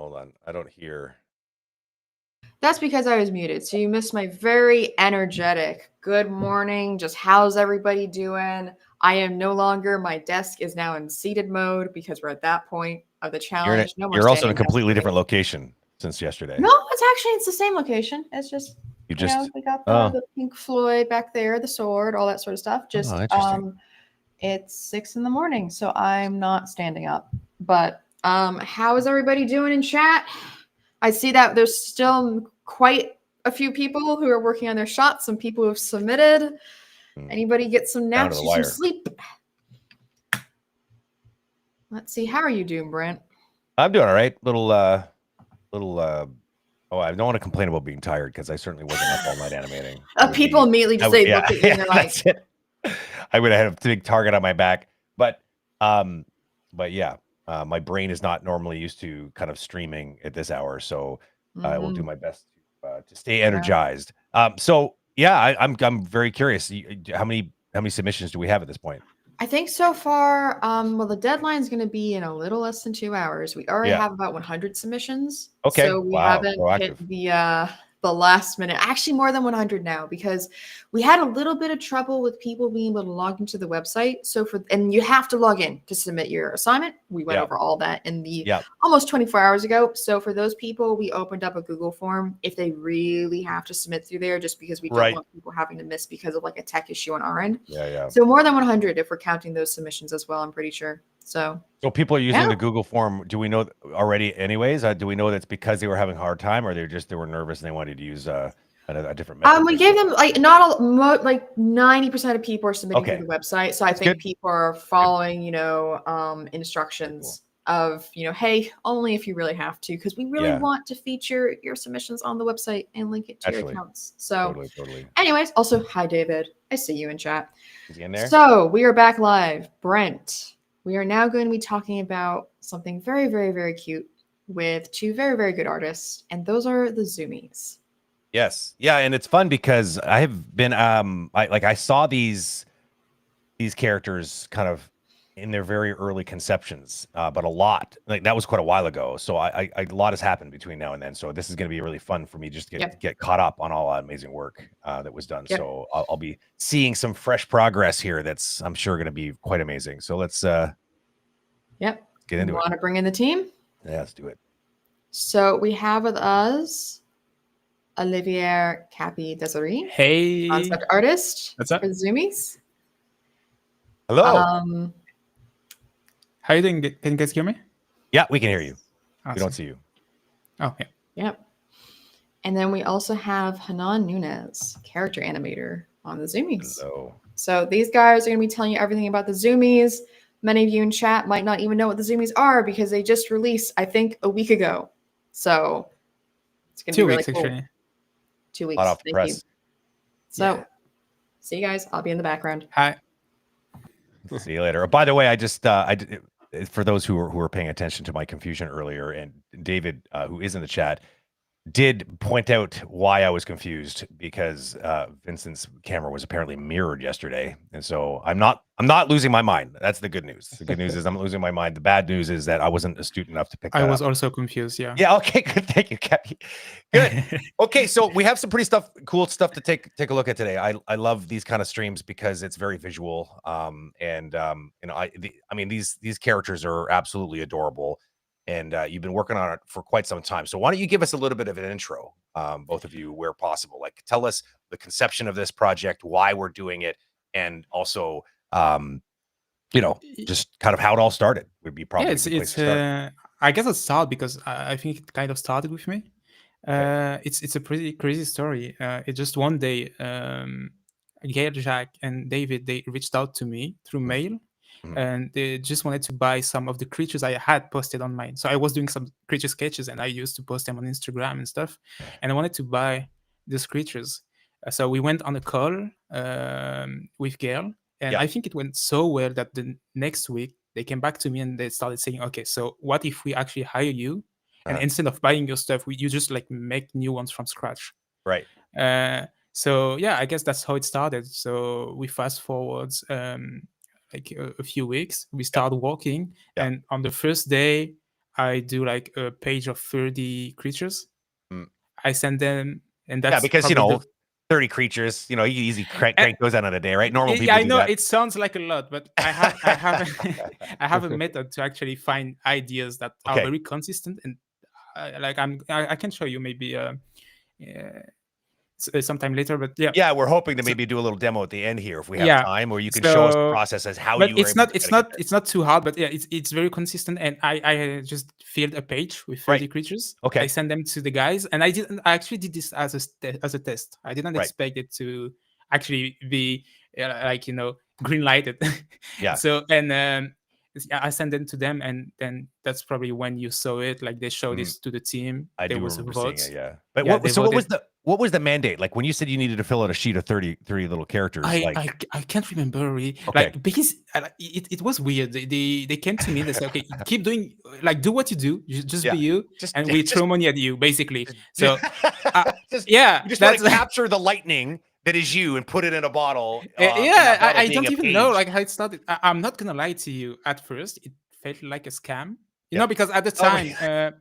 Hold on. I don't hear. That's because I was muted. So you missed my very energetic good morning. Just how's everybody doing? I am no longer, my desk is now in seated mode because we're at that point of the challenge. No more You're also in a standing completely desk different location since yesterday. No, it's the same location. It's just we got the Pink Floyd back there, the sword, all that sort of stuff. Just it's 6 a.m, so I'm not standing up. But how is everybody doing in chat? I see that there's still quite a few people who are working on their shots. Some people who have submitted. Anybody get some naps or some sleep? Let's see. How are you doing, Brent? I'm doing all right. Oh, I don't want to complain about being tired because I certainly wasn't up all night animating. People immediately just say, look at you, and they're like, I would have had a big target on my back. But yeah, my brain is not normally used to kind of streaming at this hour, so I will do my best to stay energized. So yeah, I'm very curious. How many submissions do we have at this point? I think so far, well, the deadline is going to be in a little less than 2 hours. We already have about 100 submissions. Okay. So we haven't hit the last minute. Actually, more than 100 now, because we had a little bit of trouble with people being able to log into the website. So and you have to log in to submit your assignment. We went over all that in the almost 24 hours ago. So for those people, we opened up a Google form if they really have to submit through there, just because we don't want people having to miss because of like a tech issue on our end. So more than 100 if we're counting those submissions as well, I'm pretty sure. So people are using the Google form. Do we know already anyways? Do we know that's because they were having a hard time, or they were nervous and they wanted to use a different method? We gave them like like 90% of people are submitting through the website. So I think people are following, instructions of, hey, only if you really have to, because we really want to feature your submissions on the website and link it to your accounts. So anyways, also, hi, David. I see you in chat. Is he in there? So we are back live. Brent, we are now going to be talking about something very, very, very cute with two very, very good artists. And those are the Zooies. Yes. Yeah. And it's fun because I have been, I saw these characters kind of in their very early conceptions, but a lot, like that was quite a while ago. So a lot has happened between now and then. So this is going to be really fun for me just to get caught up on all that amazing work that was done. So I'll be seeing some fresh progress here. That's, I'm sure, going to be quite amazing. So let's, get into it. Want to bring in the team? Yeah, let's do it. So we have with us Olivier Capi Desiree. Hey. Concept artist. What's up? For Zooies. Hello. How are you doing? Can you guys hear me? Yeah, we can hear you. Awesome. We don't see you. Oh, yeah. Yep. And then we also have Hanan Nunez, character animator on the Zooies. Hello. So these guys are going to be telling you everything about the Zooies. Many of you in chat might not even know what the Zooies are because they just released, I think, a week ago. So it's going to be really cool. Actually. 2 weeks. Hot off the press. You. So see you guys. I'll be in the background. Hi. See you later. By the way, I just for those who are paying attention to my confusion earlier, and David, who is in the chat, did point out why I was confused because Vincent's camera was apparently mirrored yesterday, and so I'm not losing my mind. That's the good news. The good news is I'm losing my mind. The bad news is that I wasn't astute enough to pick that up. I was also confused. Yeah. Yeah. Okay. Good. Thank you, Cappy. Good. Okay. So we have some pretty cool stuff to take a look at today. I love these kind of streams because it's very visual. These characters are absolutely adorable. And you've been working on it for quite some time. So why don't you give us a little bit of an intro, both of you, where possible? Like, tell us the conception of this project, why we're doing it, and also, just kind of how it all started would be probably. Yeah, I guess it's sad because I think it kind of started with me. It's a pretty crazy story. It's just one day, Gail, Jack, and David, they reached out to me through mail. And they just wanted to buy some of the creatures I had posted on mine. So I was doing some creature sketches and I used to post them on Instagram and stuff. And I wanted to buy these creatures. So we went on a call with Gail. And I think it went so well that the next week they came back to me and they started saying, okay, so what if we actually hire you? And instead of buying your stuff, you just like make new ones from scratch. Right. So yeah, I guess that's how it started. So we fast forwards like a few weeks, we started walking, and on the first day I do like a page of 30 creatures. Mm. I send them, and that's because probably the 30 creatures, you can easy crank And- those out in a day, right? Normal Yeah, people I do know that. it sounds like a lot, but I have I have a method to actually find ideas that are Okay. very consistent, and I can show you maybe sometime later, but yeah. Yeah, we're hoping to So- maybe do a little demo at the end here if we have Yeah. time, or you can show us the So- process as how But you were it's able not to it's kinda not get it's not too hard, but yeah, it's very consistent, and I just filled a page with 30 Right. creatures. Okay. I send them to the guys, and I actually did this as a test. I didn't Right. expect it to actually be green lighted. Yeah. So and I sent them to them, and then that's probably when you saw it. Like they showed this to the team. I there do was a remember vote. seeing it, yeah. But Yeah, what they so what was voted. what was the mandate? Like when you said you needed to fill out a sheet of 30 little characters, I can't remember really. Okay. Like because it was weird. They came to me. They said, "Okay, keep doing do what you do. Just Yeah. be you, Just- and we just- throw money at you, basically." So just, yeah, you just want that's to capture the lightning that is you and put it in a bottle. and that yeah. bottle I being don't a even know page. like how it started. I'm not gonna lie to you. At first, it felt like a scam. Yeah. Because at the Oh, time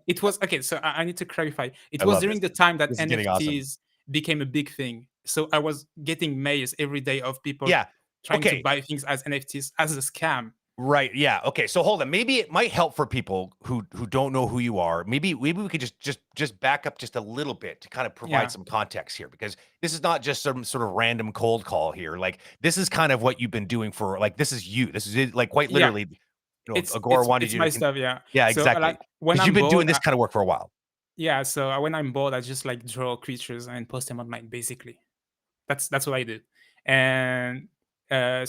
it was okay. So I need to clarify. It I was love during this. the time that This is getting awesome. NFTs became a big thing. So I was getting mails every day of people Yeah. trying Okay. to buy things as NFTs as a scam. Right. Yeah. Okay. So hold on. Maybe it might help for people who don't know who you are. Maybe we could just back up just a little bit to kind of provide Yeah. some context here, because this is not just some sort of random cold call here. Like this is kind of what you've been doing for this is you. This is it, like quite Yeah. literally. It's Agora wanted it's you my to. stuff, yeah. Yeah. So Exactly. like when Because I'm you've been bored, doing this kind of work for a while. yeah. So when I'm bored, I just like draw creatures and post them online. Basically, that's what I do. And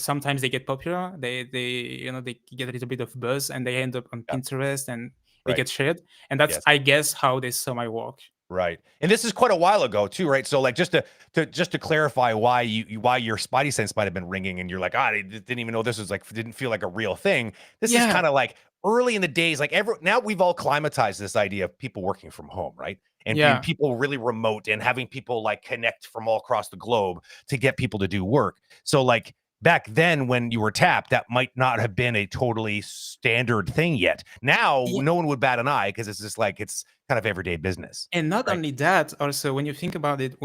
sometimes they get popular. They get a little bit of buzz, and they end up on Yeah. Pinterest, and they Right. get shared. And that's Yes. I guess how they saw my work. Right. And this is quite a while ago too, right? So like just to clarify why why your spidey sense might have been ringing and you're like, I didn't even know this was didn't feel like a real thing. This is Yeah. kind of like early in the days, like now we've all climatized this idea of people working from home, right? And being Yeah. people really remote and having people like connect from all across the globe to get people to do work. So like back then when you were tapped, that might not have been a totally standard thing yet. Now Yeah. no one would bat an eye because it's just like it's kind of everyday business. And not Right. only that, also when you think about it,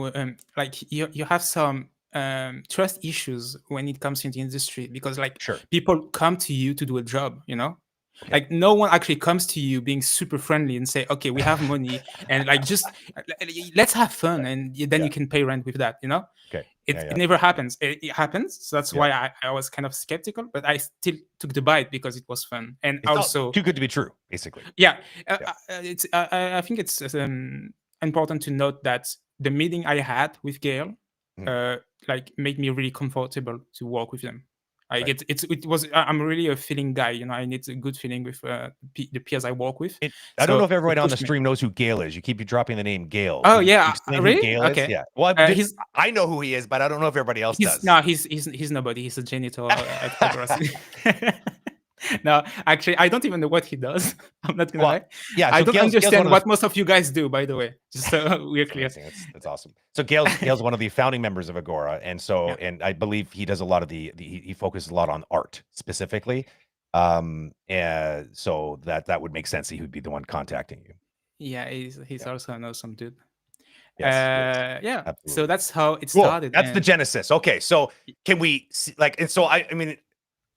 like you have some trust issues when it comes to the industry, because like Sure. people come to you to do a job, Okay. like no one actually comes to you being super friendly and say, okay, we have money and like just let's have fun, and then Yeah. you can pay rent with that. Okay. It never happens. It happens, so that's Yeah. why I was kind of skeptical, but I still took the bite because it was fun. And It's not also too good to be true, basically. yeah, Yeah. it's I think it's important to note that the meeting I had with Gail like made me really comfortable to work with them. Like Right. it was I'm really a feeling guy. I need a good feeling with the peers I work with. I don't know if So everybody it on the pushed me. stream knows who Gail is. You keep dropping the name Gail. Oh, Can you yeah, explain who really? Gail Okay. is? Yeah. Well, I know who he is, but I don't know if everybody else does. No, he's nobody. He's a janitor at Agora. No, actually, I don't even know what he does. I'm not gonna Well, lie. Yeah. I so don't Gail's one understand of what most of you guys do, by the way. Just so we're That's clear. amazing. That's awesome. So Gail's one of the founding members of Agora, and so Yeah. and I believe he does a lot of he focuses a lot on art specifically. And so that would make sense. He would be the one contacting you. Yeah, he's also an awesome dude. Yes. Yeah. absolutely. So that's how it Cool. started. That's the and- genesis. Okay, so can we see, and so I mean,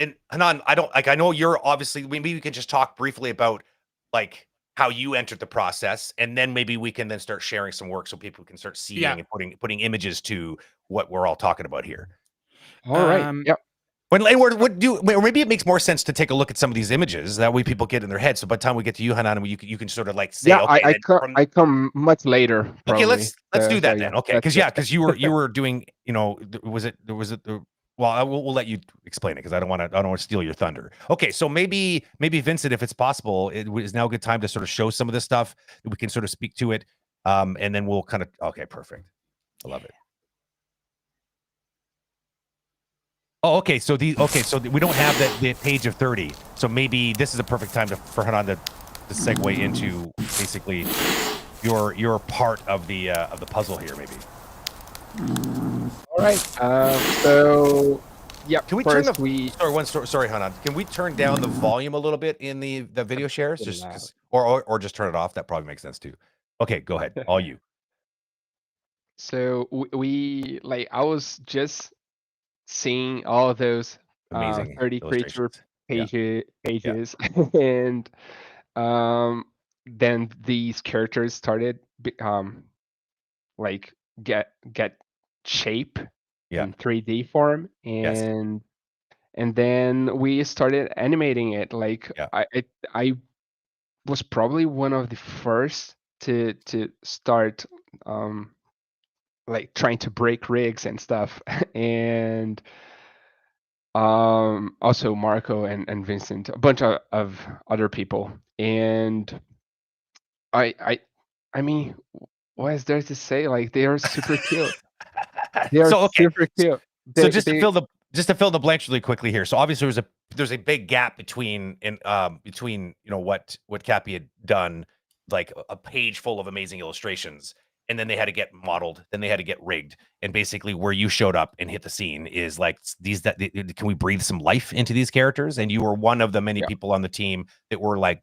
and Hanan, I know you're obviously, maybe we can just talk briefly about like how you entered the process, and then maybe we can then start sharing some work so people can start seeing Yeah. and putting images to what we're all talking about here. All right. Yep. Or maybe it makes more sense to take a look at some of these images. That way people get in their head. So by the time we get to you, Hanan, you can sort of like say, Yeah, okay, I come much later. okay, Probably. let's do that So, then. yeah, Okay, because you were doing, was it well, we'll let you explain it because I don't want to steal your thunder. Okay, so maybe Vincent, if it's possible, it is now a good time to sort of show some of this stuff that we can sort of speak to it, and then we'll kind of perfect. I love it. Oh, okay. So we don't have the page of 30. So maybe this is a perfect time for Hanan to segue into basically your part of the puzzle here, maybe. All right. So yeah. Can we sorry, Hanan? Can we turn down the volume a little bit in the video shares? Just 'cause or just turn it off. That probably makes sense too. Okay, go ahead. All you. So we like I was just seeing all those Amazing 30 creature illustrations. Yeah. pages and then these characters started like get shape Yeah. in 3D form, Yes. and then we started animating it. Like Yeah. I was probably one of the first to start like trying to break rigs and stuff. And also Marco and Vincent, a bunch of other people. And I I I mean, what is there to say? Like they are super cute. They are So okay. super cute. So They they just to fill the blanks really quickly here. So obviously there's a big gap between what Cappy had done, like a page full of amazing illustrations, and then they had to get modeled, then they had to get rigged, and basically where you showed up and hit the scene is like can we breathe some life into these characters? And you were one of the many people on the team that were like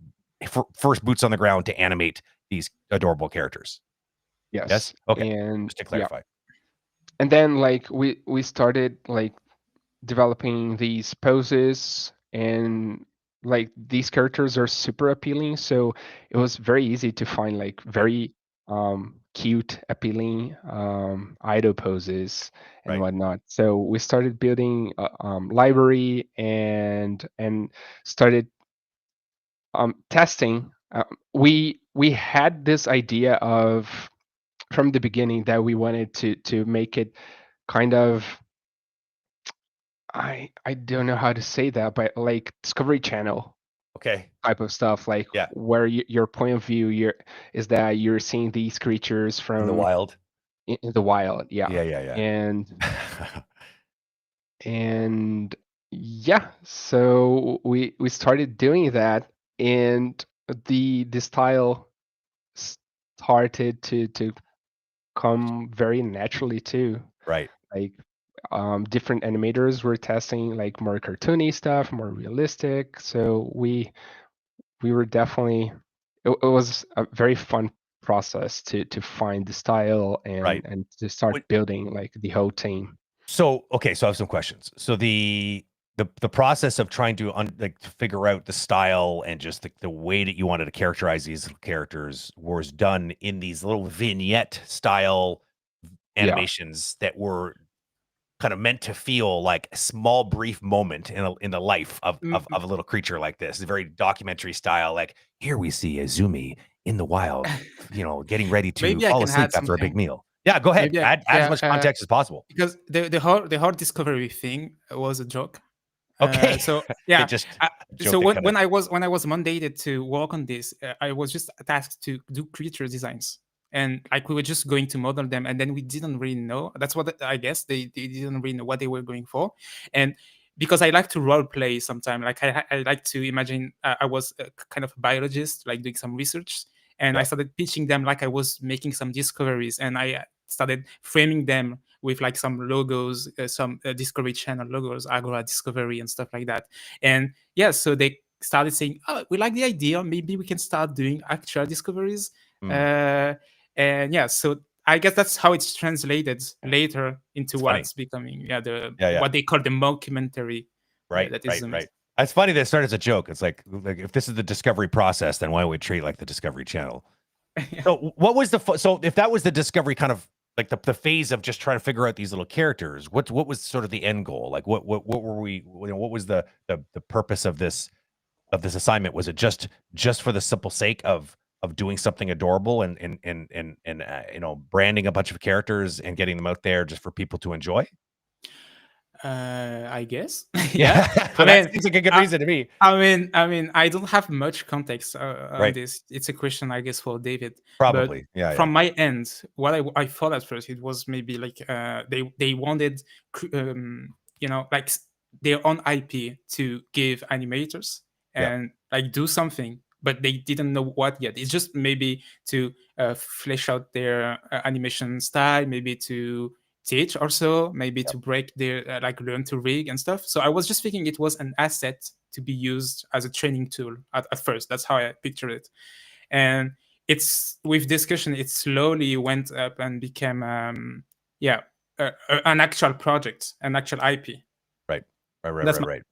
first boots on the ground to animate these adorable characters. Yes. yes. Okay. And Just to clarify. and then like we started like developing these poses, and like these characters are super appealing, so it was very easy to find like very cute appealing idol poses and Right. whatnot. So we started building a library and started testing. We had this idea of from the beginning that we wanted to make it kind of I don't know how to say that, but like Discovery Channel Okay. type of stuff, like Yeah. where your point of view is that you're seeing these creatures from In the wild. in the wild, yeah. Yeah. And yeah, so we started doing that, and the style started to come very naturally too. Right. Like different animators were testing like more cartoony stuff, more realistic. So we were definitely it was a very fun process to find the style Right. and to start building like the whole team. So okay, so I have some questions. So the process of trying to to figure out the style and just the way that you wanted to characterize these characters was done in these little vignette style animations that were kind of meant to feel like a small brief moment in the life of a little creature like this. It's very documentary style. Like here we see a Zoomy in the wild, getting ready to Maybe I fall can asleep add after a big something. meal. Yeah, go ahead. Maybe Add as much context as possible. Because the whole discovery thing was a joke. Okay. So yeah. Just so when I was mandated to work on this, I was just tasked to do creature designs, and like we were just going to model them, and then we didn't really know. That's what I guess they didn't really know what they were going for, and because I like to role play sometimes, like I like to imagine I was a kind of a biologist, like doing some research, and I started pitching them like I was making some discoveries, and I started framing them with like some logos, some Discovery Channel logos, Agora Discovery and stuff like that. And yeah, so they started saying, "Oh, we like the idea. Maybe we can start doing actual discoveries." And yeah, so I guess that's how it's translated later into what's becoming what they call the mockumentary. Right. It's funny that it started as a joke. It's like if this is the discovery process, then why don't we treat it like the Discovery Channel? So what was so if that was the discovery kind of like the phase of just trying to figure out these little characters, what was sort of the end goal? Like what were we, what was the purpose of this assignment? Was it just for the simple sake of doing something adorable and branding a bunch of characters and getting them out there just for people to enjoy? I guess. Yeah. Well, that seems like a good reason to me. I mean, I don't have much context on this. It's a question, I guess, for David. Probably. But from my end, what I thought at first, it was maybe like they wanted, like their own IP to give animators and like do something, but they didn't know what yet. It's just maybe to flesh out their animation style, maybe to teach also, maybe to break their like learn to rig and stuff. So I was just thinking it was an asset to be used as a training tool at first. That's how I pictured it. And it's with discussion, it slowly went up and became, an actual project, an actual IP. Right. That's my- Right.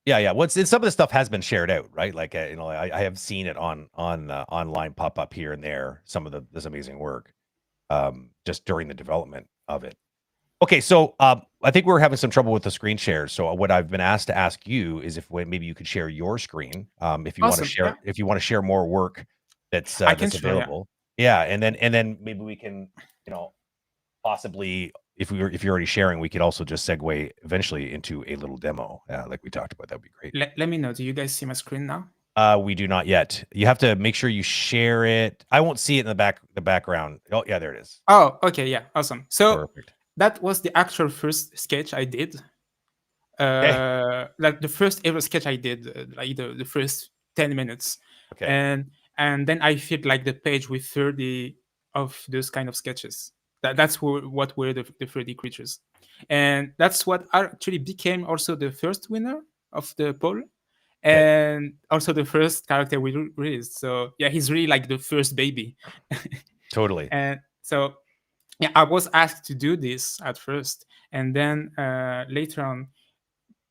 Yeah. Well, some of the stuff has been shared out, right? Like, I have seen it on online pop up here and there. Some of this amazing work, just during the development of it. Okay, so I think we're having some trouble with the screen share. So what I've been asked to ask you is if maybe you could share your screen, if you want to Awesome, share, yeah. if you want to share more work that's I can that's share, yeah. available. Yeah, and then maybe we can, possibly, if you're already sharing, we could also just segue eventually into a little demo, like we talked about. That'd be great. Let me know. Do you guys see my screen now? We do not yet. You have to make sure you share it. I won't see it in the background. Oh yeah, there it is. Oh, okay, yeah, awesome. So Perfect. that was the actual first sketch I did. Like the first ever sketch I did, like the first 10 minutes. Okay. And then I filled like the page with 30 of those kind of sketches. That's what were the 30 creatures. And that's what actually became also the first winner of the poll. And also the first character we released. So yeah, he's really like the first baby. Totally. And so yeah, I was asked to do this at first, and then later on,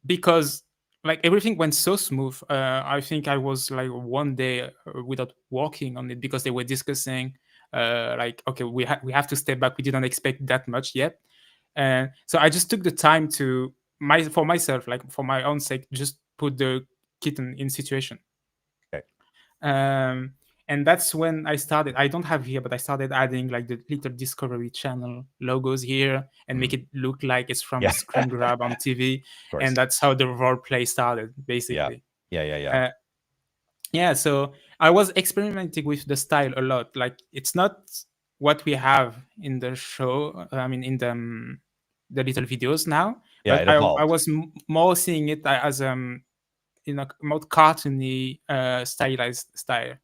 because like everything went so smooth, I think I was like one day without working on it because they were discussing like, okay, we have to step back. We didn't expect that much yet, and so I just took the time to for myself, like for my own sake, just put the kitten in situation. Okay. And that's when I started. I don't have here, but I started adding like the little Discovery Channel logos here and make it look like it's from a screen grab on TV. And that's how the role play started, basically. Yeah. So I was experimenting with the style a lot. Like, it's not what we have in the show. I mean, in the little videos now. Yeah, But it evolved. I was more seeing it as more cartoony, stylized style.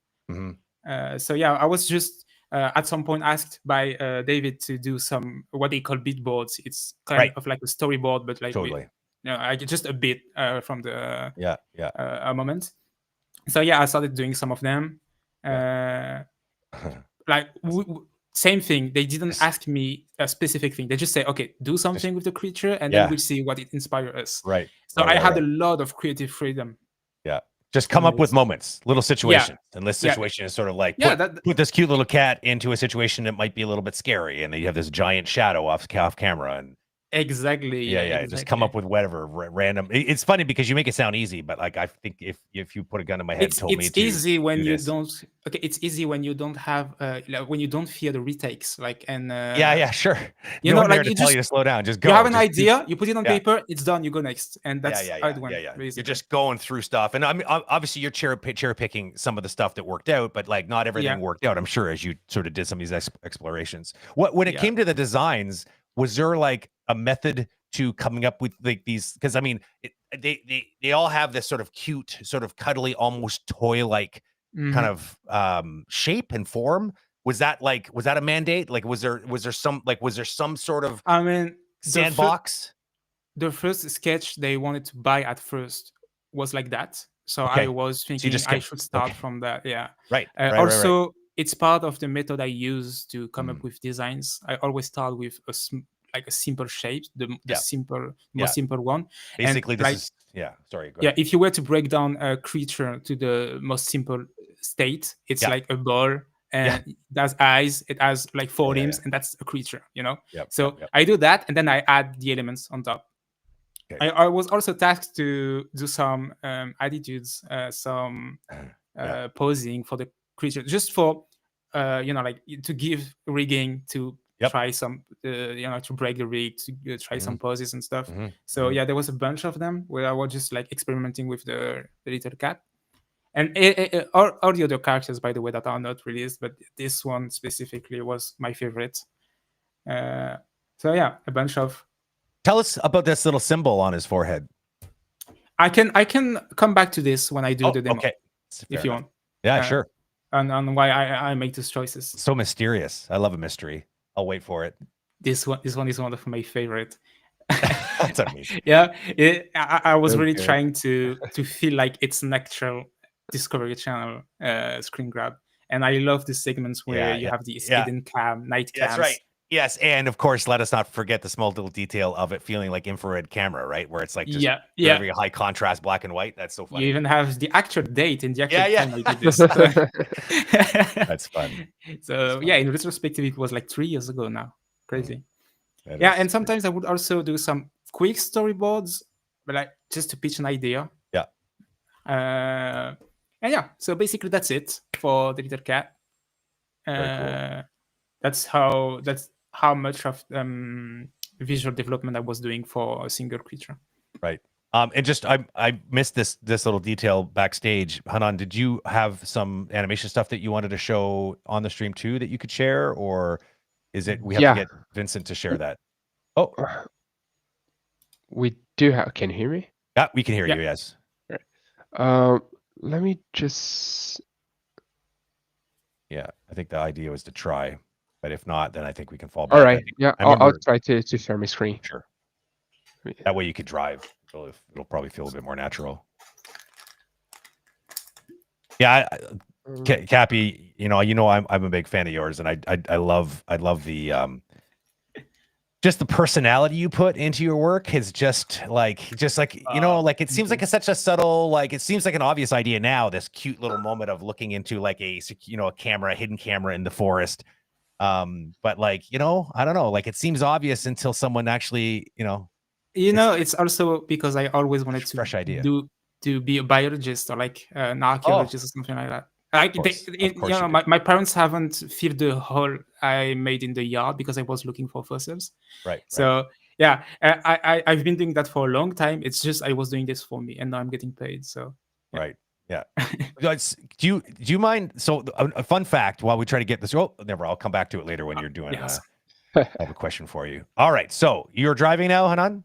So yeah, I was just at some point asked by David to do some what they call beat boards. It's kind of like a storyboard, but like I get just a bit from the moment. So yeah, I started doing some of them. Like same thing. They didn't ask me a specific thing. They just say, okay, do something with the creature, and then we'll see what it inspires us. Right. So I had a lot of creative freedom. Yeah. Just come up with moments, little situations. And this situation is sort of like, put this cute little cat into a situation that might be a little bit scary. And then you have this giant shadow off camera. And exactly. Exactly. Just come up with whatever random. It's funny because you make it sound easy, but like I think if you put a gun in my head and told me to easy when do you this. don't. Okay, it's easy when you don't have when you don't fear the retakes. Like sure. You know, like you tell you to slow down. Just go. You have an idea, you put it on paper, it's done. You go next, and that's how it went. You're just going through stuff, and I mean, obviously you're cherry picking some of the stuff that worked out, but like not everything worked out. I'm sure as you sort of did some of these explorations. When it came to the designs, was there like a method to coming up with like these? Because I mean, they all have this sort of cute, sort of cuddly, almost toy-like kind of shape and form. Was that a mandate? Like, was there some sort of sandbox? The first sketch they wanted to buy at first was like that. So I was thinking I should start from that. Yeah. Right. Also, it's part of the method I use to come up with designs. I always start with a simple shape, the most simple one. Basically, and this is sorry. Go ahead. If you were to break down a creature to the most simple state, it's like a ball, and it has eyes, it has like 4 limbs, and that's a creature, I do that, and then I add the elements on top. I was also tasked to do some attitudes, some posing for the creature, just for like to give rigging, to try some to break the rig, to try some poses and stuff. So there was a bunch of them where I was just like experimenting with the little cat. And all the other characters, by the way, that are not released, but this one specifically was my favorite. So yeah, a bunch of. Tell us about this little symbol on his forehead. I can come back to this when I do the demo, if you want. Yeah, sure. And why I make these choices. So mysterious. I love a mystery. I'll wait for it. This one is one of my favorite. That's amazing. Yeah, I was So really good. trying to feel like it's an actual Discovery Channel screen grab, and I love the segments where you have these hidden night cams. That's right. Yes, and of course, let us not forget the small little detail of it feeling like infrared camera, right? Where it's like just very high contrast, black and white. That's so funny. You even have the actual date and the actual time I did this. That's fun. So yeah, in retrospective, it was like 3 years ago now. Crazy. That Yeah, is and sometimes I would also do some quick storyboards, but like just to pitch an idea. Yeah. And yeah, so basically that's it for the little cat. Very cool. That's how much of visual development I was doing for a single creature. Right. And just I missed this little detail backstage. Hanan, did you have some animation stuff that you wanted to show on the stream too that you could share, or is it we have to get Vincent to share that? Oh, we do have. Can you hear me? yeah, we can hear you. Yes. Let me just. Yeah, I think the idea was to try, but if not, then I think we can fall back. All right. Yeah, I'll remember- try to share my screen. Sure. That way you could drive. It'll probably feel a bit more natural. Yeah, Cappy, I'm a big fan of yours, and I love the just the personality you put into your work is just like like it seems like it's such a subtle, like it seems like an obvious idea now, this cute little moment of looking into like a hidden camera in the forest. But like, I don't know, like it seems obvious until someone actually, it's also because I always wanted to fresh idea. to be a biologist or like an archaeologist or something like that. Like my parents haven't filled the hole I made in the yard because I was looking for fossils. Right. So yeah, I've been doing that for a long time. It's just I was doing this for me, and now I'm getting paid. So yeah. Right. Yeah. Do you mind? So a fun fact while we try to get this. Oh, never. I'll come back to it later when you're doing. Yes. I have a question for you. All right. So you're driving now, Hanan?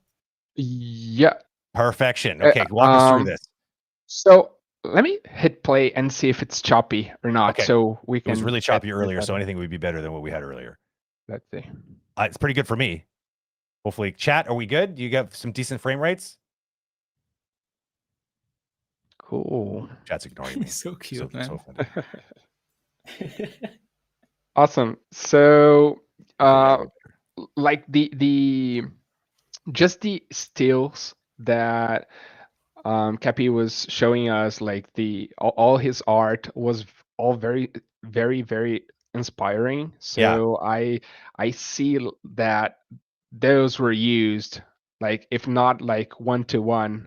Yeah. Perfection. Okay. Walk us through this. So let me hit play and see if it's choppy or not. Okay. So we can. It was really choppy earlier, so anything would be better than what we had earlier. Let's see. It's pretty good for me. Hopefully, chat. Are we good? Do you have some decent frame rates? Cool. Chat's ignoring me. So cute, man. So funny. Awesome. So, like the just the stills that Cappy was showing us, like all his art was all very, very, very inspiring. So I see that those were used, like if not like 1-to-1,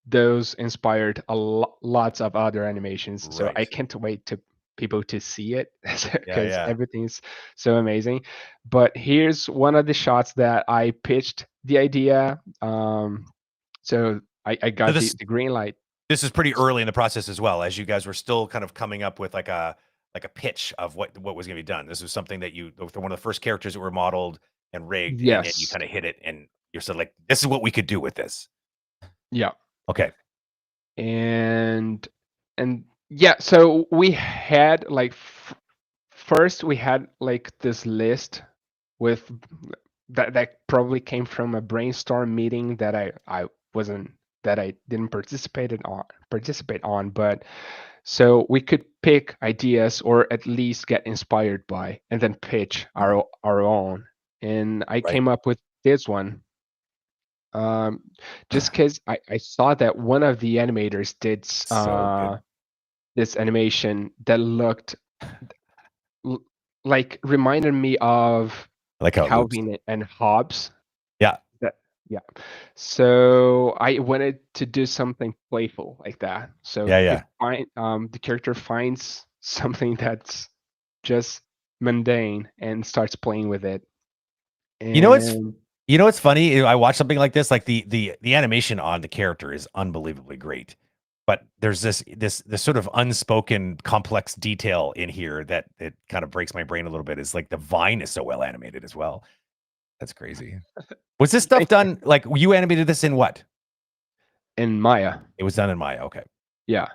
those inspired lots of other animations. Right. So I can't wait to people to see it because Yeah. everything's so amazing. But here's one of the shots that I pitched the idea. So I got the green light. This is pretty early in the process as well, as you guys were still kind of coming up with like a pitch of what was going to be done. This was something that one of the first characters that were modeled and rigged, Yes. and then you kind of hit it, and you're sort of like, this is what we could do with this. Yeah. Okay. And yeah, so we had like first we had like this list with that probably came from a brainstorm meeting that I didn't participate on, but so we could pick ideas or at least get inspired by and then pitch our own. And I came up with this one. Just because I saw that one of the animators did this animation that looked like reminded me of like Calvin and Hobbes. Yeah. Yeah. So I wanted to do something playful like that. So the character finds something that's just mundane and starts playing with it. And it's funny. I watched something like this. Like the animation on the character is unbelievably great, but there's this sort of unspoken complex detail in here that it kind of breaks my brain a little bit. Is like the vine is so well animated as well. That's crazy. Was this stuff done like you animated this in what? In Maya. It was done in Maya. Okay. Yeah.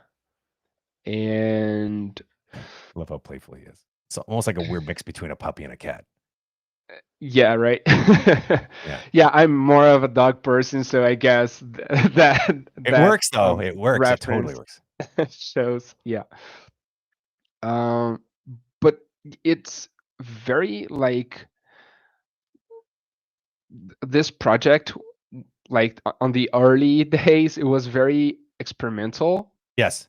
And I love how playful he is. It's almost like a weird mix between a puppy and a cat. Yeah, right. Yeah. Yeah, I'm more of a dog person, so I guess that It works though. It works. It totally reference works. shows. Yeah. Um, but it's very like this project, like on the early days, it was very experimental, Yes.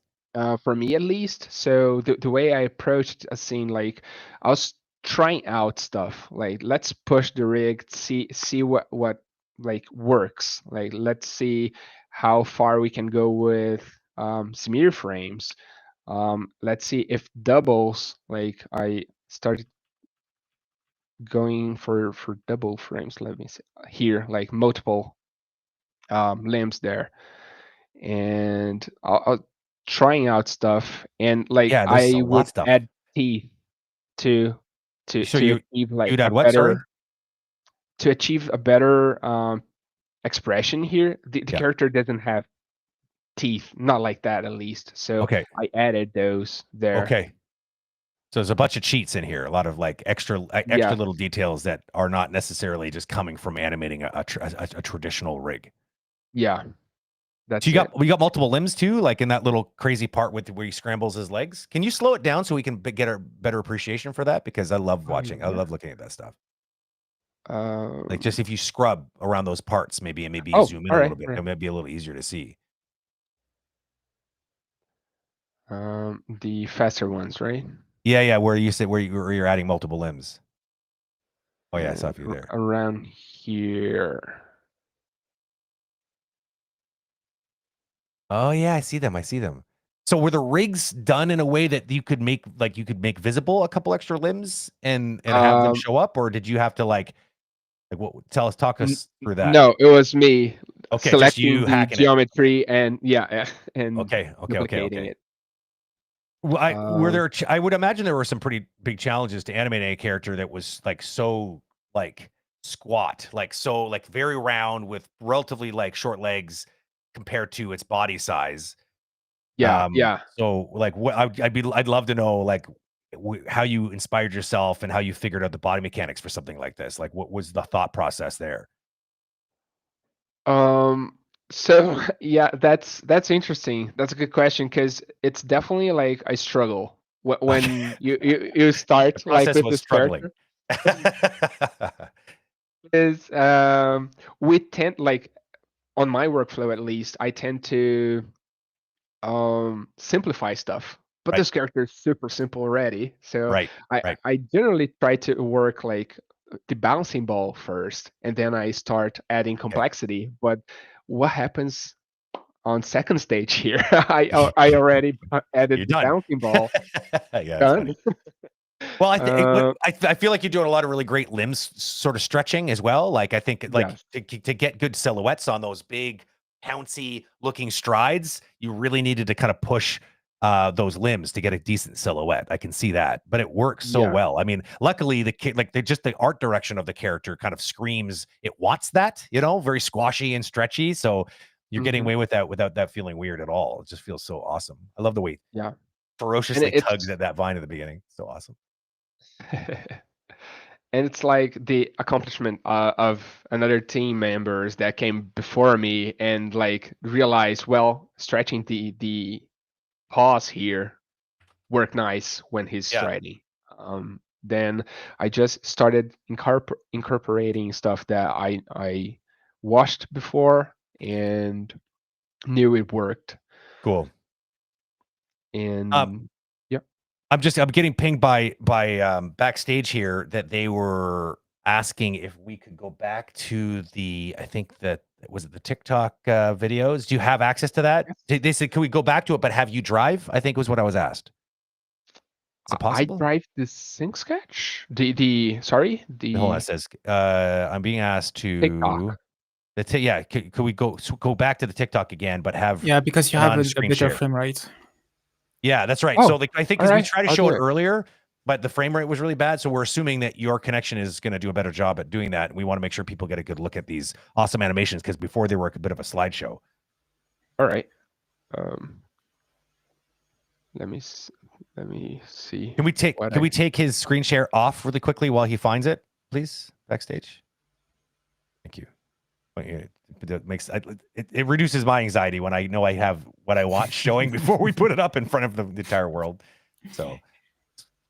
for me at least. So the way I approached a scene, like I was trying out stuff. Like let's push the rig, see what like works. Like let's see how far we can go with smear frames. Let's see if doubles. Like I started going for double frames. Let me see here, like multiple limbs there, and I'll trying out stuff, and like Yeah. There's a I lot of would stuff. add teeth to So to achieve like you'd a add what? Sorry. better to achieve a better expression here. The Yeah. character doesn't have teeth, not like that at least. So Okay. I added those there. Okay. So there's a bunch of cheats in here, a lot of like extra Yeah, little details that are not necessarily just coming from animating a traditional rig. yeah, So that's it. we got multiple limbs too, like in that little crazy part with where he scrambles his legs. Can you slow it down so we can get a better appreciation for that? Because I love watching. I Yeah. love looking at that stuff. Like Um, just if you scrub around those parts, maybe oh, zoom in all a right, little bit, all right. it might be a little easier to see. The faster ones, right? Yeah, yeah. Where you said where you're adding multiple limbs. Oh yeah, I saw a few there. Around here. Oh yeah, I see them. I see them. So were the rigs done in a way that you could make visible a couple extra limbs and have them Um, show up, or did you have to like what? Talk N- us through that. No, it was me Okay, just selecting you the hacking it. geometry and and Okay, okay, okay, duplicating okay. it. Well, were Um, there? I would imagine there were some pretty big challenges to animate a character that was like so like squat, like so like very round with relatively like short legs compared to its body size. yeah, yeah. So like what I'd love to know like how you inspired yourself and how you figured out the body mechanics for something like this. Like what was the thought process there? So yeah, that's interesting. That's a good question because it's definitely like I struggle Okay. when you The start like process with was this struggling. character. Is we tend like on my workflow at least, I tend to simplify stuff, but Right, this character is super simple already, so right, i right. i generally try to work like the bouncing ball first, and then I start adding Okay. complexity. But what happens on second stage here? I already added You're the done. bouncing ball. Yeah, that's Done. funny. Well, uh I feel like you're doing a lot of really great limbs sort of stretching as well. Like I think like yes. to get good silhouettes on those big pouncy looking strides, you really needed to kind of push those limbs to get a decent silhouette. I can see that, but it works so Yeah. well. I mean, luckily the art direction of the character kind of screams it wants that, very squashy and stretchy. So you're getting Hmm. away with that without that feeling weird at all. It just feels so awesome. I love the way he Yeah. And ferociously tugs it's at that vine at the beginning. So awesome. and it's like the accomplishment of another team members that came before me and like realized, well, stretching the pause here work nice when he's Yeah. striding. Then I just started incorporating stuff that I watched before and knew it worked. Cool. And yeah. I'm getting pinged by backstage here that they were asking if we could go back to I think that was it the TikTok videos. Do you have access to that? Yes. They said, can we go back to it, but have you drive? I think was what I was asked. Is it I possible? drive the sync sketch. The sorry, Hold on, it the says I'm being asked TikTok. to yeah. Could we go back to the TikTok again, but have Yeah, because you an have a on-screen better share? frame rate. Yeah, that's right. Oh, So like I think all because we right, tried to I'll show do it it. earlier, but the frame rate was really bad. So we're assuming that your connection is going to do a better job at doing that. And we want to make sure people get a good look at these awesome animations because before they were a bit of a slideshow. All right. Let me see. Can we take what can I we take his screen share off really quickly while he finds it, please? backstage? Thank you. It makes it reduces my anxiety when I know I have what I want showing before we put it up in front of the entire world. So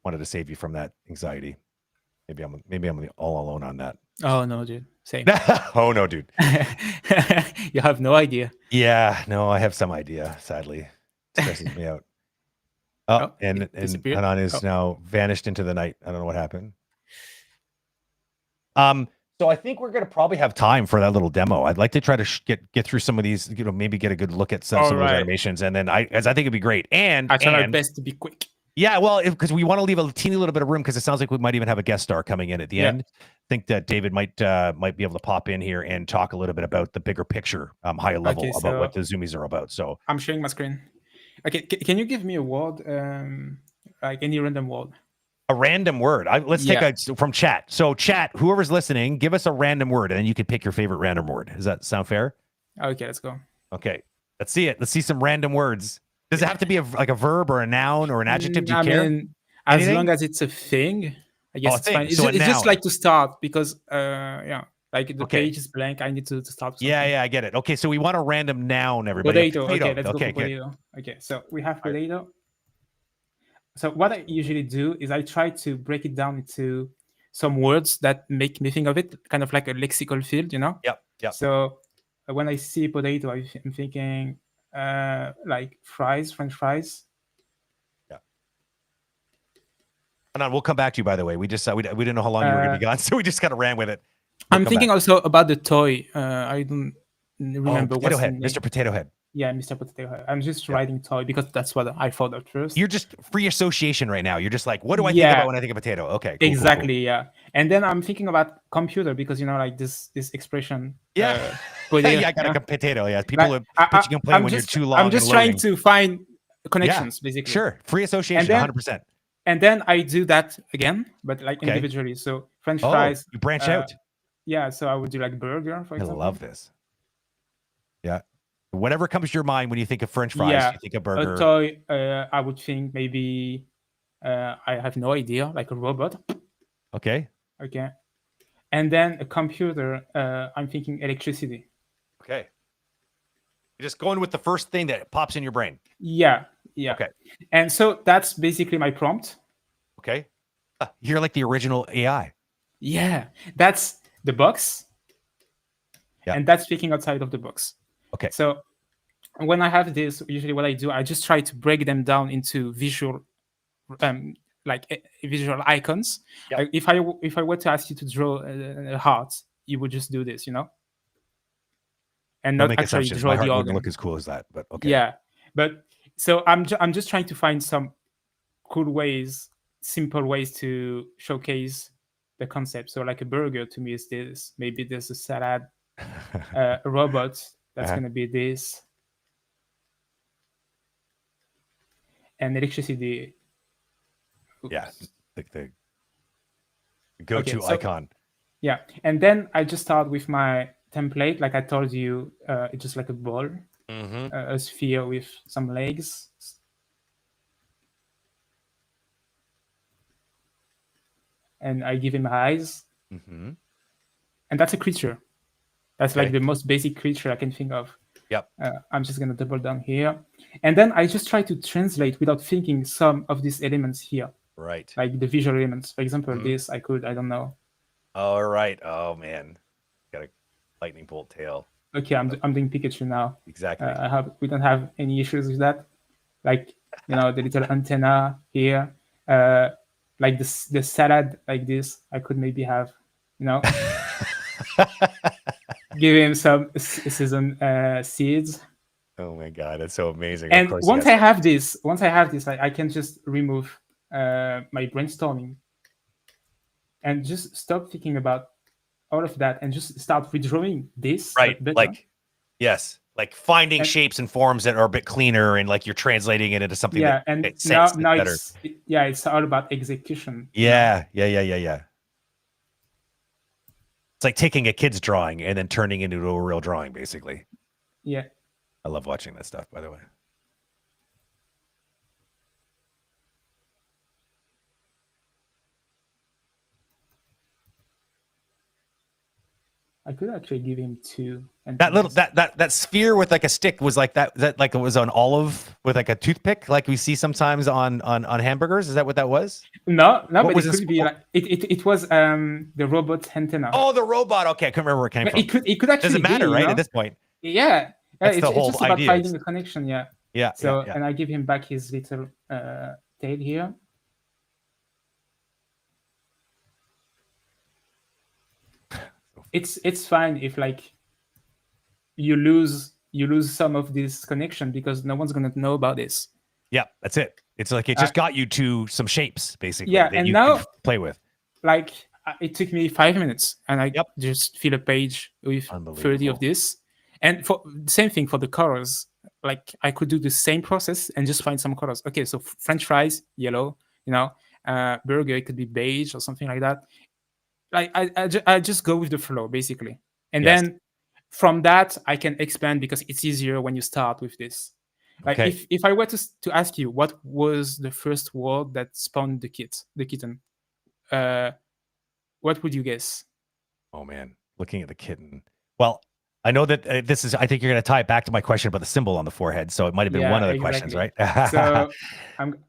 wanted to save you from that anxiety. Maybe I'm all alone on that. Oh no, dude. Same. Oh no, dude. You have no idea. Yeah, no, I have some idea. Sadly, it stresses me out. Oh, and disappeared. Hanan is now vanished into the night. I don't know what happened. So I think we're gonna probably have time for that little demo. I'd like to try to get through some of these. Maybe get a good look at some of those animations, and then I think it'd be great. And I try my best to be quick. Yeah, well, because we want to leave a teeny little bit of room, because it sounds like we might even have a guest star coming in at the end. I think that David might be able to pop in here and talk a little bit about the bigger picture, higher level, about what the Zoomies are about. So I'm sharing my screen. Okay, can you give me a word, like any random word? A random word. Let's take from chat. So chat, whoever's listening, give us a random word, and then you can pick your favorite random word. Does that sound fair? Okay, let's go. Okay, let's see it. Let's see some random words. Does it have to be like a verb or a noun or an adjective? Do you care? I mean, as long as it's a thing, I guess it's fine. It's just like to start, because like the page is blank. I need to start with something. Yeah, I get it. Okay, so we want a random noun, everybody. Potato. Okay, let's go for potato. Okay, so we have potato. So what I usually do is I try to break it down into some words that make me think of it, kind of like a lexical field, you know? Yep. So when I see potato, I'm thinking like fries, French fries. Yeah. And we'll come back to you, by the way. We just we didn't know how long you were going to be gone, so we just kind of ran with it. I'm thinking also about the toy. I don't remember Potato Head, Mr. Potato Head. Yeah, Mr. Potato Head. I'm just writing toy because that's what I thought at first. You're just free association right now. You're just like, what do I think about when I think of potato? Okay, cool, exactly. Cool. Yeah, and then I'm thinking about computer, because like this expression. Yeah, potato, I got a potato. Yeah, people like, complain when you're too long. I'm just trying to find connections, basically. Sure, free association, 100%. And then I do that again, but like individually. So French fries. You branch out. Yeah, so I would do like burger, for example. I love this. Yeah. Whatever comes to your mind when you think of French fries, you think of burger. A toy, I would think maybe, I have no idea, like a robot. Okay. And then a computer, I'm thinking electricity. Okay. You're just going with the first thing that pops in your brain. Yeah. Okay. And so that's basically my prompt. Okay. You're like the original AI. Yeah. That's the box. Yeah. And that's thinking outside of the box. Okay. So when I have this, usually what I do, I just try to break them down into visual, like visual icons. Yep. Like if I were to ask you to draw a heart, you would just do this, and not actually draw the organ. Wouldn't look as cool as that, but okay. Yeah, but so I'm just trying to find some cool ways, simple ways to showcase the concept. So like a burger to me is this. Maybe there's a salad, a robot that's gonna be this. And electricity. Oops. Yeah, the go-to icon. Yeah, and then I just start with my template. Like I told you, it's just like a ball, a sphere with some legs. And I give him eyes. And that's a creature. That's like the most basic creature I can think of. Yep. I'm just going to double down here. And then I just try to translate without thinking some of these elements here. Right. Like the visual elements. For example, this, I don't know. All right. Oh, man. Got a lightning bolt tail. Okay, I'm doing Pikachu now. Exactly. We don't have any issues with that. Like, the little antenna here. Like the salad like this, I could maybe have, give him some season seeds. Oh my god, that's so amazing! And once I have this, I can just remove my brainstorming and just stop thinking about all of that and just start redrawing this. Right, like finding shapes and forms that are a bit cleaner, and like you're translating it into something. Yeah, that and makes sense now better. It's all about execution. Yeah. It's like taking a kid's drawing and then turning it into a real drawing, basically. Yeah. I love watching that stuff, by the way. I could actually give him 2. And That little things. that sphere with like a stick was like that like it was an olive with like a toothpick, like we see sometimes on hamburgers. Is that what that was? No, What but was it this- could be like it was the robot antenna. Oh, the robot. Okay, I couldn't remember where it came But from. it could actually Doesn't matter, be, right? you know? At this point, Yeah. That's It's the whole just about idea. finding the connection. Yeah. yeah. So yeah. and I give him back his little tail here. It's fine if like you lose some of this connection because no one's gonna know about this. Yeah, that's it. It's like it just got you to some shapes, basically, Yeah, that and you now- can play with. Like it took me 5 minutes, and I Yep. just fill a page with 30 Unbelievable. of this. And for same thing for the colors, like I could do the same process and just find some colors. Okay, so French fries, yellow, you know, burger, it could be beige or something like that. Like I just go with the flow basically, and Yes. then from that I can expand because it's easier when you start with this. Like Okay. if I were to ask you what was the first word that spawned the kitten, what would you guess? Oh man, looking at the kitten. Well, I know that this is. I think you're going to tie it back to my question about the symbol on the forehead. So it might have been Yeah, one of the questions, right? So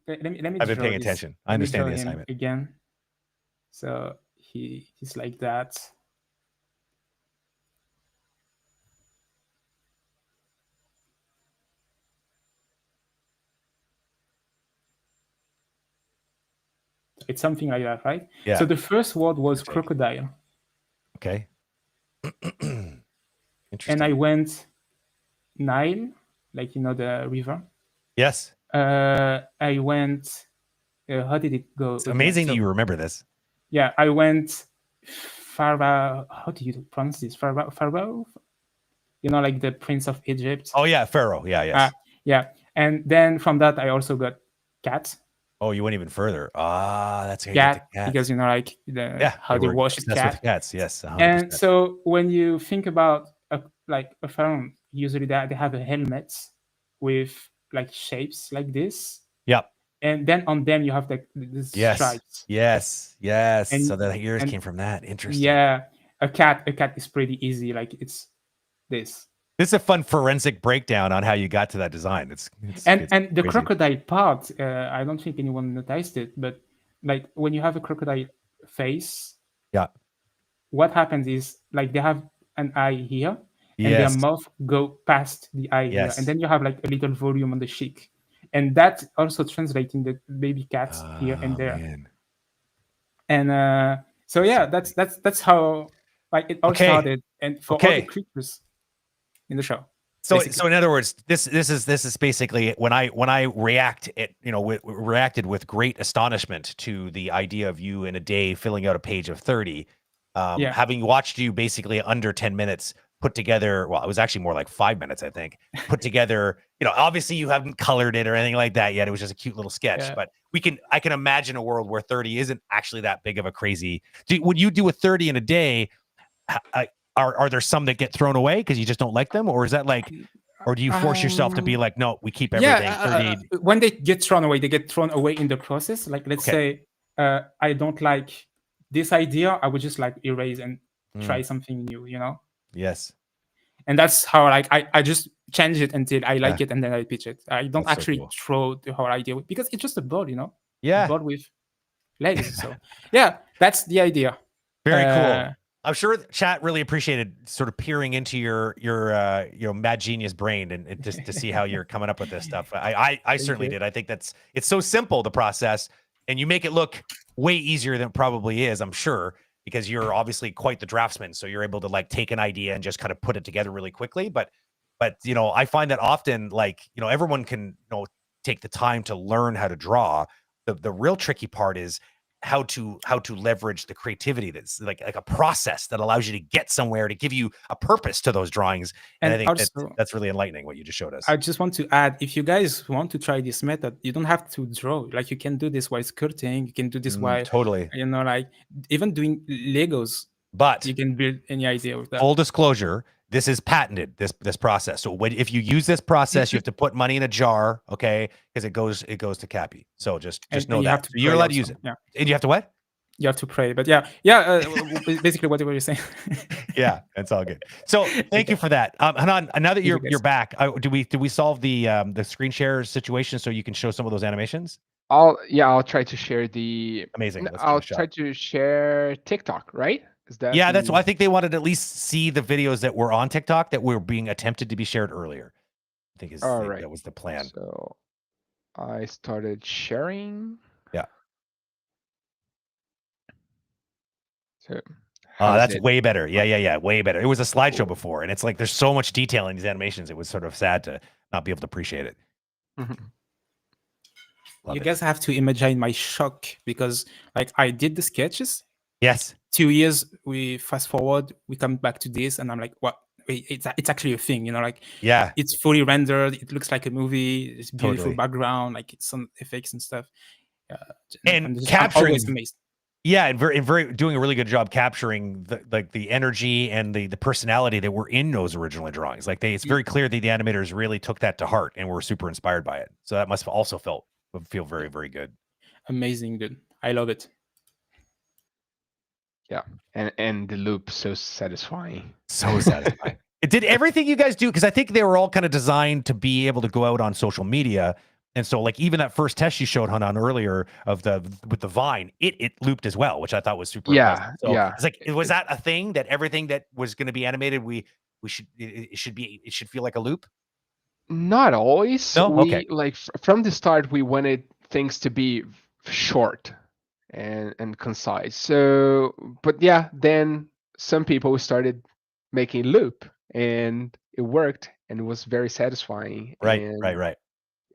let me I've been draw paying this. attention. I Let me understand draw the him assignment. again. So he's like that. It's something like that, right? Yeah. So the first word was Interesting. crocodile, Okay. and Interesting. I went Nile, like the river. Yes. I went. How did it go? It's again? amazing that So- you remember this. Yeah, I went Pharaoh. How do you pronounce this? Pharaoh. Like the Prince of Egypt. Oh yeah, Pharaoh. Yeah, yes. Yeah, and then from that I also got cat. Oh, you went even further. Ah, that's how you get Cat the cat. because like how you they were wash it obsessed cat. with cats. Yes. 100%. And so when you think about a pharaoh, usually they have a helmet with like shapes like this, Yep. and then on them you have the Yes. stripes. Yes. Yes. And- so the ears and- came from that. Interesting. Yeah, a cat is pretty easy. Like it's this. This is a fun forensic breakdown on how you got to that design. It's And the crazy. crocodile part, I don't think anyone noticed it, but like when you have a crocodile face, Yeah. what happens is like they have an eye here, and Yes. their mouth go past the eye here, Yes. and then you have like a little volume on the cheek, and that also translates in the baby cats here and Oh, there. man. And so yeah, that's how like it all Okay. started, and for all Okay. the creatures in the show. So, basically. so in other words, this is basically when I reacted with great astonishment to the idea of you in a day filling out a page of 30, Yeah. having watched you basically under 10 minutes put together. Well, it was actually more like 5 minutes, I think. Put together. Obviously you haven't colored it or anything like that yet. It was just a cute little sketch. Yeah. But I can imagine a world where 30 isn't actually that big of a crazy. Would you do a 30 in a day? Are there some that get thrown away because you just don't like them, or is that like, or do you force yourself to be like, no, we keep everything 30? When they get thrown away, they get thrown away in the process. Like let's say I don't like this idea, I would just like erase and try something new, Yes. And that's how like I just change it until I like it, and then I pitch it. I don't That's so actually cool. throw the whole idea because it's just a bird, a Yeah. bird with legs. So yeah, that's the idea. Very cool. I'm sure the chat really appreciated sort of peering into your mad genius brain and just to see how you're coming up with this stuff. I certainly you. did. I think it's so simple, the process, and you make it look way easier than it probably is, I'm sure, because you're obviously quite the draftsman. So you're able to like take an idea and just kind of put it together really quickly. But I find that often everyone can take the time to learn how to draw. The real tricky part is how to leverage the creativity that's like a process that allows you to get somewhere, to give you a purpose to those drawings. And I think also, that's really enlightening what you just showed us. I just want to add, if you guys want to try this method, you don't have to draw. Like you can do this while skirting, you can do this while totally, like even doing Legos, but you can build any idea with that. Full disclosure, this is patented, this process. So if you use this process, you have to put money in a jar, okay? Because it goes to Cappy. So just know you that. have to So you're pray allowed to also. use it. Yeah. And you have to what? you have to pray. But basically what you were saying. Yeah, that's all good. So thank you for that. Hanan, now that you, you're guys. back, did we solve the screen share situation so you can show some of those animations? I'll try to share Amazing. Let's give it I'll a shot. try to share TikTok, right? Is that Yeah, that's why I think they wanted to at least see the videos that were on TikTok that were being attempted to be shared earlier. I think all right? that was the plan. So I started sharing. Yeah. So how's That's it? way better. Yeah. Way better. It was a slideshow Cool. before, and it's like there's so much detail in these animations. It was sort of sad to not be able to appreciate it. You guys have to imagine my shock because like I did the sketches. Yes. 2 years, we fast forward, we come back to this, and I'm like, what? Wait, it's actually a thing, like Yeah. it's fully rendered. It looks like a movie. It's beautiful Totally. background, like it's some effects and stuff. And I'm capturing always amazed. Yeah, and very doing a really good job capturing the energy and the personality that were in those original drawings. Like it's very clear that the animators really took that to heart and were super inspired by it. So that must have also feel very, very good. Amazing, dude. I love it. Yeah, and the loop so satisfying. So satisfying. It did everything you guys do, because I think they were all kind of designed to be able to go out on social media. And so, like, even that first test you showed Hanan earlier with the vine, it looped as well, which I thought was super impressive. So it's like, was that a thing that everything that was going to be animated, it should feel like a loop? Not always. No? Okay. Like from the start, we wanted things to be short and concise. So, but yeah, then some people started making loop, and it worked, and it was very satisfying. Right.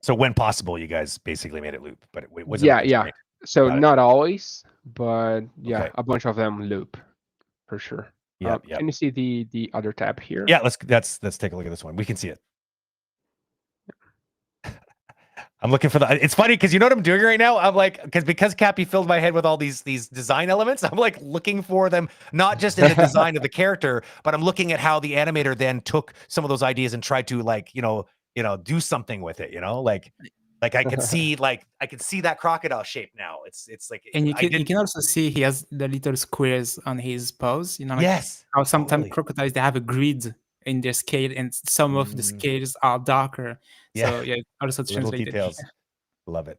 So when possible, you guys basically made it loop, but it wasn't. Yeah. So not always, but yeah, a bunch of them loop for sure. Yeah. Can you see the other tab here? Yeah, let's take a look at this one. We can see it. I'm looking for it's funny because you know what I'm doing right now? I'm like, because Cappy filled my head with all these design elements, I'm like looking for them, not just in the design of the character, but I'm looking at how the animator then took some of those ideas and tried to do something with it, like I could see that crocodile shape now. It's like, and you can also see he has the little squares on his paws, yes, how sometimes crocodiles, they have a grid in their scale, and some of the scales are darker. So yeah, also translated. Details. Love it.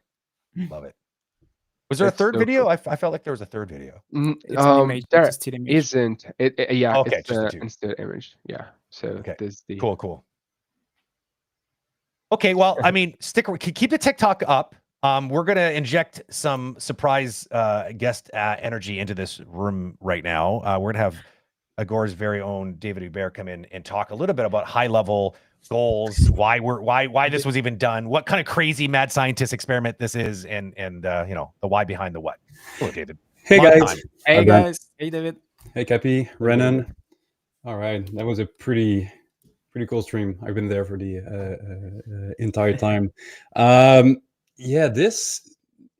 Was there a third video? I felt like there was a third video. It's an image. There it's a still image. isn't. Yeah, okay, it's a still image. Yeah. So this the cool. Okay, well, I mean, keep the TikTok up. We're gonna inject some surprise guest energy into this room right now. We're gonna have Agora's very own David Hubert come in and talk a little bit about high level goals, why this was even done, what kind of crazy mad scientist experiment this is, and the why behind the what. Hello, David. Hey guys. Hey guys. Hey David. Hey Cappy, Renan. All right, that was a pretty cool stream. I've been there for the entire time.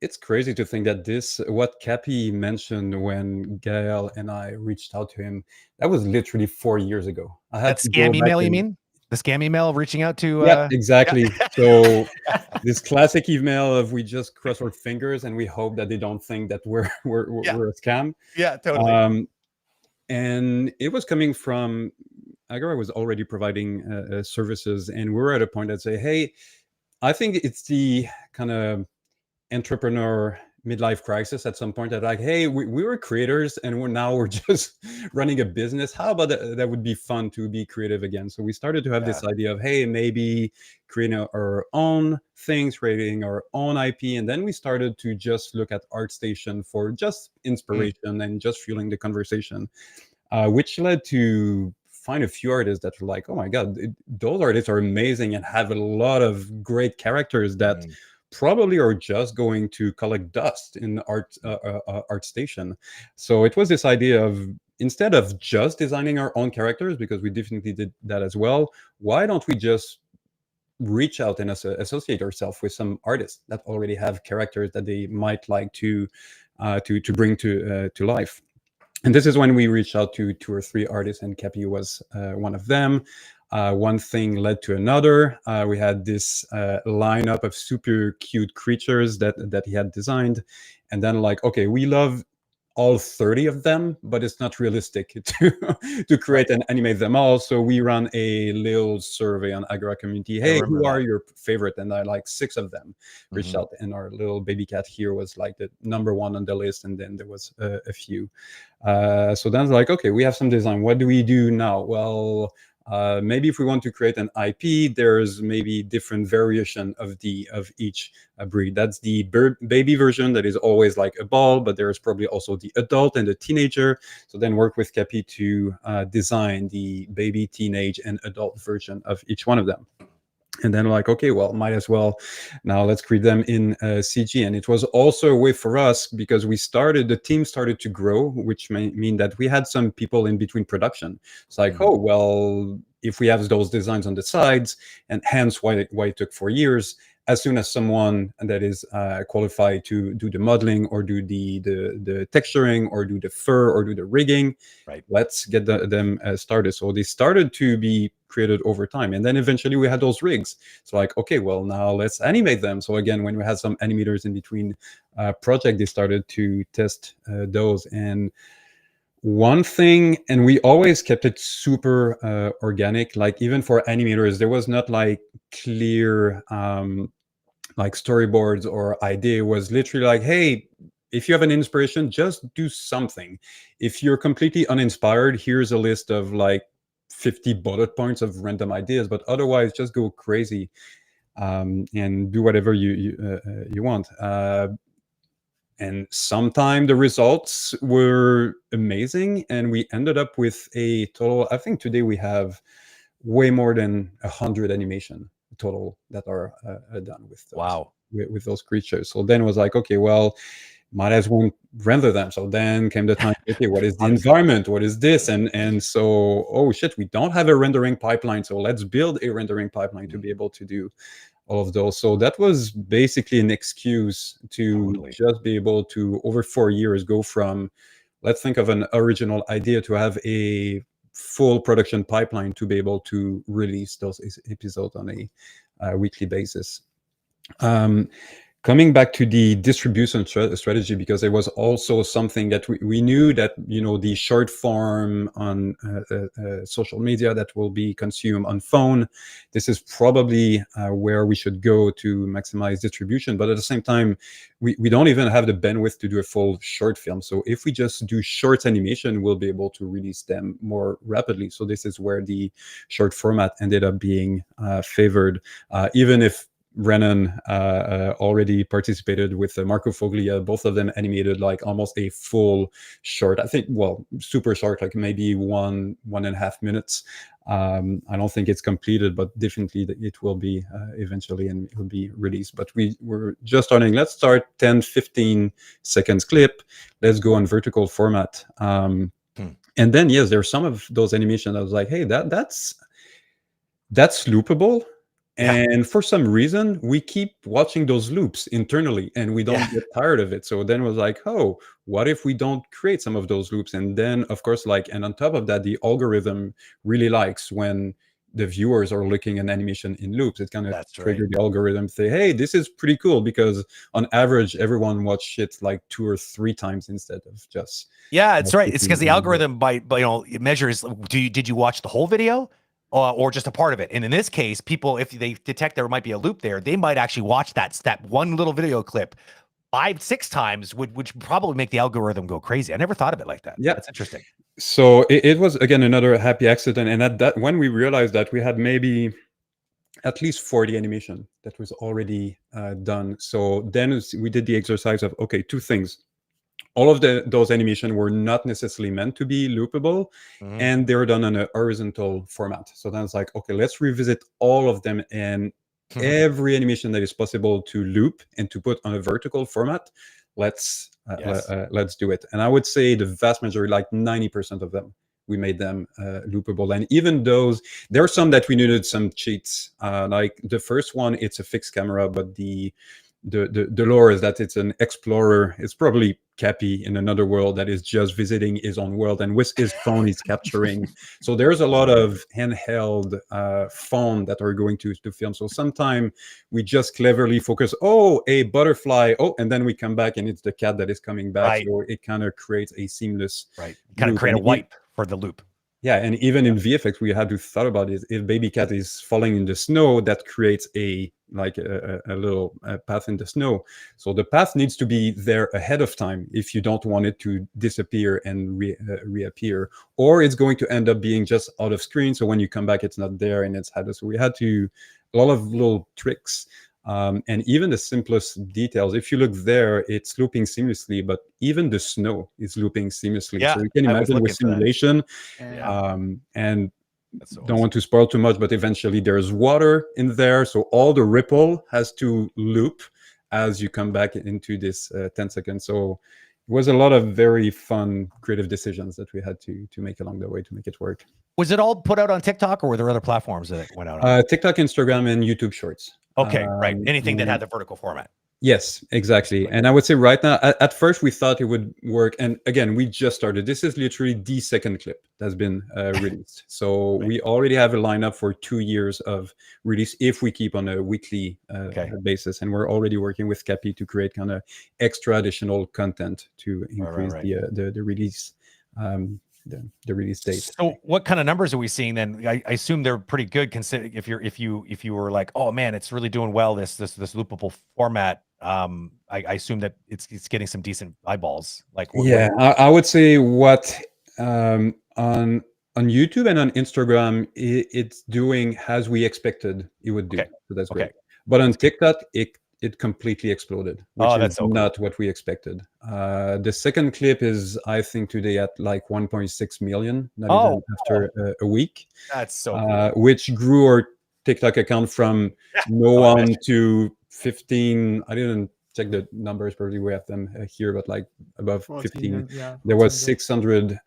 It's crazy to think that what Cappy mentioned when Gael and I reached out to him, that was literally 4 years ago. I had that scam email, you mean? The scam email reaching out to... Yeah, exactly. So this classic email of we just cross our fingers and we hope that they don't think that we're a scam. Yeah, totally. And it was coming from... Agora was already providing services, and we were at a point that say, hey, I think it's the kind of entrepreneur midlife crisis at some point that like, hey, we were creators and we're just running a business. How about that would be fun to be creative again? So we started to have this idea of, hey, maybe creating our own things, creating our own IP. And then we started to just look at ArtStation for just inspiration and just fueling the conversation, which led to find a few artists that were like, oh my God, those artists are amazing and have a lot of great characters that probably are just going to collect dust in ArtStation. So it was this idea of, instead of just designing our own characters, because we definitely did that as well, why don't we just reach out and associate ourselves with some artists that already have characters that they might like to bring to life. And this is when we reached out to 2 or 3 artists, and Cappy was one of them. One thing led to another. We had this lineup of super cute creatures that he had designed. And then like, okay, we love all 30 of them, but it's not realistic to create and animate them all. So we ran a little survey on Agora.Community. Hey, who are your favorite? And I like 6 of them reached out, and our little baby cat here was like the number 1 on the list, and then there was a few. So then it's like, okay, we have some design. What do we do now? Well, maybe if we want to create an IP, there's maybe different variation of each breed. That's the baby version that is always like a ball, but there's probably also the adult and the teenager. So then work with Cappy to design the baby, teenage, and adult version of each one of them. And then like, okay, well, might as well now let's create them in CG. And it was also a way for us, because the team started to grow, which may mean that we had some people in between production. It's like, oh, well, if we have those designs on the sides, and hence why it took 4 years, as soon as someone that is qualified to do the modeling or do the texturing or do the fur or do the rigging, let's get them started. So they started to be created over time, and then eventually we had those rigs. So like, okay, well, now let's animate them. So again, when we had some animators in between project, they started to test those. And one thing, and we always kept it super organic, like even for animators, there was not like clear like storyboards or idea. It was literally like, hey, if you have an inspiration, just do something. If you're completely uninspired, here's a list of like 50 bullet points of random ideas, but otherwise just go crazy and do whatever you want. And sometimes the results were amazing, and we ended up with a total, I think today we have way more than 100 animation total that are done with those, with those creatures. So then it was like, okay, well, might as well render them. So then came the time, okay, what is the environment? What is this? And so, oh shit, we don't have a rendering pipeline. So let's build a rendering pipeline to be able to do all of those. So that was basically an excuse to just be able to, over 4 years, go from, let's think of an original idea, to have a full production pipeline to be able to release those episodes on a weekly basis. Coming back to the distribution strategy, because it was also something that we knew that, you know, the short form on social media that will be consumed on phone, this is probably where we should go to maximize distribution. But at the same time, we don't even have the bandwidth to do a full short film. So if we just do short animation, we'll be able to release them more rapidly. So this is where the short format ended up being favored, even if Renan already participated with Marco Foglia. Both of them animated like almost a full short, I think, well, super short, like maybe 1.5 minutes. I don't think it's completed, but definitely it will be eventually, and it will be released. But we're just starting. Let's start 10-15 seconds clip. Let's go on vertical format. And then, yes, there's some of those animations I was like, hey, that's loopable. And for some reason, we keep watching those loops internally, and we don't get tired of it. So then it was like, oh, what if we don't create some of those loops? And then, of course, like, and on top of that, the algorithm really likes when the viewers are looking at animation in loops. It kind of triggers the algorithm to say, hey, this is pretty cool, because on average, everyone watch it like 2 or 3 times instead of just. Yeah, it's right. It's because the algorithm it measures, did you watch the whole video? Or just a part of it. And in this case, people, if they detect there might be a loop there, they might actually watch that one little video clip 5-6 times, which probably make the algorithm go crazy. I never thought of it like that. Yeah, that's interesting. So it was, again, another happy accident. And at that, when we realized that we had maybe at least 40 animation that was already done. So then we did the exercise of, okay, 2 things. All of those animation were not necessarily meant to be loopable, and they were done on a horizontal format. So then it's like, okay, let's revisit all of them, and every animation that is possible to loop and to put on a vertical format, let's do it. And I would say the vast majority, like 90% of them, we made them loopable. And even those, there are some that we needed some cheats. Like the first one, it's a fixed camera, but the lore is that it's an explorer. It's probably Cappy in another world that is just visiting his own world, and with his phone he's capturing. So there's a lot of handheld phone that are going to film. So sometimes we just cleverly focus, oh, a butterfly, oh, and then we come back and it's the cat that is coming back. Right. So it kind of creates a seamless kind of loop. create a And wipe for the loop. yeah, and even in VFX, we had to thought about it. If baby cat is falling in the snow, that creates a little path in the snow. So the path needs to be there ahead of time if you don't want it to disappear and reappear, or it's going to end up being just out of screen. So when you come back, it's not there and it's had. So we had to a lot of little tricks. And even the simplest details, if you look there, it's looping seamlessly, but even the snow is looping seamlessly. Yeah, so you can I was imagine with looking for that. simulation, Yeah. and That's so don't want to spoil too much, but eventually there's water in there. So all the ripple has to loop as you come back into this 10 seconds. So it was a lot of very fun, creative decisions that we had to make along the way to make it work. Was it all put out on TikTok, or were there other platforms that it went out on? TikTok, Instagram, and YouTube Shorts. Okay, right. Anything that had the vertical format. Yes, exactly. And I would say right now, at first we thought it would work. And again, we just started. This is literally the second clip that's been released. So we already have a lineup for 2 years of release if we keep on a weekly basis. And we're already working with Cappy to create kind of extra additional content to increase the release. The release date. So what kind of numbers are we seeing then? I assume they're pretty good, considering if you were like, oh man, it's really doing well, this loopable format. I assume that it's getting some decent eyeballs. Like I would say what on YouTube and on Instagram it's doing as we expected it would do. So that's great. But on TikTok it completely exploded, which is not what we expected. The second clip is, I think, today at like 1.6 million, not even after a week. That's so cool. Which grew our TikTok account from no one to 15. I didn't check the numbers, probably we have them here, but like above 15. There was 600,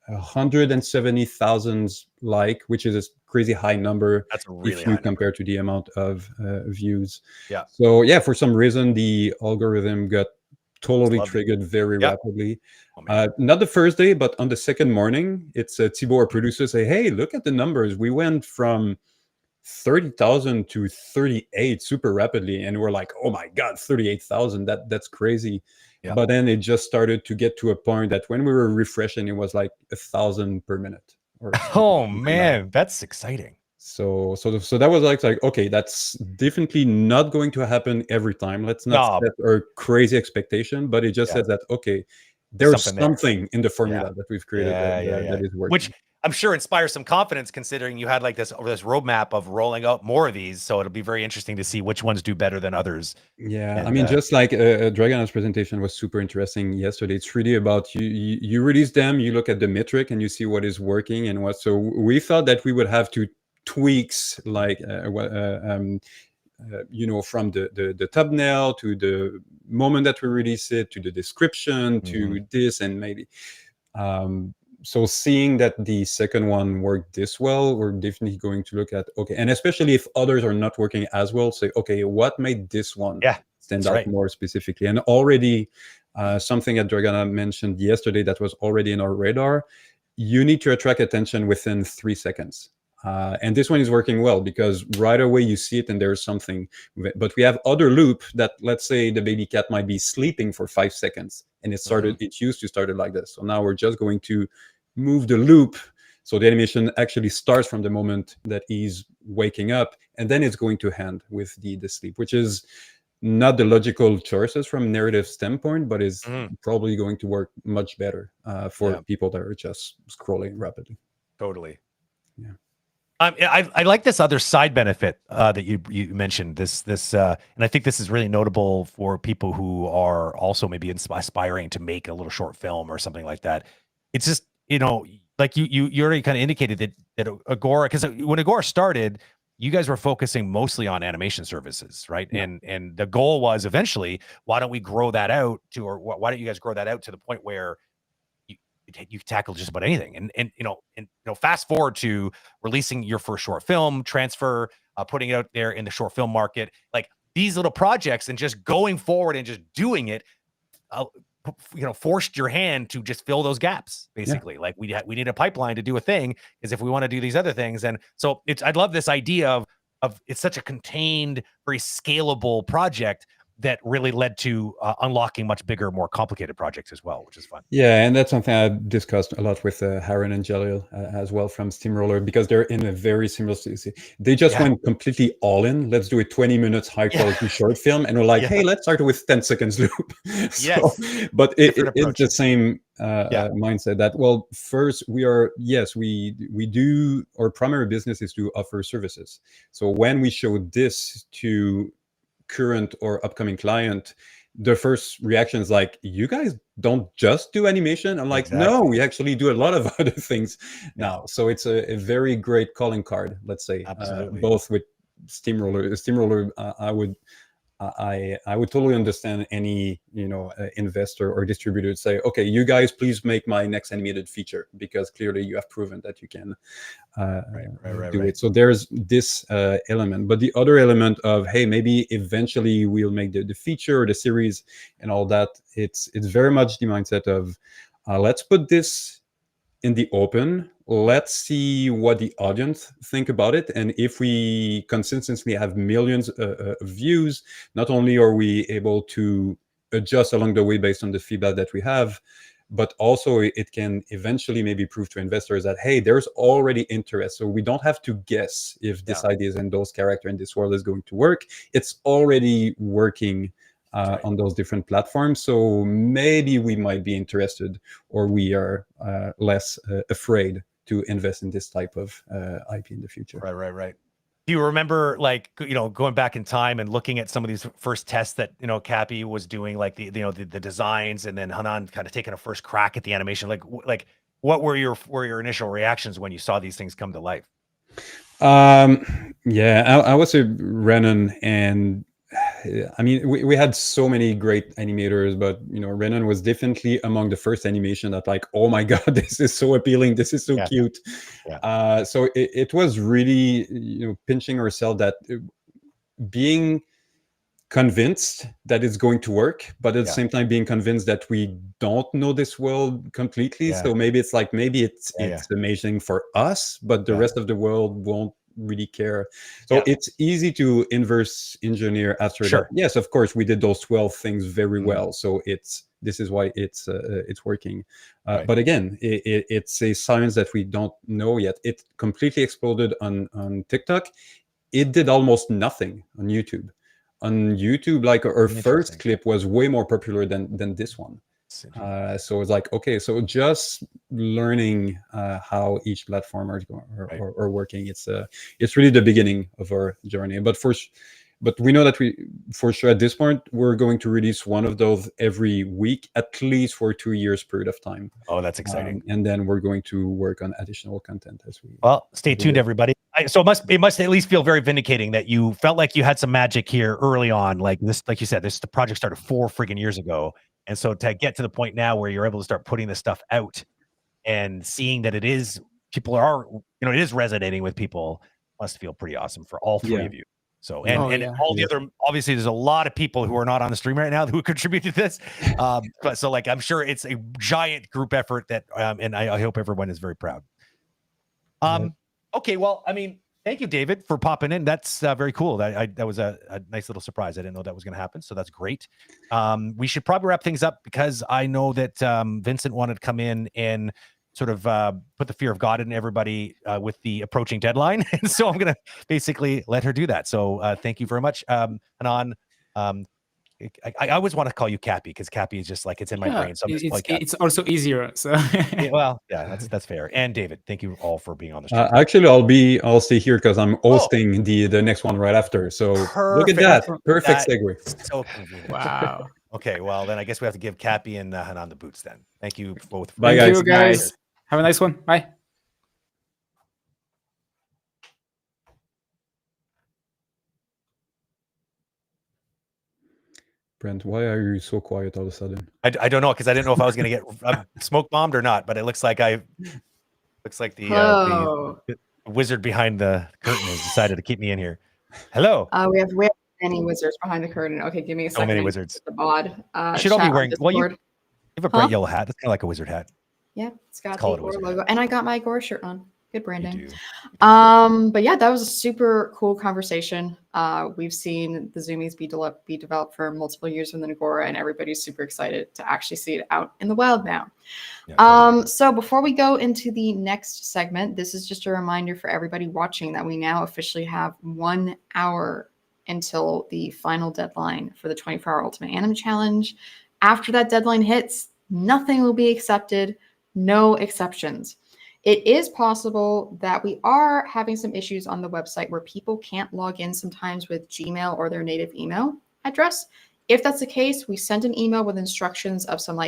170,000 like, which is a crazy high number. That's a really if you compare to the amount of views. Yeah. So yeah, for some reason the algorithm got totally triggered very rapidly. Not the first day, but on the second morning, it's Thibaut, our producer, say, "Hey, look at the numbers. We went from 30,000 to 38 super rapidly," and we're like, "Oh my god, 38,000! That's crazy." Yeah. But then it just started to get to a point that when we were refreshing, it was like 1,000 per minute. Oh man, that's exciting. So that was like okay, that's definitely not going to happen every time. Let's not set our crazy expectation, but it just says that okay, there's something in the formula that we've created that is working. Which I'm sure inspires some confidence, considering you had like this roadmap of rolling out more of these. So it'll be very interesting to see which ones do better than others. Yeah, and, I mean, just like Dragana's presentation was super interesting yesterday. It's really about you release them, you look at the metric, and you see what is working and what. So we thought that we would have to tweaks like from the thumbnail to the moment that we release it to the description to this and maybe. So seeing that the second one worked this well, we're definitely going to look at, okay, and especially if others are not working as well, say, okay, what made this one stand out more specifically? And already something that Dragana mentioned yesterday that was already in our radar, you need to attract attention within 3 seconds. And this one is working well because right away you see it and there's something. But we have other loop that, let's say the baby cat might be sleeping for 5 seconds and it used to start like this. So now we're just going to move the loop so the animation actually starts from the moment that he's waking up, and then it's going to end with the sleep, which is not the logical choices from narrative standpoint, but is probably going to work much better for people that are just scrolling rapidly. Totally. Yeah. I like this other side benefit that you mentioned, this and I think this is really notable for people who are also maybe aspiring to make a little short film or something like that. It's just, like you already kind of indicated that Agora, because when Agora started, you guys were focusing mostly on animation services, right? Yeah. And the goal was eventually, why don't we grow that out to, or why don't you guys grow that out to the point where you tackle just about anything, and fast forward to releasing your first short film, Transfer, putting it out there in the short film market, like these little projects, and just going forward and just doing it. forced your hand to just fill those gaps, basically. Like we need a pipeline to do a thing, because if we want to do these other things, and so I love this idea of it's such a contained, very scalable project that really led to unlocking much bigger, more complicated projects as well, which is fun. Yeah, and that's something I discussed a lot with Harren and Jalil as well from Steamroller, because they're in a very similar situation. They just went completely all in. Let's do a 20 minutes high quality short film, and we're like, hey, let's start with 10 seconds loop. But it's the same mindset that, well, first we do, our primary business is to offer services. So when we show this to current or upcoming client, the first reaction is like, you guys don't just do animation? I'm like, no, we actually do a lot of other things now. So it's a very great calling card, let's say. Both with Steamroller, I would totally understand any investor or distributor to say, okay, you guys please make my next animated feature, because clearly you have proven that you can do it. So there's this element, but the other element of, hey, maybe eventually we'll make the feature or the series and all that. It's very much the mindset of let's put this in the open. Let's see what the audience think about it. And if we consistently have millions of views, not only are we able to adjust along the way based on the feedback that we have, but also it can eventually maybe prove to investors that, hey, there's already interest. So we don't have to guess if this idea and those character in this world is going to work. It's already working on those different platforms. So maybe we might be interested, or we are less afraid to invest in this type of IP in the future. Right. Do you remember, like, going back in time and looking at some of these first tests that Cappy was doing, like the designs, and then Hanan kind of taking a first crack at the animation? Like what were your initial reactions when you saw these things come to life? I was a Renan, and I mean, we had so many great animators, but Renan was definitely among the first animation that, like, oh my god, this is so appealing, this is so cute. So it was really pinching ourselves, that being convinced that it's going to work, but at the same time being convinced that we don't know this world completely. So maybe it's amazing for us, but the rest of the world won't really care. So it's easy to inverse engineer after that. Yes, of course, we did those 12 things very well. So this is why it's working. But again, it's a science that we don't know yet. It completely exploded on TikTok. It did almost nothing on YouTube. On YouTube, like, our first clip was way more popular than this one. So it's like, okay, so just learning how each platform are working. It's really the beginning of our journey. But we know that for sure at this point we're going to release one of those every week, at least for 2 years period of time. Oh, that's exciting. And then we're going to work on additional content as we. Well, stay tuned, everybody. So it must at least feel very vindicating that you felt like you had some magic here early on. Like this, like you said, the project started 4 friggin' years ago. And so to get to the point now where you're able to start putting this stuff out and seeing that it is resonating with people, must feel pretty awesome for all three of you. So, and all the other, obviously there's a lot of people who are not on the stream right now who contribute to this. But so, like, I'm sure it's a giant group effort that, and I hope everyone is very proud. Okay. Well, I mean, thank you, David, for popping in. That's very cool. That was a nice little surprise. I didn't know that was going to happen. So that's great. We should probably wrap things up, because I know that Vincent wanted to come in and sort of put the fear of God in everybody with the approaching deadline. And so I'm going to basically let her do that. So thank you very much. Hanan, I always want to call you Cappy, because Cappy is just like, it's in my brain. So it's also easier. So that's fair. And David, thank you all for being on the show. Actually, I'll stay here because I'm hosting the next one right after. So look at that. Perfect segue. So convenient. Wow. Okay, well then I guess we have to give Cappy and Hanan the boots then. Thank you both. Bye, Thank you, guys. Have a nice one. Bye. Brent, why are you so quiet all of a sudden? I don't know, because I didn't know if I was going to get smoke bombed or not, but it looks like the wizard behind the curtain has decided to keep me in here. Hello. We have Any wizards behind the curtain? Okay, give me a So second. many I need to wizards. put the bod. You should all be Chat on wearing. Well, you Discord. have a bright Huh? yellow hat. That's kind of like a wizard hat. Yeah, it's got the call it a Agora wizard logo, hat. and I got my Agora shirt on. Good You branding. do. But yeah, that was a super cool conversation. We've seen the Zoomies be developed for multiple years within Agora, and everybody's super excited to actually see it out in the wild now. Yeah, totally. So before we go into the next segment, this is just a reminder for everybody watching that we now officially have 1 hour until the final deadline for the 24-hour Ultimate Anime Challenge. After that deadline hits, nothing will be accepted, no exceptions. It is possible that we are having some issues on the website where people can't log in sometimes with Gmail or their native email address. If that's the case, we send an email with instructions of some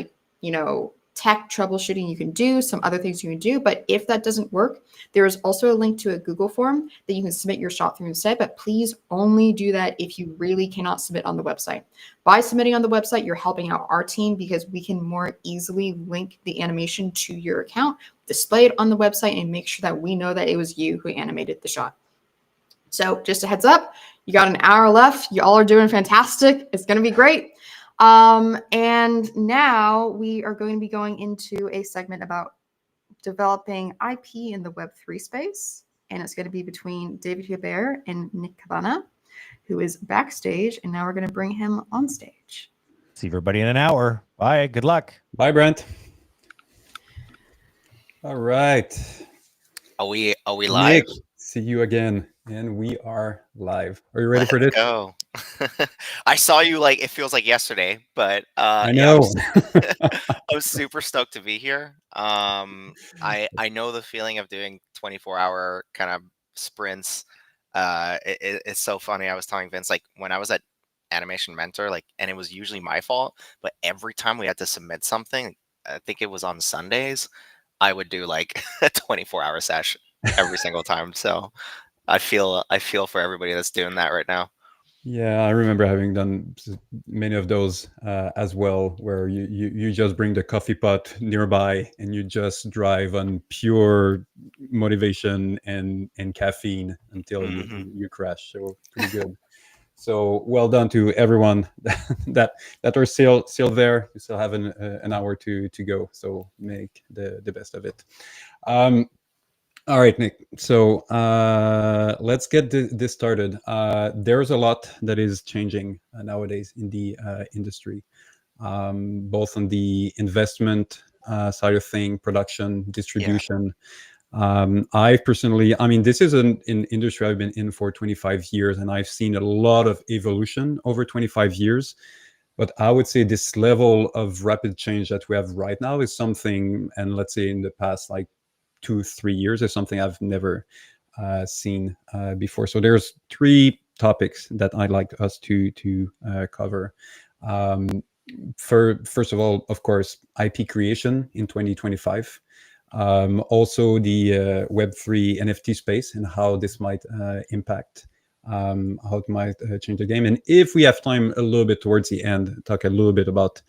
tech troubleshooting you can do, some other things you can do. But if that doesn't work, there is also a link to a Google form that you can submit your shot through instead. But please only do that if you really cannot submit on the website. By submitting on the website, you're helping out our team because we can more easily link the animation to your account, display it on the website, and make sure that we know that it was you who animated the shot. So just a heads up, you got an hour left. You all are doing fantastic. It's going to be great. And now we are going to be going into a segment about developing IP in the Web3 space. And it's going to be between David Hubert and Nick Cabana, who is backstage. And now we're going to bring him on stage. See everybody in an hour. Bye. Good luck. Bye, Brent. All right. Are we live? Nick, see you again. And we are live. Are you ready for this? Let's go. I saw you it feels like yesterday, but I yeah, know. I was super stoked to be here. I know the feeling of doing 24-hour kind of sprints. It's so funny. I was telling Vince when I was at Animation Mentor, and it was usually my fault, but every time we had to submit something, I think it was on Sundays, I would do a 24-hour session every single time. So I feel for everybody that's doing that right now. Yeah, I remember having done many of those as well, where you just bring the coffee pot nearby and you just drive on pure motivation and caffeine until you crash. So pretty good. So well done to everyone that are still there. You still have an hour to go. So make the best of it. All right, Nick. So let's get this started. There's a lot that is changing nowadays in the industry, both on the investment side of thing, production, distribution. I personally, this is an industry I've been in for 25 years, and I've seen a lot of evolution over 25 years. But I would say this level of rapid change that we have right now is something, and let's say in the past, 2-3 years, is something I've never seen before. So there's 3 topics that I'd like us to cover. First of all, of course, IP creation in 2025. Also the Web3 NFT space and how this might impact, how it might change the game. And if we have time a little bit towards the end, talk a little bit about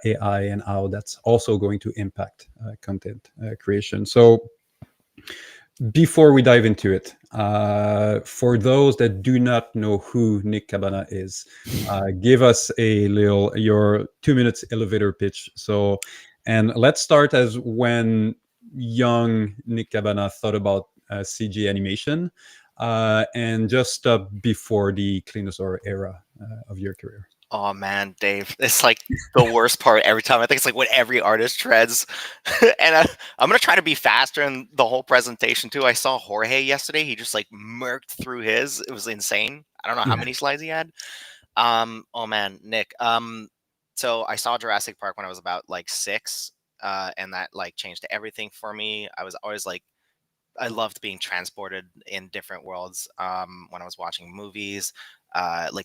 AI and how that's also going to impact content creation. So before we dive into it, for those that do not know who Nick Cabana is, give us your 2 minutes elevator pitch. So, and let's start as when young Nick Cabana thought about CG animation, and just stop before the Clinosaur era of your career. Oh man, Dave, it's the worst part every time. I think it's when every artist treads. And I'm gonna try to be faster in the whole presentation too. I saw Jorge yesterday. He just murked through his. It was insane. I don't know how many slides he had. Oh man, Nick. So I saw Jurassic Park when I was about 6, and that changed everything for me. I was always I loved being transported in different worlds when I was watching movies.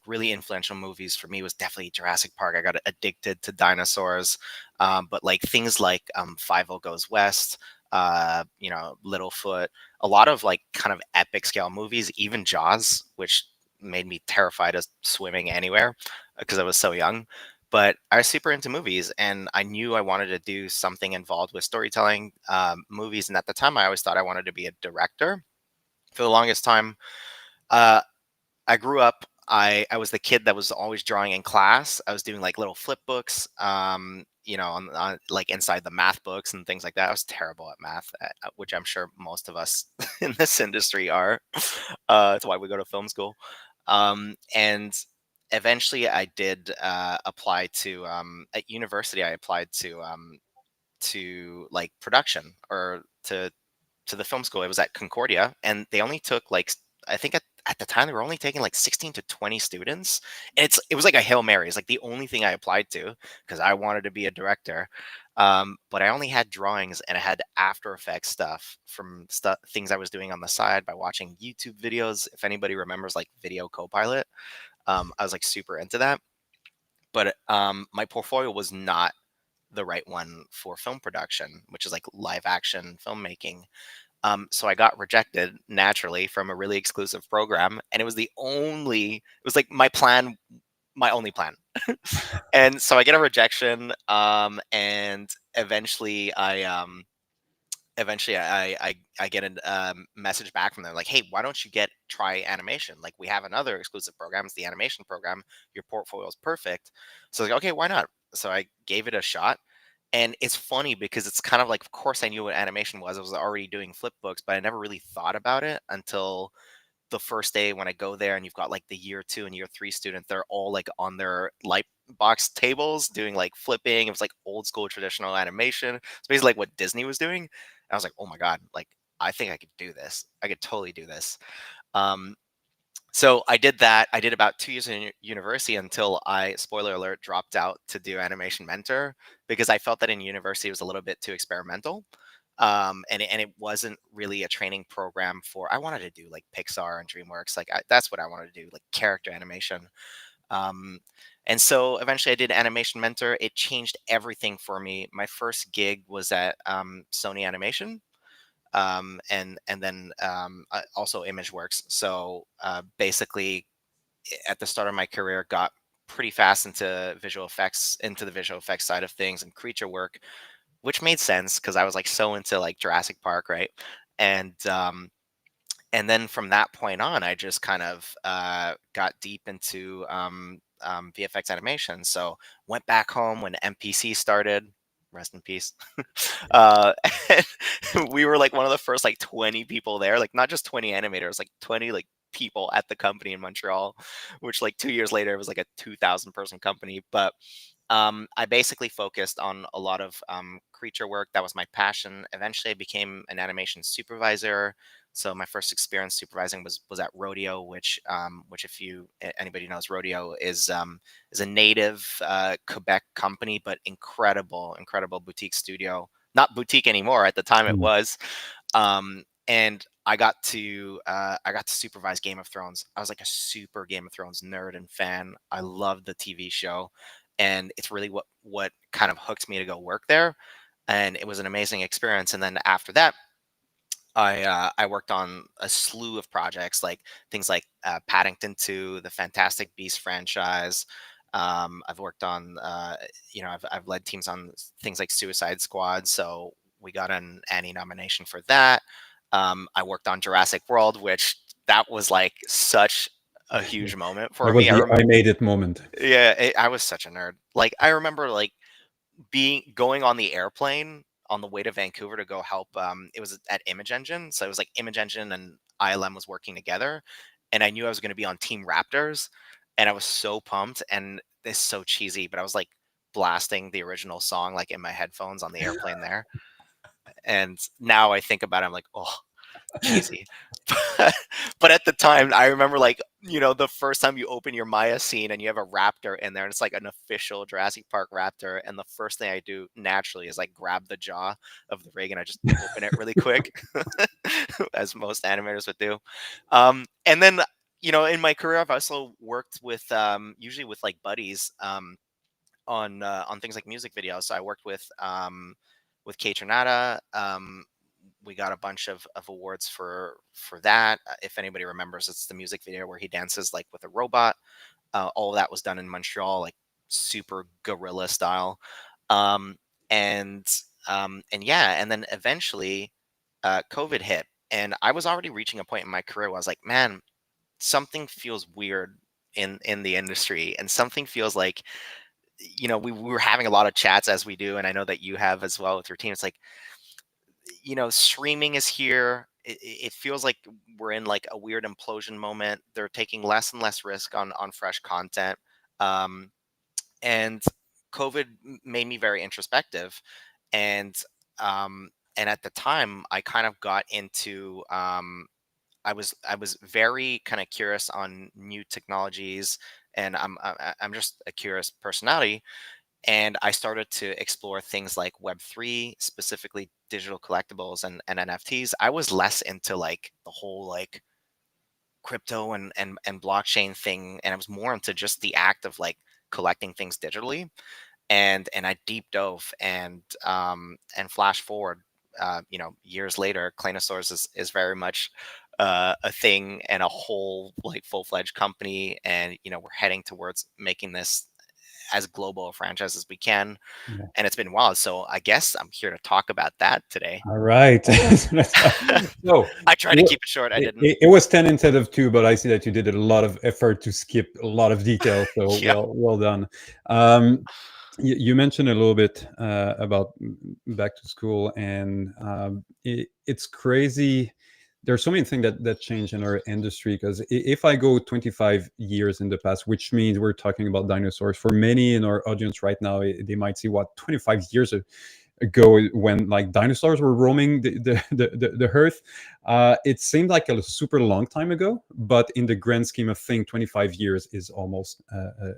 Really influential movies for me was definitely Jurassic Park. I got addicted to dinosaurs, but things like 5-0 Goes West, Littlefoot, a lot of kind of epic scale movies, even Jaws, which made me terrified of swimming anywhere because I was so young. But I was super into movies, and I knew I wanted to do something involved with storytelling, movies. And at the time, I always thought I wanted to be a director. For the longest time, I grew up I was the kid that was always drawing in class. I was doing like little flip books, on like inside the math books and things like that. I was terrible at math, which I'm sure most of us in this industry are. That's why we go to film school. And eventually, I did apply to at university. I applied to like production or to the film school. It was at Concordia, and they only took like I think at the time they were only taking like 16 to 20 students. And it was like a Hail Mary. It's like the only thing I applied to because I wanted to be a director. But I only had drawings and I had After Effects stuff from things I was doing on the side by watching YouTube videos. If anybody remembers like Video Copilot, I was like super into that. But my portfolio was not the right one for film production, which is like live action filmmaking. So I got rejected naturally from a really exclusive program, and it was like my only plan. And so I get a rejection, and eventually I get a message back from them like, hey, why don't you try animation? Like we have another exclusive program, it's the animation program. Your portfolio is perfect. So like, okay, why not? So I gave it a shot. And it's funny because it's kind of like, of course I knew what animation was. I was already doing flip books, but I never really thought about it until the first day when I go there, and you've got like the year 2 and year 3 students. They're all like on their light box tables doing like flipping. It was like old school traditional animation. It's basically like what Disney was doing. And I was like, oh my God, like I think I could do this. I could totally do this. So I did that. I did about 2 years in university until I, spoiler alert, dropped out to do Animation Mentor because I felt that in university it was a little bit too experimental. And it wasn't really a training program for, I wanted to do like Pixar and DreamWorks. Like that's what I wanted to do, like character animation. And so eventually I did Animation Mentor. It changed everything for me. My first gig was at Sony Animation. And then also ImageWorks. So basically, at the start of my career, got pretty fast into the visual effects side of things and creature work, which made sense because I was like so into like Jurassic Park, right? And then from that point on, I just kind of got deep into VFX animation. So went back home when MPC started. Rest in peace. And we were like one of the first like 20 people there, like not just 20 animators, like 20 like people at the company in Montreal, which like 2 years later it was like a 2,000 person company. But I basically focused on a lot of creature work. That was my passion. Eventually, I became an animation supervisor. So my first experience supervising was at Rodeo, which if anybody knows, Rodeo is a native Quebec company, but incredible boutique studio. Not boutique anymore. At the time, it was. And I got to supervise Game of Thrones. I was like a super Game of Thrones nerd and fan. I loved the TV show, and it's really what kind of hooked me to go work there. And it was an amazing experience. And then after that, I worked on a slew of projects, like things like Paddington 2, the Fantastic Beasts franchise. I've worked on, I've led teams on things like Suicide Squad, so we got an Annie nomination for that. I worked on Jurassic World, which that was like such a huge moment for That was me. the I made it moment. Yeah, I was such a nerd. Like I remember like going on the airplane on the way to Vancouver to go help. It was at Image Engine, so it was like Image Engine and ILM was working together, and I knew I was going to be on Team Raptors, and I was so pumped. And it's so cheesy, but I was like blasting the original song like in my headphones on the airplane there. And now I think about it, I'm like, oh, cheesy. But at the time, I remember like, the first time you open your Maya scene and you have a raptor in there, and it's like an official Jurassic Park raptor. And the first thing I do naturally is like grab the jaw of the rig and I just open it really quick, as most animators would do. And then, in my career, I've also worked with, usually with like buddies, on things like music videos. So I worked with Kate Tronada. We got a bunch of awards for that. If anybody remembers, it's the music video where he dances like with a robot. All of that was done in Montreal, like super guerrilla style. And yeah, and then eventually COVID hit, and I was already reaching a point in my career where I was like, man, something feels weird in the industry, and something feels like, we were having a lot of chats as we do, and I know that you have as well with your team. It's like, streaming is here. It feels like we're in like a weird implosion moment. They're taking less and less risk on fresh content. And COVID made me very introspective. And and at the time, I kind of got into I was very kind of curious on new technologies, and I'm just a curious personality, and I started to explore things like Web3, specifically digital collectibles and NFTs. I was less into like the whole like crypto and blockchain thing, and I was more into just the act of like collecting things digitally. And I deep dove, and flash forward, years later, Claynosaurus is very much a thing and a whole like full-fledged company, and we're heading towards making this as global a franchise as we can. Yeah. And it's been wild. So I guess I'm here to talk about that today. All right. So I tried to keep it short. I didn't. It was 10 instead of 2, but I see that you did a lot of effort to skip a lot of detail. So Yeah. well done. You mentioned a little bit about back to school, and it's crazy. There's so many things that change in our industry, because if I go 25 years in the past, which means we're talking about dinosaurs, for many in our audience right now, they might see what 25 years ago, when like dinosaurs were roaming the earth. It seemed like a super long time ago, but in the grand scheme of things, 25 years is almost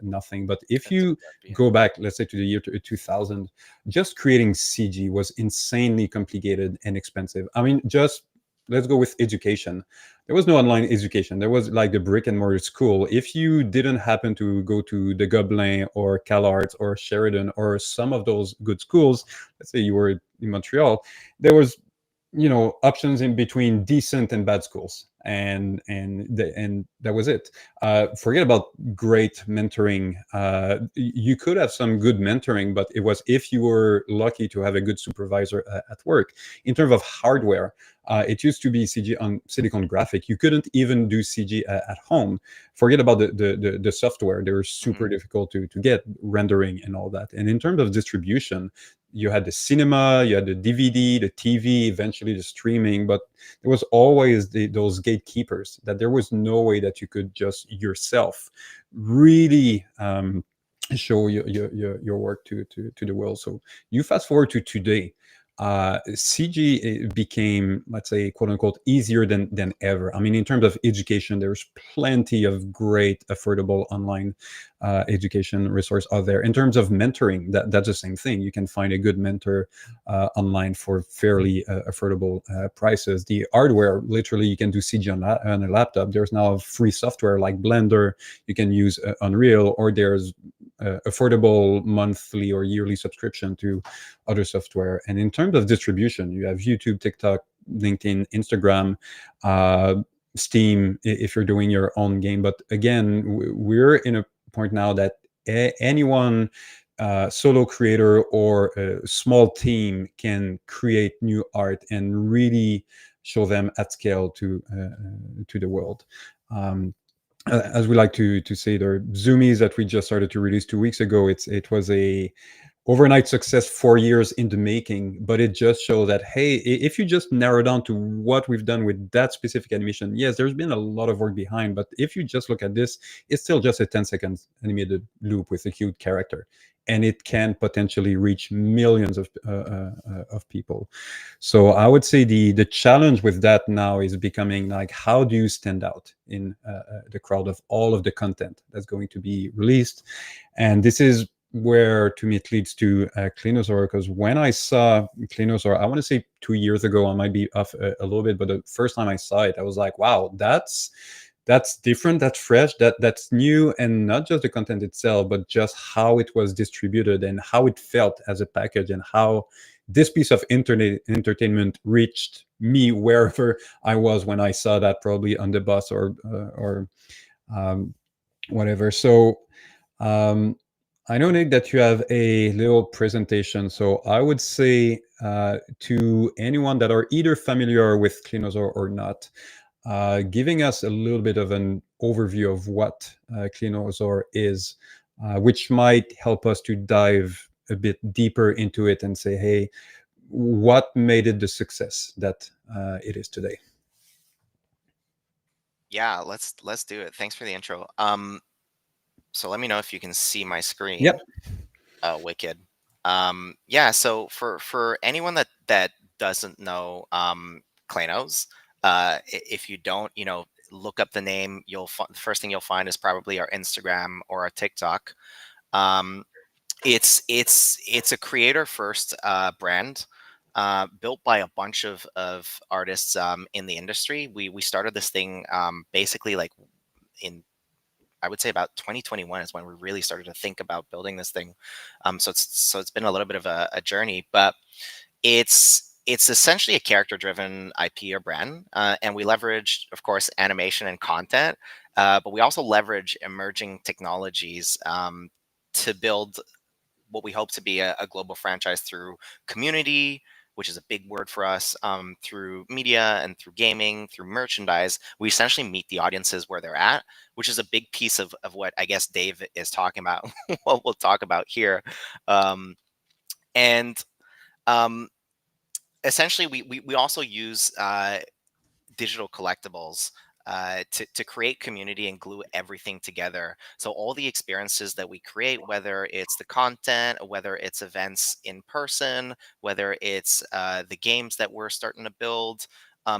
nothing. But if you go back, let's say, to the year 2000, just creating CG was insanely complicated and expensive. I mean, just let's go with education. There was no online education. There was like the brick and mortar school. If you didn't happen to go to the Gobelin or CalArts or Sheridan or some of those good schools, let's say you were in Montreal, there was options in between decent and bad schools, and that was it. Forget about great mentoring. You could have some good mentoring, but it was if you were lucky to have a good supervisor at work. In terms of hardware, it used to be CG on Silicon Graphic. You couldn't even do CG at home. Forget about the software. They were super difficult to get, rendering and all that. And in terms of distribution, you had the cinema, you had the DVD, the TV, eventually the streaming, but there was always those gatekeepers, that there was no way that you could just yourself really show your work to the world. So you fast forward to today, CG became, let's say, quote unquote, easier than ever. I mean, in terms of education, there's plenty of great, affordable online education resource out there. In terms of mentoring, that's the same thing. You can find a good mentor online for fairly affordable prices. The hardware, literally, you can do CG on a laptop. There's now free software like Blender. You can use Unreal, or there's affordable monthly or yearly subscription to other software. And in terms of distribution, you have YouTube, TikTok, LinkedIn, Instagram, Steam, if you're doing your own game. But again, we're in a point now that anyone, solo creator or a small team, can create new art and really show them at scale to the world. As we like to say, there are Zooies that we just started to release 2 weeks ago. It was a overnight success, 4 years in the making, but it just shows that, hey, if you just narrow down to what we've done with that specific animation, yes, there's been a lot of work behind, but if you just look at this, it's still just a 10-second animated loop with a cute character, and it can potentially reach millions of people. So I would say the challenge with that now is becoming like, how do you stand out in the crowd of all of the content that's going to be released? And this is where, to me, it leads to Claynosaur, because when I saw Claynosaur, I want to say 2 years ago, I might be off a little bit, but the first time I saw it, I was like, wow, that's different, that's fresh, that's new. And not just the content itself, but just how it was distributed and how it felt as a package, and how this piece of internet entertainment reached me wherever I was when I saw that, probably on the bus or whatever. So I know, Nick, that you have a little presentation. So I would say to anyone that are either familiar with Claynosaur or not, giving us a little bit of an overview of what Clinosaur is, which might help us to dive a bit deeper into it and say, hey, what made it the success that it is today? Yeah, let's do it. Thanks for the intro. So let me know if you can see my screen. Yep. Wicked. Yeah, so for anyone that doesn't know Klanos, if you don't, look up the name. The first thing you'll find is probably our Instagram or our TikTok. It's a creator first brand built by a bunch of artists in the industry. We started this thing basically like in, I would say, about 2021 is when we really started to think about building this thing. So it's been a little bit of a journey, but it's essentially a character driven IP or brand, and we leverage, of course, animation and content, but we also leverage emerging technologies to build what we hope to be a global franchise through community, which is a big word for us, through media and through gaming, through merchandise. We essentially meet the audiences where they're at, which is a big piece of what I guess Dave is talking about, what we'll talk about here. And essentially, we also use digital collectibles to create community and glue everything together. So all the experiences that we create, whether it's the content, whether it's events in person, whether it's the games that we're starting to build,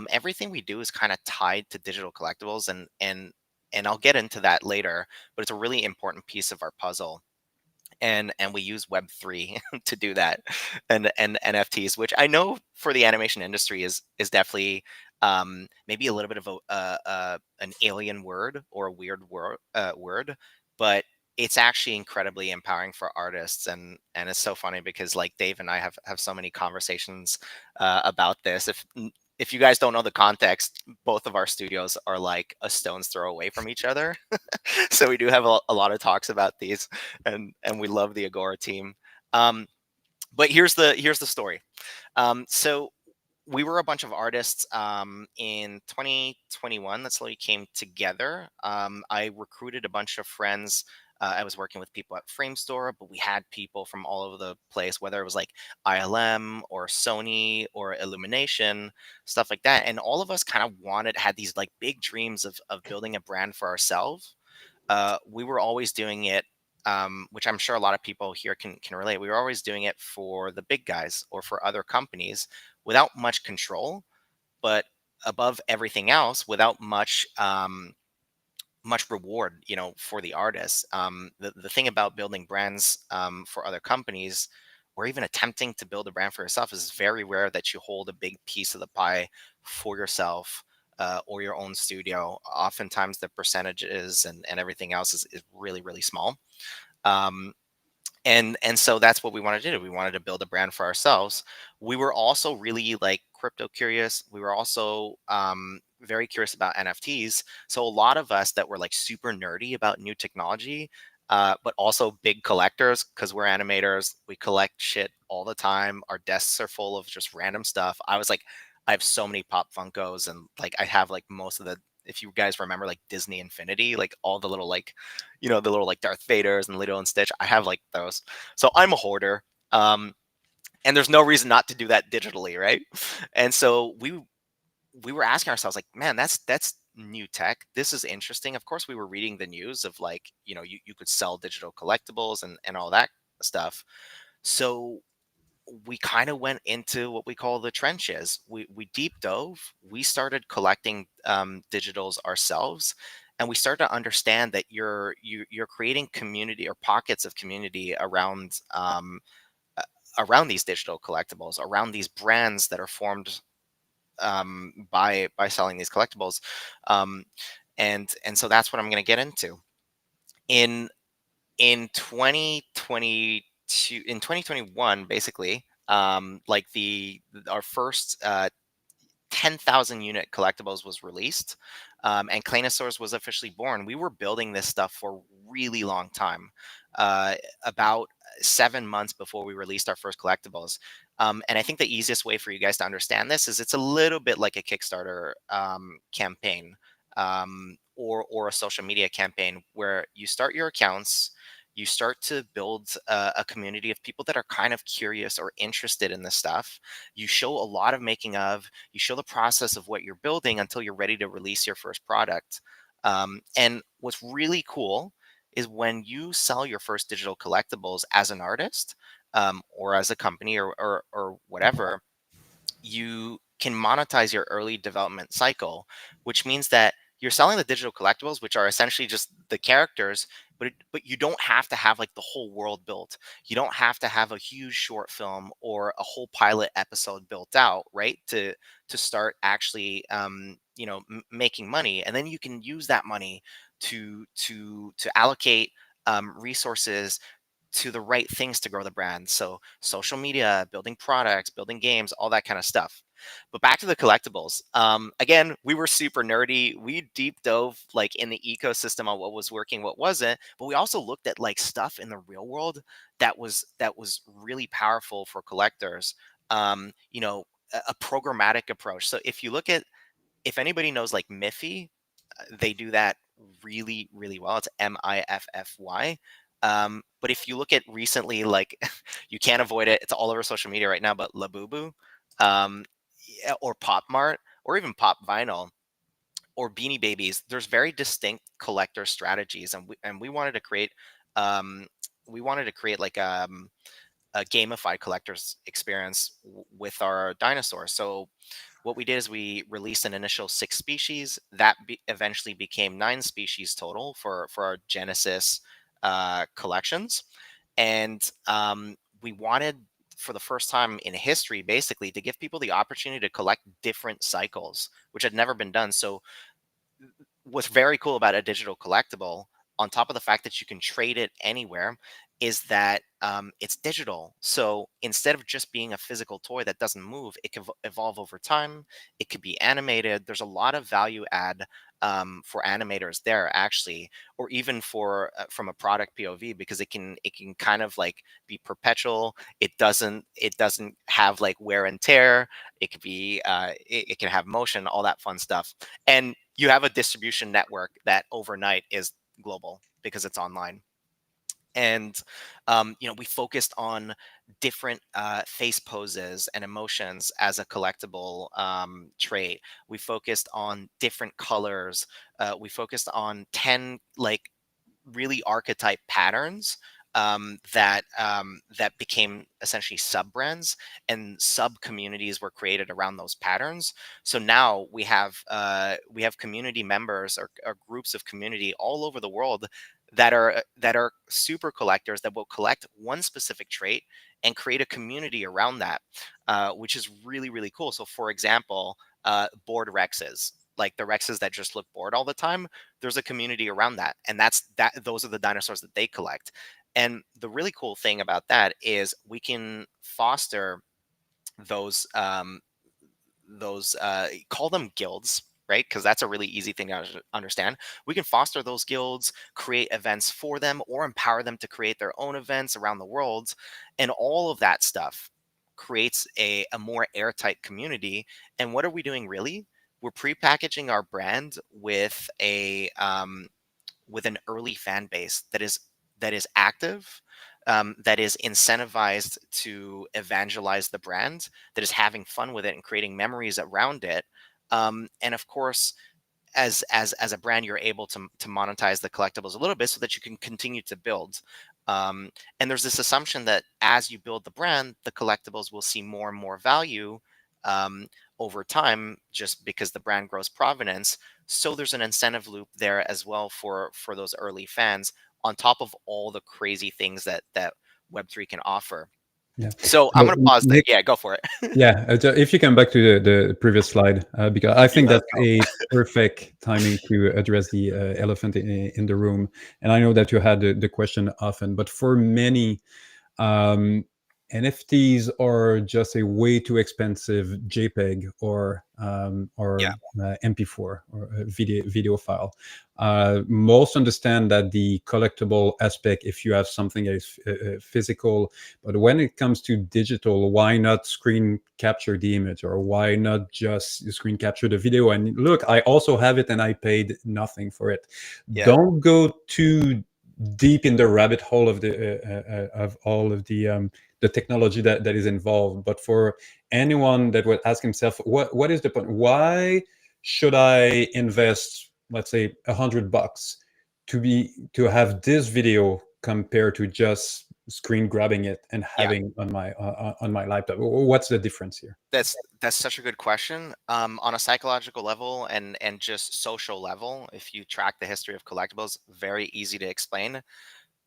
everything we do is kind of tied to digital collectibles, and I'll get into that later. But it's a really important piece of our puzzle. And we use Web3 to do that, and NFTs, which I know for the animation industry is definitely maybe a little bit of an alien word or a weird word, but it's actually incredibly empowering for artists, and it's so funny because like Dave and I have so many conversations about this. If you guys don't know the context, both of our studios are like a stone's throw away from each other. So we do have a lot of talks about these, and we love the Agora team. But here's the story. So we were a bunch of artists in 2021 that slowly came together. I recruited a bunch of friends. I was working with people at Framestore, but we had people from all over the place, whether it was like ILM or Sony or Illumination, stuff like that. And all of us kind of had these like big dreams of building a brand for ourselves. We were always doing it, which I'm sure a lot of people here can relate. We were always doing it for the big guys or for other companies without much control, but above everything else, without much reward, for the artists. The thing about building brands for other companies, or even attempting to build a brand for yourself, is very rare that you hold a big piece of the pie for yourself. Or your own studio. Oftentimes the percentages and everything else is really, really small. And so that's what we wanted to do. We wanted to build a brand for ourselves. We were also really like crypto curious. We were also very curious about NFTs. So a lot of us that were like super nerdy about new technology, but also big collectors, because we're animators, we collect shit all the time. Our desks are full of just random stuff. I have so many Pop Funkos, and like I have like most of the, if you guys remember like Disney Infinity, like all the little like, the little like Darth Vaders and Lilo and Stitch, I have like those. So I'm a hoarder. And there's no reason not to do that digitally, right? And so we were asking ourselves like, man, that's new tech. This is interesting. Of course, we were reading the news of like, you could sell digital collectibles and all that stuff. So we kind of went into what we call the trenches. We deep dove. We started collecting digitals ourselves, and we started to understand that you're creating community or pockets of community around these digital collectibles, around these brands that are formed by selling these collectibles, and so that's what I'm going to get into in 2022, in 2021, basically, like our first 10,000 unit collectibles was released, and Claynosaurs was officially born. We were building this stuff for a really long time, about 7 months before we released our first collectibles. And I think the easiest way for you guys to understand this is it's a little bit like a Kickstarter campaign, or a social media campaign where you start your accounts, you start to build a community of people that are kind of curious or interested in this stuff. You show a lot of making of, you show the process of what you're building until you're ready to release your first product. And what's really cool is when you sell your first digital collectibles as an artist, or as a company, or whatever, you can monetize your early development cycle, which means that you're selling the digital collectibles, which are essentially just the characters, but you don't have to have like the whole world built. You don't have to have a huge short film or a whole pilot episode built out, right? To start actually, making money, and then you can use that money to allocate resources to the right things to grow the brand. So social media, building products, building games, all that kind of stuff. But back to the collectibles. Again, we were super nerdy. We deep dove like in the ecosystem on what was working, what wasn't. But we also looked at like stuff in the real world that was really powerful for collectors. A programmatic approach. So if anybody knows like Miffy, they do that really, really well. It's Miffy. But if you look at recently, like you can't avoid it. It's all over social media right now. But Labubu, or Pop Mart, or even Pop Vinyl, or Beanie Babies, there's very distinct collector strategies, and we wanted to create like a gamified collector's experience with our dinosaurs. So what we did is we released an initial 6 species that eventually became 9 species total for our Genesis collections. And we wanted, for the first time in history, basically, to give people the opportunity to collect different cycles, which had never been done. So what's very cool about a digital collectible, on top of the fact that you can trade it anywhere, is that it's digital. So instead of just being a physical toy that doesn't move, it can evolve over time. It could be animated. There's a lot of value add for animators there, actually, or even for from a product POV, because it can kind of like be perpetual. It doesn't have like wear and tear. It could be it can have motion, all that fun stuff, and you have a distribution network that overnight is global because it's online. And we focused on different face poses and emotions as a collectible trait. We focused on different colors. We focused on 10 like really archetype patterns that became essentially sub brands, and sub communities were created around those patterns. So now we have community members, or groups of community all over the world that are super collectors that will collect one specific trait and create a community around that, which is really, really cool. So for example, bored Rexes, like the Rexes that just look bored all the time, there's a community around that, and those are the dinosaurs that they collect. And the really cool thing about that is we can foster those call them guilds, right? Because that's a really easy thing to understand. We can foster those guilds, create events for them, or empower them to create their own events around the world. And all of that stuff creates a more airtight community. And what are we doing really? We're pre-packaging our brand with with an early fan base that is active, that is incentivized to evangelize the brand, that is having fun with it and creating memories around it. And of course, as a brand, you're able to monetize the collectibles a little bit so that you can continue to build. And there's this assumption that as you build the brand, the collectibles will see more and more value over time, just because the brand grows provenance. So there's an incentive loop there as well for those early fans, on top of all the crazy things that Web3 can offer. Yeah. So I'm going to pause there. Nick, Yeah, go for it. yeah, if you come back to the previous slide, because I think that's a perfect timing to address the elephant in the room. And I know that you had the question often, but for many, NFTs are just a way too expensive JPEG or Yeah. MP4 or a video file. Most understand that the collectible aspect, if you have something that is physical, but when it comes to digital, why not screen capture the image, or why not just screen capture the video? And look, I also have it and I paid nothing for it. Yeah. Don't go too deep in the rabbit hole of all of the technology that is involved. But for anyone that would ask himself, what is the point? Why should I invest, let's say, $100 to have this video compared to just screen grabbing it and having on my laptop? What's the difference here? That's such a good question. On a psychological level and just social level, if you track the history of collectibles, very easy to explain.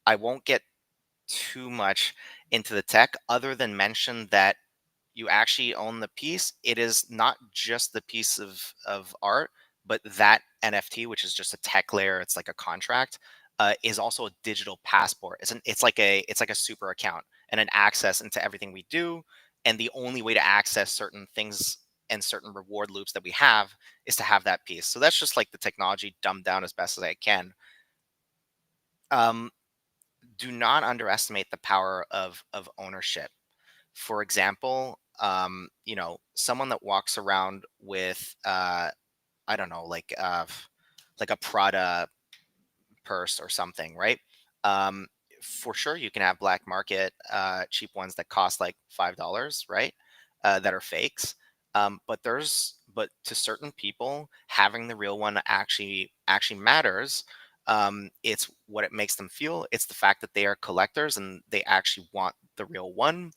I won't get too much into the tech other than mention that you actually own the piece. It is not just the piece of art, but that NFT, which is just a tech layer, it's like a contract, is also a digital passport. It's like a super account and an access into everything we do. And the only way to access certain things and certain reward loops that we have is to have that piece. So that's just like the technology dumbed down as best as I can. Do not underestimate the power of ownership. For example, someone that walks around with I don't know, like a Prada purse or something, right? Um, for sure, you can have black market cheap ones that cost like $5, right? That are fakes. But to certain people, having the real one actually matters. It's what it makes them feel. It's the fact that they are collectors and they actually want the real one.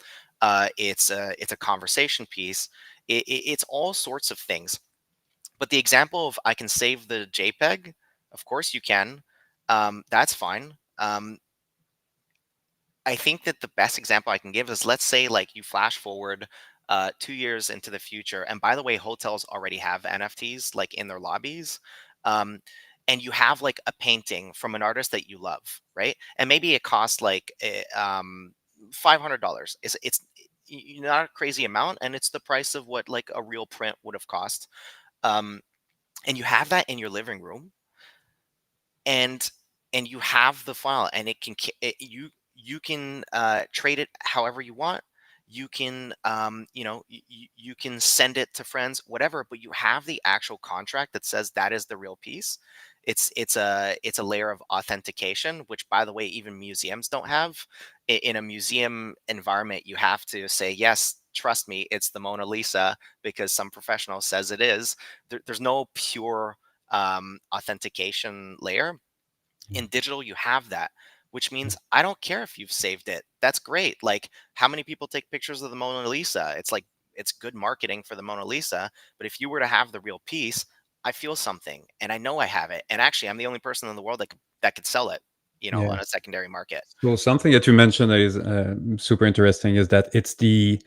It's a conversation piece. It's all sorts of things. But the example of I can save the JPEG, of course you can. That's fine. I think that the best example I can give is, let's say like you flash forward 2 years into the future. And by the way, hotels already have NFTs like in their lobbies. Um, and you have like a painting from an artist that you love, right? And maybe it costs like $500. Not a crazy amount, and it's the price of what like a real print would have cost. Um, and you have that in your living room, and you have the file, and you can trade it however you want. You can you can send it to friends, whatever, but you have the actual contract that says that is the real piece. It's a layer of authentication, which by the way even museums don't have. In a museum environment, you have to say, yes, trust me, it's the Mona Lisa, because some professional says it is. There's no pure authentication layer. In digital, you have that, which means I don't care if you've saved it. That's great. Like, how many people take pictures of the Mona Lisa? It's like, it's good marketing for the Mona Lisa. But if you were to have the real piece, I feel something and I know I have it. And actually, I'm the only person in the world that could sell it, Yeah. on a secondary market. So something that you mentioned that is super interesting is that it's the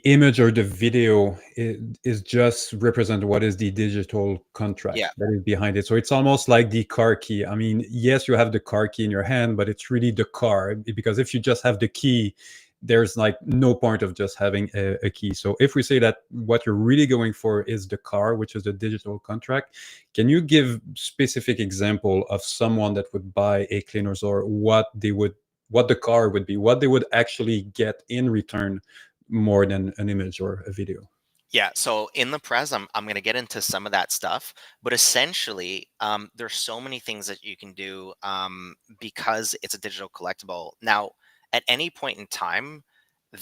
image or the video is just represent what is the digital contract Yeah. that is behind it. So it's almost like the car key. I mean, yes, you have the car key in your hand, but it's really the car, because if you just have the key, there's like no point of just having a key. So if we say that what you're really going for is the car, which is the digital contract, can you give specific example of someone that would buy a cleaners, or what the car would be, what they would actually get in return more than an image or a video? Yeah, so in the press, I'm going to get into some of that stuff, but essentially, there's so many things that you can do because it's a digital collectible. Now, at any point in time,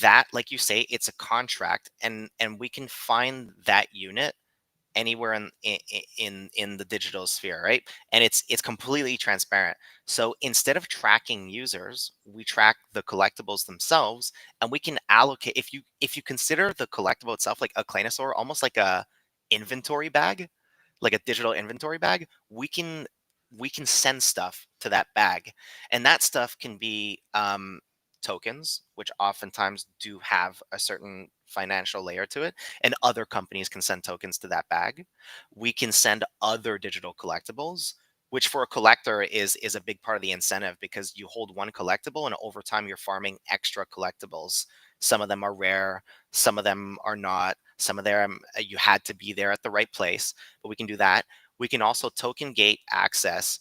that, like you say, it's a contract, and we can find that unit anywhere in the digital sphere, right? And it's completely transparent. So instead of tracking users, we track the collectibles themselves, and we can allocate. If you consider the collectible itself like a Claynosaur, almost like a inventory bag, like a digital inventory bag, we can send stuff to that bag, and that stuff can be tokens, which oftentimes do have a certain financial layer to it, and other companies can send tokens to that bag. We can send other digital collectibles. which for a collector is a big part of the incentive, because you hold one collectible and over time you're farming extra collectibles. Some of them are rare, some of them are not, some of them you had to be there at the right place, but we can do that. We can also token gate access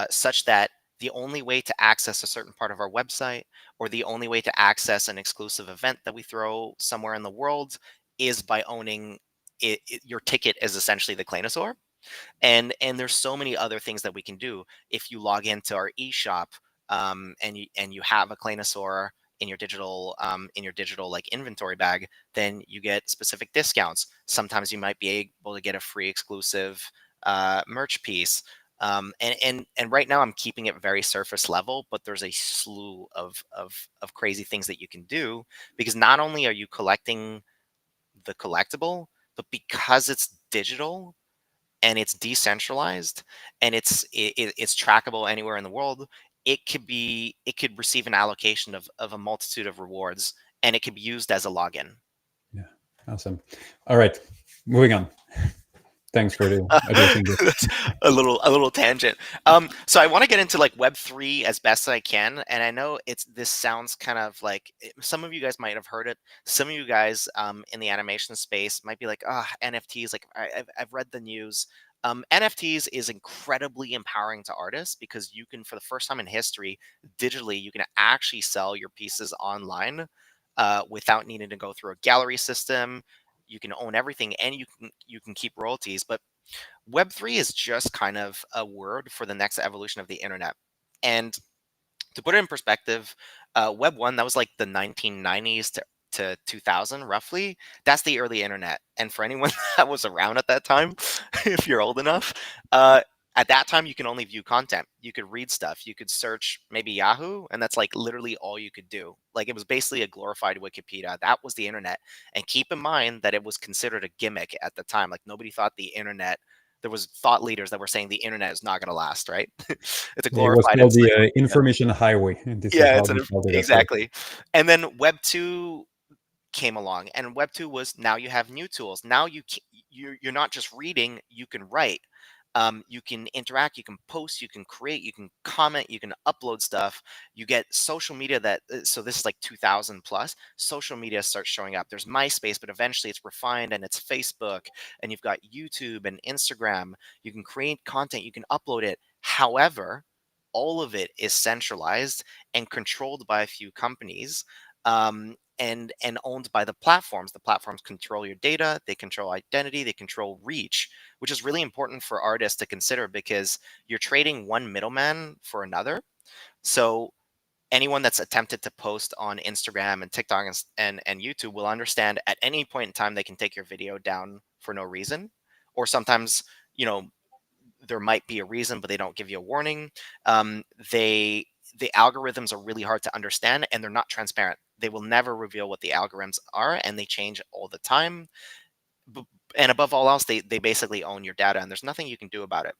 such that the only way to access a certain part of our website, or the only way to access an exclusive event that we throw somewhere in the world, is by owning it. Your ticket is essentially the Claynosaur. And there's so many other things that we can do. If you log into our eShop, and you have a Claynosaur in your digital like inventory bag, then you get specific discounts. Sometimes you might be able to get a free exclusive merch piece. And right now I'm keeping it very surface level, but there's a slew of crazy things that you can do, because not only are you collecting the collectible, but because it's digital and it's decentralized and it's trackable anywhere in the world, it could receive an allocation of a multitude of rewards, and it could be used as a login. Yeah, awesome. All right, moving on. Thanks for addressing this. That's a little tangent. So I want to get into like Web3 as best as I can, and I know this sounds kind of like some of you guys might have heard it. Some of you guys in the animation space might be like, NFTs. Like I've read the news. NFTs is incredibly empowering to artists, because you can, for the first time in history, digitally, you can actually sell your pieces online without needing to go through a gallery system. You can own everything, and you can keep royalties. But Web3 is just kind of a word for the next evolution of the internet. And to put it in perspective, Web 1, that was like the 1990s to 2000 roughly. That's the early internet. And for anyone that was around at that time, if you're old enough, at that time you can only view content. You could read stuff, you could search maybe Yahoo, and that's like literally all you could do. Like it was basically a glorified Wikipedia. That was the internet. And keep in mind that it was considered a gimmick at the time. Like nobody thought the internet, there was thought leaders that were saying the internet is not going to last, right? It's a It was glorified called the information highway. This is yeah, how it's we called it. exactly. And then Web 2 came along, and Web 2 was, now you have new tools. Now you're not just reading, you can write. You can interact, you can post, you can create, you can comment, you can upload stuff. You get social media that, so this is like 2000 plus, social media starts showing up. There's MySpace, but eventually it's refined and it's Facebook, and you've got YouTube and Instagram. You can create content, you can upload it. However, all of it is centralized and controlled by a few companies. And owned by the platforms. The platforms control your data, they control identity, they control reach, which is really important for artists to consider, because you're trading one middleman for another. So anyone that's attempted to post on Instagram and TikTok and YouTube will understand at any point in time they can take your video down for no reason. Or sometimes, there might be a reason, but they don't give you a warning. The algorithms are really hard to understand, and they're not transparent. They will never reveal what the algorithms are, and they change all the time. And above all else, they basically own your data, and there's nothing you can do about it.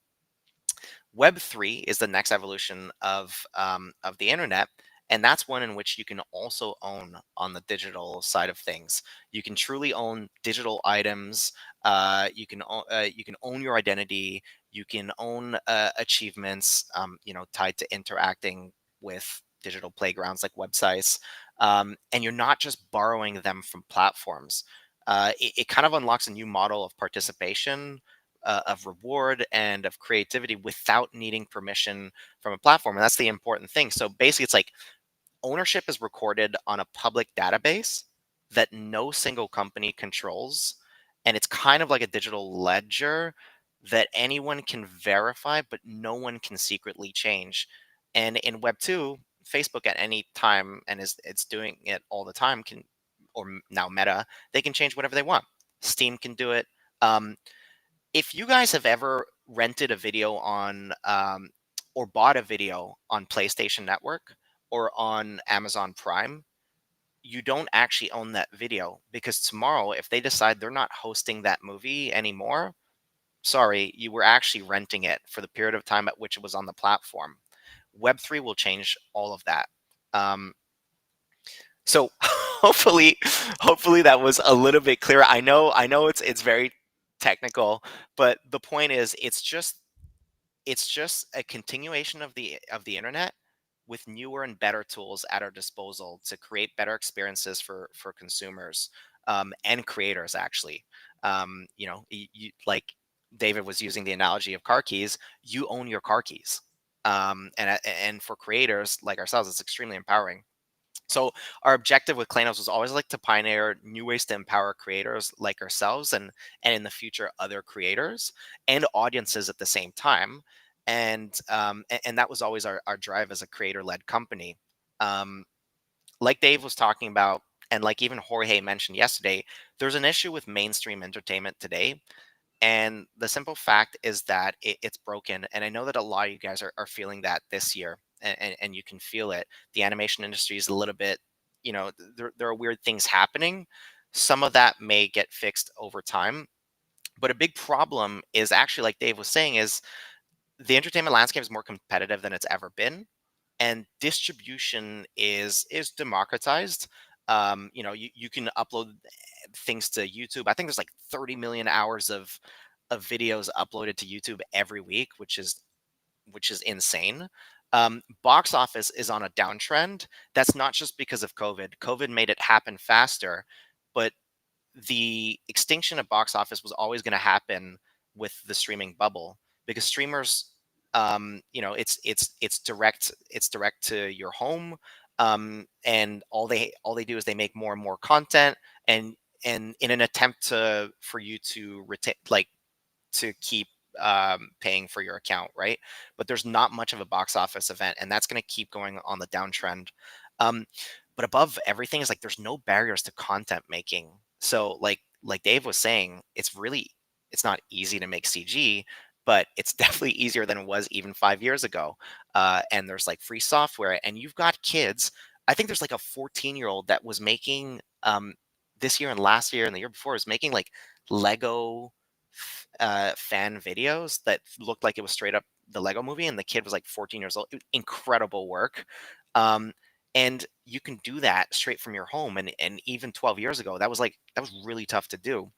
Web3 is the next evolution of the internet, and that's one in which you can also own on the digital side of things. You can truly own digital items. You can own your identity. You can own achievements, tied to interacting with digital playgrounds like websites. And you're not just borrowing them from platforms. It kind of unlocks a new model of participation, of reward, and of creativity without needing permission from a platform. And that's the important thing. So basically, it's like ownership is recorded on a public database that no single company controls. And it's kind of like a digital ledger that anyone can verify, but no one can secretly change. And in Web 2, Facebook at any time, and it's doing it all the time, or now Meta, they can change whatever they want. Steam can do it. If you guys have ever rented a video on or bought a video on PlayStation Network or on Amazon Prime, you don't actually own that video, because tomorrow, if they decide they're not hosting that movie anymore, sorry, you were actually renting it for the period of time at which it was on the platform. Web3 will change all of that. So hopefully that was a little bit clearer. I know it's very technical, but the point is, it's it's just a continuation of the internet with newer and better tools at our disposal to create better experiences for consumers, and creators actually. You like David was using the analogy of car keys. You own your car keys, and for creators like ourselves, it's extremely empowering. So our objective with Klanos was always like to pioneer new ways to empower creators like ourselves, and in the future other creators and audiences at the same time. And that was always our drive as a creator-led company. Um, like Dave was talking about, and like even Jorge mentioned yesterday, there's an issue with mainstream entertainment today. And the simple fact is that it's broken. And I know that a lot of you guys are feeling that this year, and you can feel it. The animation industry is a little bit, there are weird things happening. Some of that may get fixed over time. But a big problem is actually, like Dave was saying, is the entertainment landscape is more competitive than it's ever been, and distribution is democratized. You can upload things to YouTube. I think there's like 30 million hours of videos uploaded to YouTube every week, which is insane. Box office is on a downtrend. That's not just because of COVID. COVID made it happen faster, but the extinction of box office was always going to happen with the streaming bubble, because streamers, it's direct to your home, and all they do is they make more and more content, and in an attempt for you to retain, like, to keep paying for your account, right? But there's not much of a box office event, and that's going to keep going on the downtrend. Um, but above everything is, like, there's no barriers to content making. So like Dave was saying, it's not easy to make CG, but it's definitely easier than it was even 5 years ago. And there's like free software, and you've got kids. I think there's like a 14-year-old that was making this year and last year and the year before was making like Lego fan videos that looked like it was straight up the Lego movie, and the kid was like 14 years old. Incredible work. Um, and you can do that straight from your home. And even 12 years ago, that was really tough to do.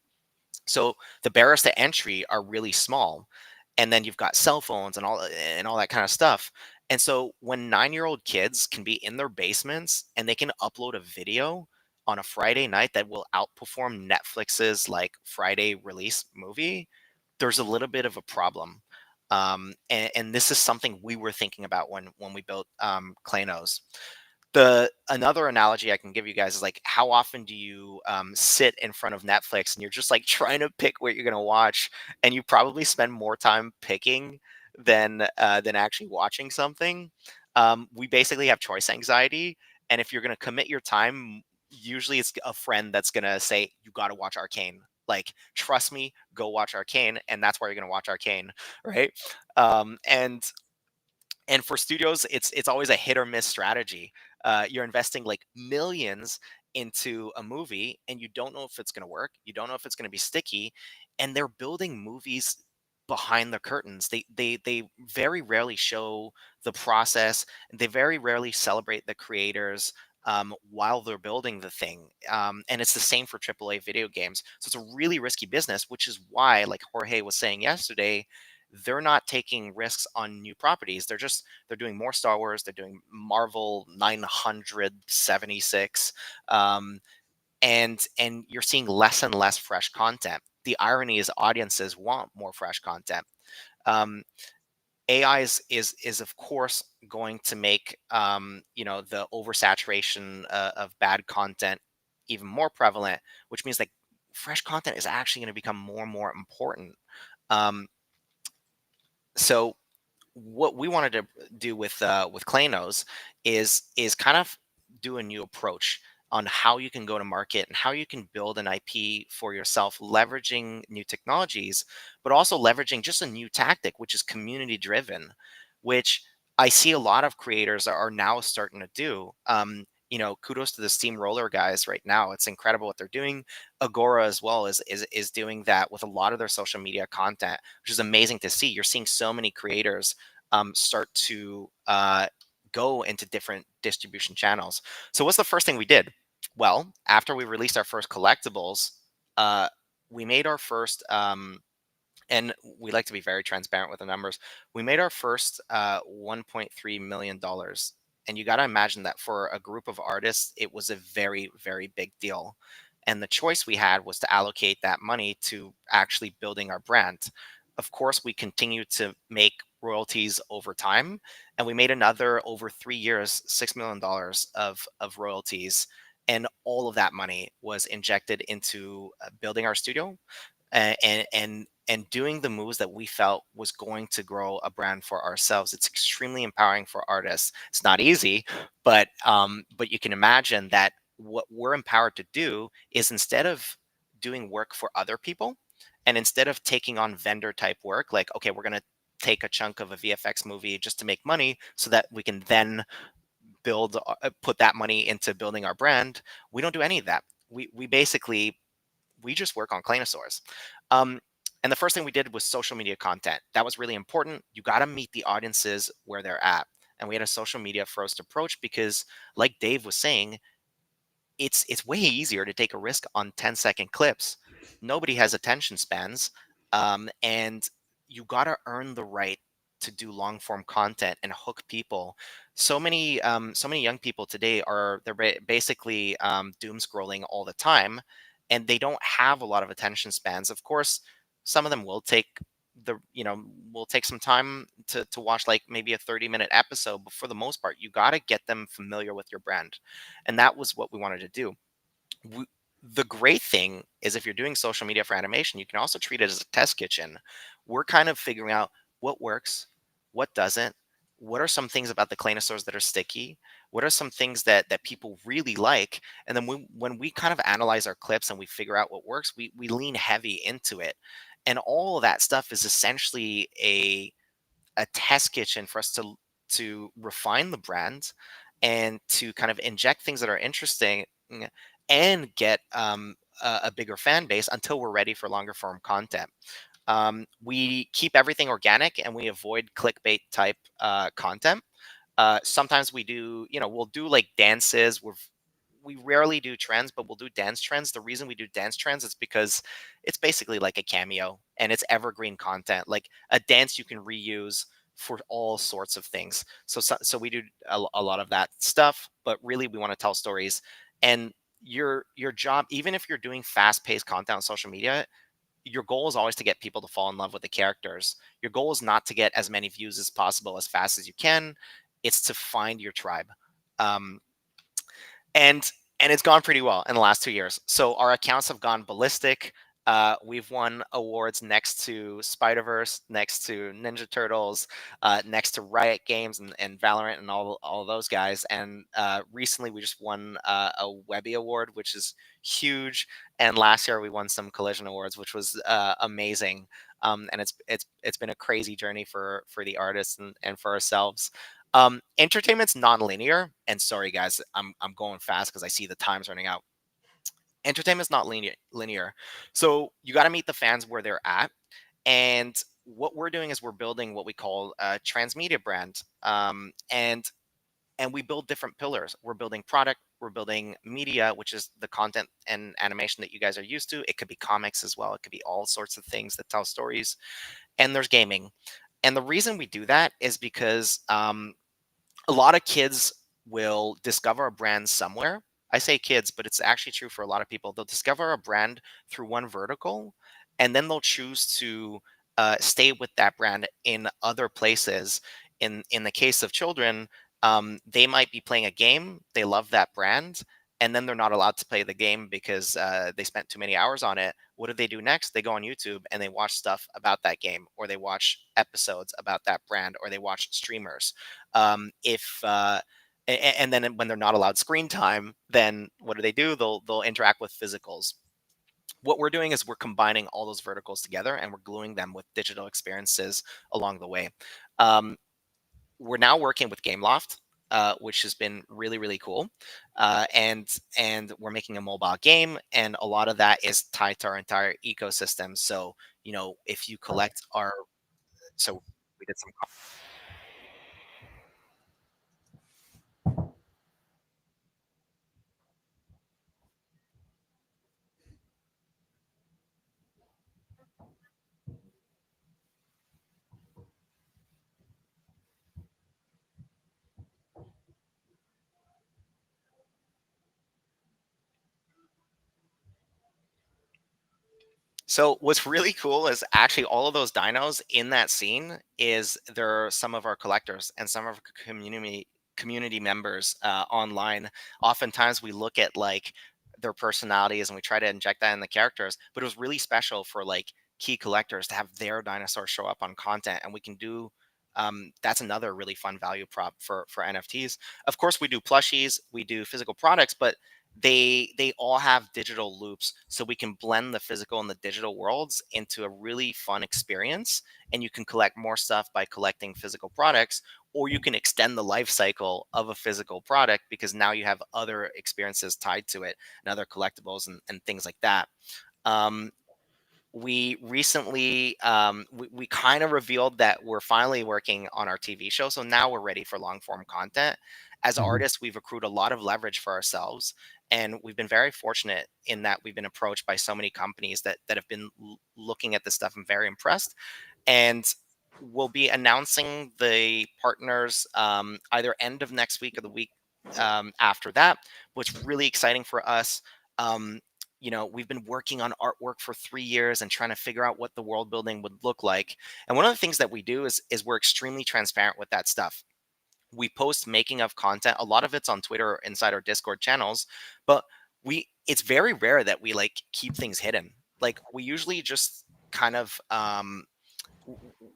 So the barriers to entry are really small. And then you've got cell phones and all that kind of stuff. And so when 9-year-old kids can be in their basements and they can upload a video on a Friday night that will outperform Netflix's like Friday release movie, there's a little bit of a problem. And this is something we were thinking about when we built Klanos. Another analogy I can give you guys is, like, how often do you sit in front of Netflix and you're just like trying to pick what you're gonna watch, and you probably spend more time picking than actually watching something. We basically have choice anxiety, and if you're gonna commit your time, usually it's a friend that's gonna say you got to watch Arcane. Like, trust me, go watch Arcane, and that's why you're gonna watch Arcane, right? And for studios, it's always a hit or miss strategy. You're investing like millions into a movie, and you don't know if it's going to work. You don't know if it's going to be sticky, and they're building movies behind the curtains. They very rarely show the process. They very rarely celebrate the creators while they're building the thing. And it's the same for AAA video games. So it's a really risky business, which is why, like Jorge was saying yesterday, they're not taking risks on new properties. They're doing more Star Wars. They're doing Marvel 976, and you're seeing less and less fresh content. The irony is audiences want more fresh content. AI is of course going to make the oversaturation of bad content even more prevalent, which means that fresh content is actually going to become more and more important. Um, so what we wanted to do with Klanos is kind of do a new approach on how you can go to market and how you can build an IP for yourself, leveraging new technologies, but also leveraging just a new tactic, which is community driven, which I see a lot of creators are now starting to do. Kudos to the Steamroller guys right now. It's incredible what they're doing. Agora as well is doing that with a lot of their social media content, which is amazing to see. You're seeing so many creators start to go into different distribution channels. So what's the first thing we did? Well, after we released our first collectibles, we made our first and we like to be very transparent with the numbers. We made our first $1.3 million. And you got to imagine that for a group of artists, it was a very, very big deal. And the choice we had was to allocate that money to actually building our brand. Of course, we continued to make royalties over time, and we made another over 3 years, $6 million of royalties. And all of that money was injected into building our studio and doing the moves that we felt was going to grow a brand for ourselves. It's extremely empowering for artists. It's not easy, but you can imagine that what we're empowered to do is, instead of doing work for other people, and instead of taking on vendor type work, like, okay, we're going to take a chunk of a VFX movie just to make money so that we can then put that money into building our brand. We don't do any of that. We basically, we just work on Claynosaurs. And the first thing we did was social media content. That was really important. You got to meet the audiences where they're at. And we had a social media first approach because, like Dave was saying, it's way easier to take a risk on 10-second clips. Nobody has attention spans, and you got to earn the right to do long form content and hook people. So many young people today they're basically doom scrolling all the time, and they don't have a lot of attention spans. Of course, some of them will take will take some time to watch, like maybe a 30-minute episode, but for the most part, you got to get them familiar with your brand. And that was what we wanted to do. The great thing is, if you're doing social media for animation, you can also treat it as a test kitchen. We're kind of figuring out what works, what doesn't, what are some things about the Claynosaurs that are sticky, what are some things that people really like, and then when we kind of analyze our clips and we figure out what works, we lean heavy into it. And all of that stuff is essentially a test kitchen for us to refine the brand and to kind of inject things that are interesting and get a bigger fan base until we're ready for longer form content. We keep everything organic and we avoid clickbait type content. Sometimes we do, we'll do like dances. We rarely do trends, but we'll do dance trends. The reason we do dance trends is because it's basically like a cameo and it's evergreen content. Like a dance you can reuse for all sorts of things. So we do a lot of that stuff, but really we want to tell stories. And your job, even if you're doing fast-paced content on social media, your goal is always to get people to fall in love with the characters. Your goal is not to get as many views as possible as fast as you can. It's to find your tribe. Um, and it's gone pretty well in the last 2 years. So our accounts have gone ballistic. We've won awards next to Spider-Verse, next to Ninja Turtles, next to Riot Games and Valorant and all of those guys. And recently we just won a Webby Award, which is huge. And last year we won some Collision Awards, which was amazing. And it's been a crazy journey for the artists and for ourselves. Entertainment's non-linear, and sorry guys, I'm going fast because I see the time's running out. Entertainment's not linear. So you got to meet the fans where they're at. And what we're doing is we're building what we call a transmedia brand. And we build different pillars. We're building product, we're building media, which is the content and animation that you guys are used to. It could be comics as well. It could be all sorts of things that tell stories. And there's gaming. And the reason we do that is because a lot of kids will discover a brand somewhere. I say kids, but it's actually true for a lot of people. They'll discover a brand through one vertical, and then they'll choose to stay with that brand in other places. In the case of children, they might be playing a game, they love that brand, and then they're not allowed to play the game because they spent too many hours on it. What do they do next? They go on YouTube and they watch stuff about that game, or they watch episodes about that brand, or they watch streamers. And then when they're not allowed screen time, then what do? They'll interact with physicals. What we're doing is we're combining all those verticals together and we're gluing them with digital experiences along the way. We're now working with Gameloft, which has been really, really cool. And we're making a mobile game, and a lot of that is tied to our entire ecosystem. So, if you collect so we did some. So what's really cool is actually all of those dinos in that scene is they're some of our collectors and some of our community members online. Oftentimes we look at like their personalities and we try to inject that in the characters, but it was really special for like key collectors to have their dinosaur show up on content, and we can do that's another really fun value prop for NFTs. Of course, we do plushies, we do physical products, but they all have digital loops, so we can blend the physical and the digital worlds into a really fun experience. And you can collect more stuff by collecting physical products, or you can extend the life cycle of a physical product because now you have other experiences tied to it and other collectibles and things like that. um, we recently we kind of revealed that we're finally working on our TV show, so now we're ready for long form content. As Mhm. artists, we've accrued a lot of leverage for ourselves, and we've been very fortunate in that we've been approached by so many companies that have been looking at this stuff and very impressed. And we'll be announcing the partners either end of next week or the week after that, which is really exciting for us. um, we've been working on artwork for 3 years and trying to figure out what the world building would look like. And one of the things that we do is we're extremely transparent with that stuff. We post making of content. A lot of it's on Twitter or inside our Discord channels, but it's very rare that we like keep things hidden. Like we usually just kind of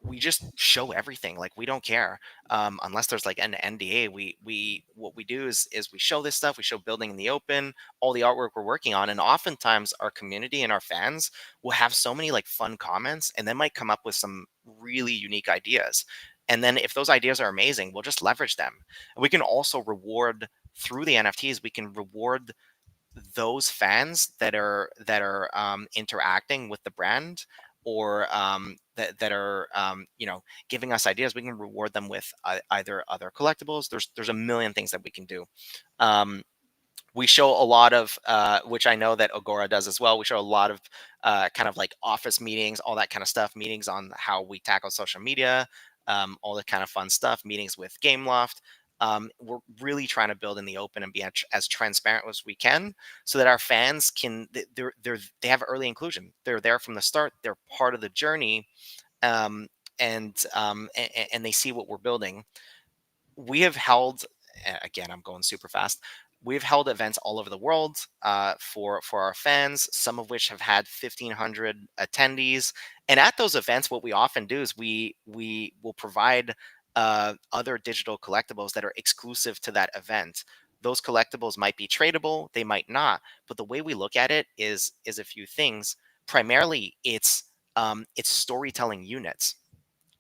we just show everything. Like we don't care unless there's like an NDA. We what we do is we show this stuff. We show building in the open, all the artwork we're working on, and oftentimes our community and our fans will have so many like fun comments, and then might come up with some really unique ideas. And then if those ideas are amazing, we'll just leverage them. And we can also reward through the NFTs. We can reward those fans that are interacting with the brand, or that are giving us ideas. We can reward them with either other collectibles. There's a million things that we can do. um, we show a lot of which I know that Agora does as well. We show a lot of kind of like office meetings, all that kind of stuff, meetings on how we tackle social media, all the kind of fun stuff, meetings with Gameloft. We're really trying to build in the open and be as transparent as we can, so that our fans can they have early inclusion. They're there from the start. They're part of the journey, um, and they see what we're building. We have held, again, I'm going super fast. We've held events all over the world for our fans, some of which have had 1,500 attendees. And at those events, what we often do is we will provide other digital collectibles that are exclusive to that event. Those collectibles might be tradable, they might not, but the way we look at it is a few things. Primarily, it's storytelling units.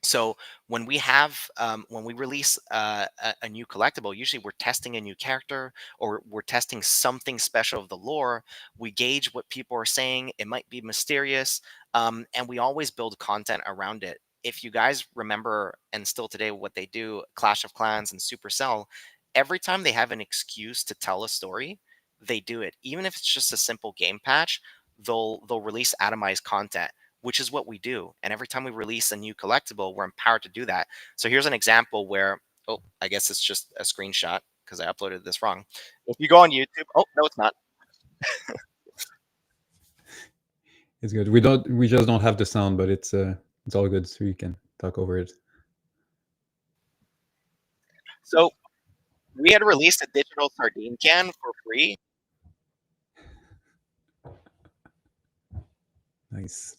So when we release a new collectible, usually we're testing a new character, or we're testing something special of the lore. We gauge what people are saying. It might be mysterious, and we always build content around it. If you guys remember, and still today, what they do, Clash of Clans and Supercell, every time they have an excuse to tell a story, they do it. Even if it's just a simple game patch, they'll release atomized content, which is what we do. And every time we release a new collectible, we're empowered to do that. So here's an example where, oh, I guess it's just a screenshot because I uploaded this wrong. If you go on YouTube, oh, no, it's not. It's good. We just don't have the sound, but it's all good, so you can talk over it. So we had released a digital sardine can for free. Nice.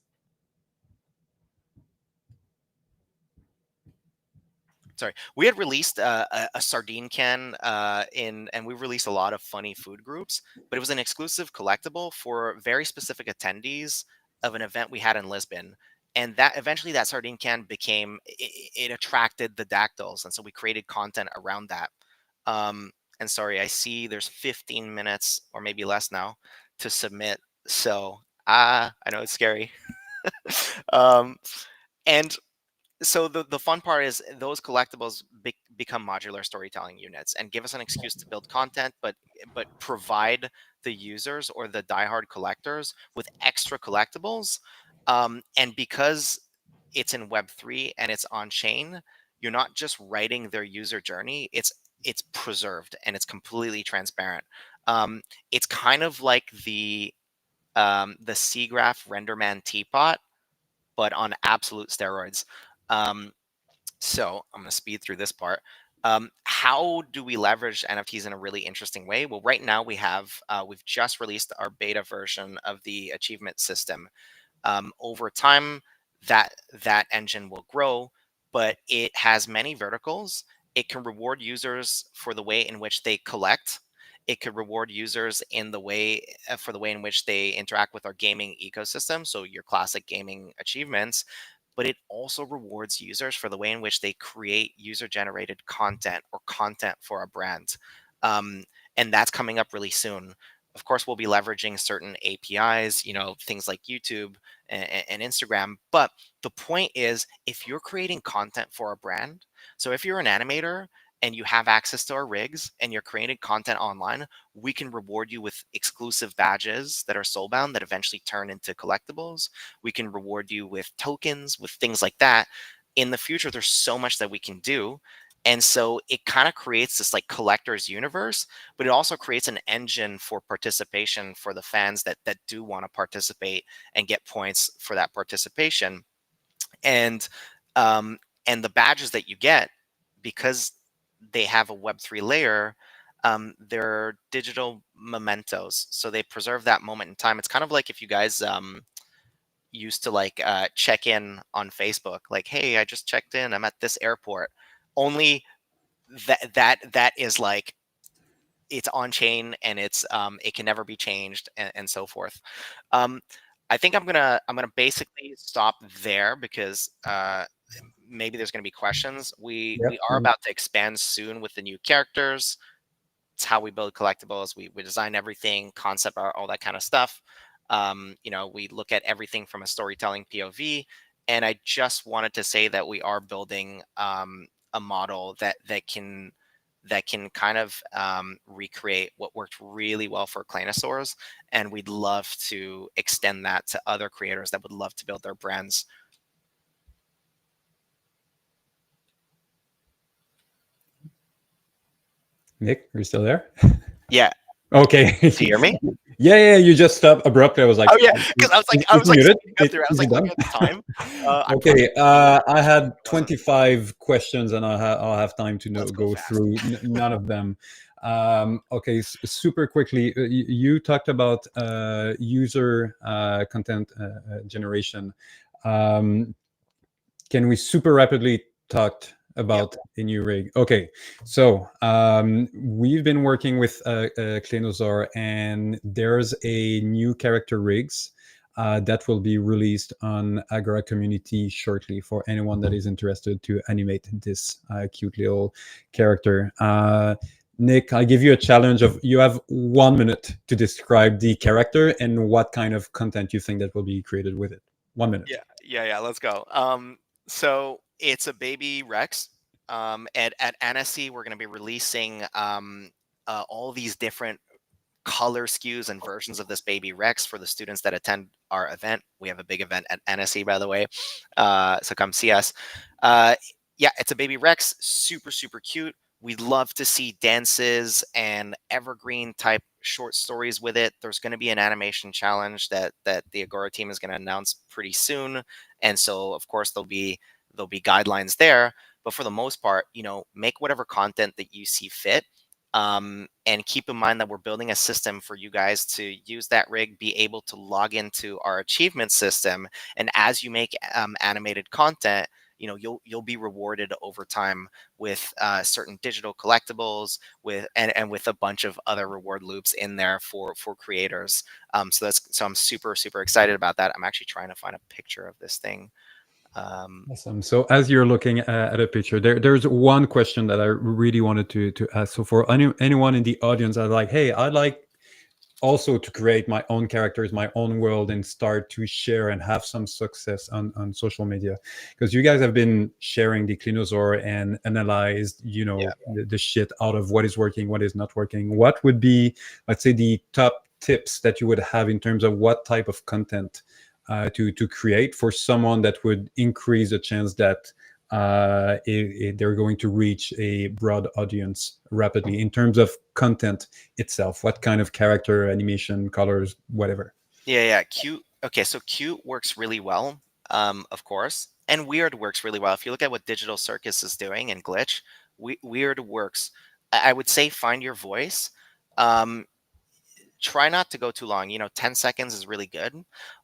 Sorry, we had released a sardine can and we released a lot of funny food groups, but it was an exclusive collectible for very specific attendees of an event we had in Lisbon. And that eventually that sardine can became it attracted the dactyls, and so we created content around that. And sorry, I see there's 15 minutes or maybe less now to submit, so I know it's scary. um, and so the fun part is those collectibles become modular storytelling units and give us an excuse to build content, but provide the users or the diehard collectors with extra collectibles. And because it's in Web3 and it's on chain, you're not just writing their user journey. It's preserved and it's completely transparent. It's kind of like the SeaGraph RenderMan teapot, but on absolute steroids. So I'm going to speed through this part. How do we leverage NFTs in a really interesting way? Well, right now we've just released our beta version of the achievement system. Over time, that engine will grow, but it has many verticals. It can reward users for the way in which they collect. It could reward users in the way for the way in which they interact with our gaming ecosystem. So your classic gaming achievements, but it also rewards users for the way in which they create user-generated content or content for a brand. And that's coming up really soon. Of course, we'll be leveraging certain APIs, things like YouTube and Instagram. But the point is, if you're creating content for a brand, so if you're an animator and you have access to our rigs and you're creating content online, we can reward you with exclusive badges that are soulbound that eventually turn into collectibles. We can reward you with tokens, with things like that. In the future, there's so much that we can do. And so it kind of creates this like collector's universe, but it also creates an engine for participation for the fans that do want to participate and get points for that participation. And the badges that you get, because they have a Web3 layer, they're digital mementos. So they preserve that moment in time. It's kind of like if you guys used to like check in on Facebook, like, hey, I just checked in, I'm at this airport. Only that is like, it's on chain and it's it can never be changed and so forth. I think I'm gonna basically stop there because maybe there's gonna be questions. We are about to expand soon with the new characters. It's how we build collectibles. We design everything, concept art, all that kind of stuff. We look at everything from a storytelling POV. And I just wanted to say that we are building a model that can kind of recreate what worked really well for Claynosaurs, and we'd love to extend that to other creators that would love to build their brands. Nick, are you still there? Yeah. Okay. Do you hear me? Yeah. You just stopped abruptly. I was like, oh yeah, because I was like muted. up there. I was like looking at the time. Okay, I had 25 questions, and I'll have time to go through none of them. Okay, super quickly, you talked about user content generation. Can we super rapidly talk about a new rig? Okay, so we've been working with Claynosaur, and there's a new character rigs that will be released on Agora.Community shortly for anyone that is interested to animate this cute little character. Nick, I give you a challenge of, you have 1 minute to describe the character and what kind of content you think that will be created with it. 1 minute. Yeah, let's go. So it's a baby Rex. At Annecy, we're going to be releasing all these different color skews and versions of this baby Rex for the students that attend our event. We have a big event at Annecy, by the way, so come see us. Yeah, it's a baby Rex, super cute. We'd love to see dances and evergreen type short stories with it. There's going to be an animation challenge that the Agora team is going to announce pretty soon, and so of course there'll be guidelines there. But for the most part, make whatever content that you see fit. And keep in mind that we're building a system for you guys to use that rig, be able to log into our achievement system. And as you make animated content, you'll be rewarded over time with certain digital collectibles and with a bunch of other reward loops in there for creators. So I'm super excited about that. I'm actually trying to find a picture of this thing. Awesome. So as you're looking at a picture, there's one question that I really wanted to ask. So for anyone in the audience that's like, hey, I'd like also to create my own characters, my own world, and start to share and have some success on social media, because you guys have been sharing the Claynosaur and analyzed, the shit out of what is working, what is not working. What would be, let's say, the top tips that you would have in terms of what type of content to create for someone that would increase the chance that they're going to reach a broad audience rapidly in terms of content itself? What kind of character, animation, colors, whatever? Yeah. Cute. Okay, so cute works really well, of course, and weird works really well. If you look at what Digital Circus is doing and Glitch, weird works. I would say find your voice. Um, Try not to go too long. 10 seconds is really good.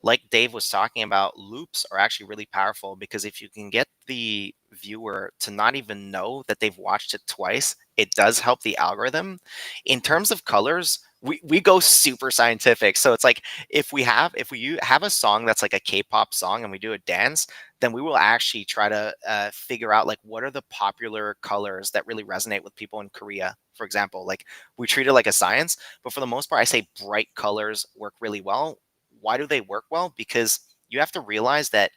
Like Dave was talking about, loops are actually really powerful because if you can get the viewer to not even know that they've watched it twice, it does help the algorithm. In terms of colors, we go super scientific. So it's like if we have a song that's like a K-pop song and we do a dance, then we will actually try to figure out like what are the popular colors that really resonate with people in Korea, for example. Like we treat it like a science. But for the most part, I say bright colors work really well. Why do they work well? Because you have to realize that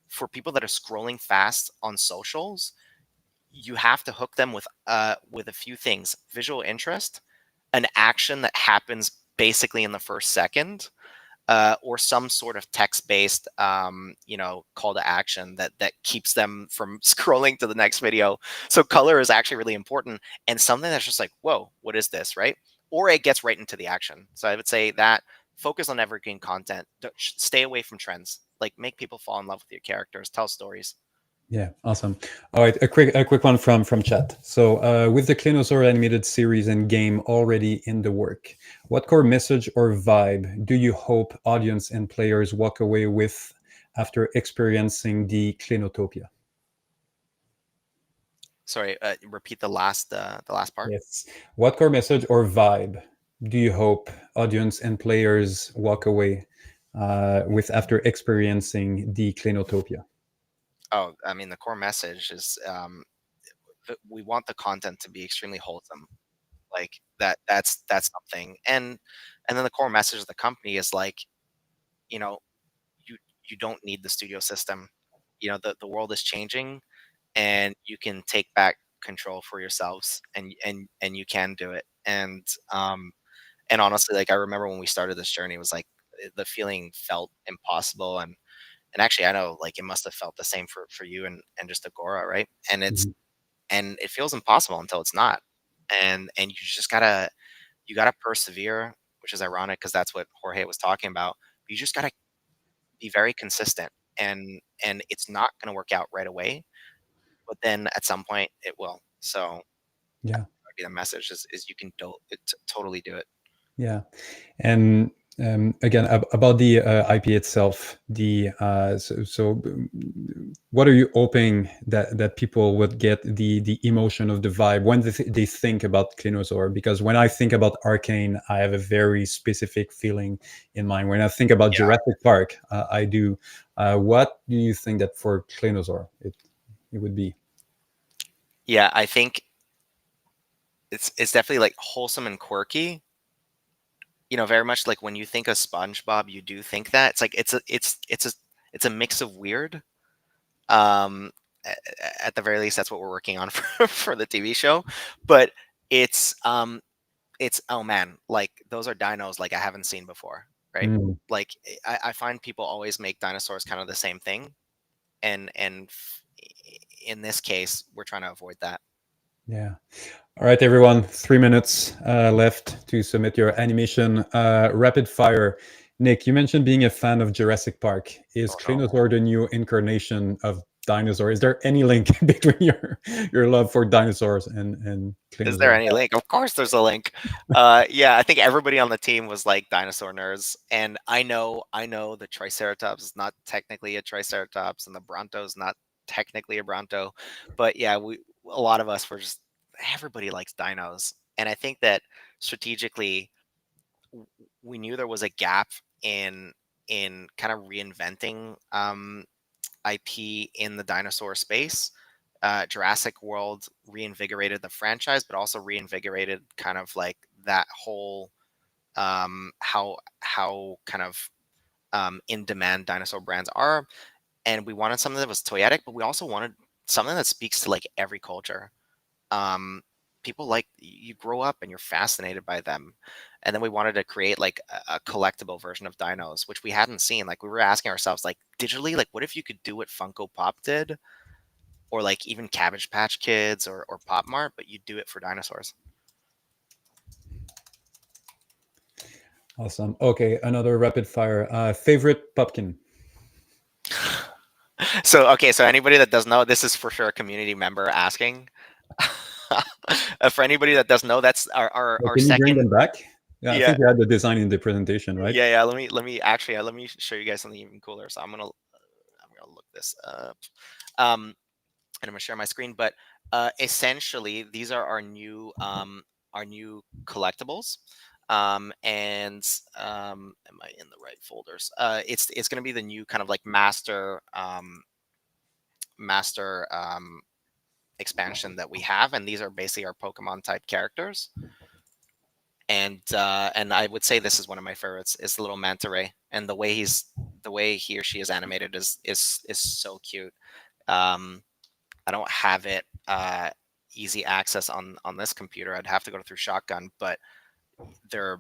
for people that are scrolling fast on socials, you have to hook them with a few things: visual interest, an action that happens basically in the first second, or some sort of text-based, call to action that keeps them from scrolling to the next video. So color is actually really important, and something that's just like, whoa, what is this, right? Or it gets right into the action. So I would say that focus on evergreen content. Stay away from trends. Like make people fall in love with your characters. Tell stories. Yeah, awesome. All right, a quick one from chat. So, with the Clinosaur animated series and game already in the work, what core message or vibe do you hope audience and players walk away with after experiencing the Clinotopia? Sorry, repeat the last part. Yes. What core message or vibe do you hope audience and players walk away with after experiencing the Clinotopia? Oh, I mean, the core message is we want the content to be extremely wholesome. Like that's something. And then the core message of the company is like, you know, you you don't need the studio system. The world is changing, and you can take back control for yourselves, and you can do it. And honestly, like I remember when we started this journey, it was like the feeling felt impossible, and actually I know like it must have felt the same for you and just Agora, right? Mhm. And it feels impossible until it's not. And you gotta persevere, which is ironic because that's what Jorge was talking about. You just gotta be very consistent, and it's not gonna work out right away, but then at some point it will. So Yeah. that would be the message is you can totally do it. Yeah, and again about the IP itself, what are you hoping that people would get the emotion of the vibe when they think about Clinosaur? Because when I think about Arcane, I have a very specific feeling in mind. When I think about Yeah. Jurassic Park, I do. What do you think that for Clinosaur it would be? Yeah, I think it's definitely like wholesome and quirky. Very much like when you think of SpongeBob, you do think that. It's like it's a mix of weird. Um, at the very least, that's what we're working on for the TV show. But it's oh man, like those are dinos like I haven't seen before, right? Mm, Like I find people always make dinosaurs kind of the same thing, and in this case, we're trying to avoid that. yeah. All right, everyone, 3 minutes left to submit your animation. Rapid fire. Nick, you mentioned being a fan of Jurassic Park. Is Oh, no. Clinosaur the new incarnation of dinosaur? Is there any link between your love for dinosaurs and Clinosaur? Is there any link? Of course, there's a link. Yeah, I think everybody on the team was like dinosaur nerds, and I know the Triceratops is not technically a Triceratops, and the Bronto is not technically a Bronto, but yeah, a lot of us were just everybody likes dinos, and I think that strategically we knew there was a gap in kind of reinventing IP in the dinosaur space. Jurassic World reinvigorated the franchise, but also reinvigorated kind of like that whole how kind of in demand dinosaur brands are. And we wanted something that was toyetic, but we also wanted something that speaks to like every culture. Um, People like you grow up and you're fascinated by them, and then we wanted to create like a collectible version of dinos, which we hadn't seen. Like we were asking ourselves, like digitally, like what if you could do what Funko Pop did, or like even Cabbage Patch Kids or Pop Mart, but you do it for dinosaurs. Awesome. Okay, another rapid fire. Favorite pumpkin? So okay, so anybody that doesn't know, this is for sure a community member asking. For anybody that doesn't know, that's our Can you bring second. them back? Yeah, I Yeah, think you had the design in the presentation, right? yeah. Let me show you guys something even cooler. So I'm gonna look this up. And I'm gonna share my screen. But essentially, these are our new collectibles. And am I in the right folders? It's gonna be the new kind of like master expansion that we have, and these are basically our Pokemon type characters. And I would say this is one of my favorites, is the little manta ray, and the way he or she is animated is so cute. Um, I don't have it easy access on this computer. I'd have to go through Shotgun, but they're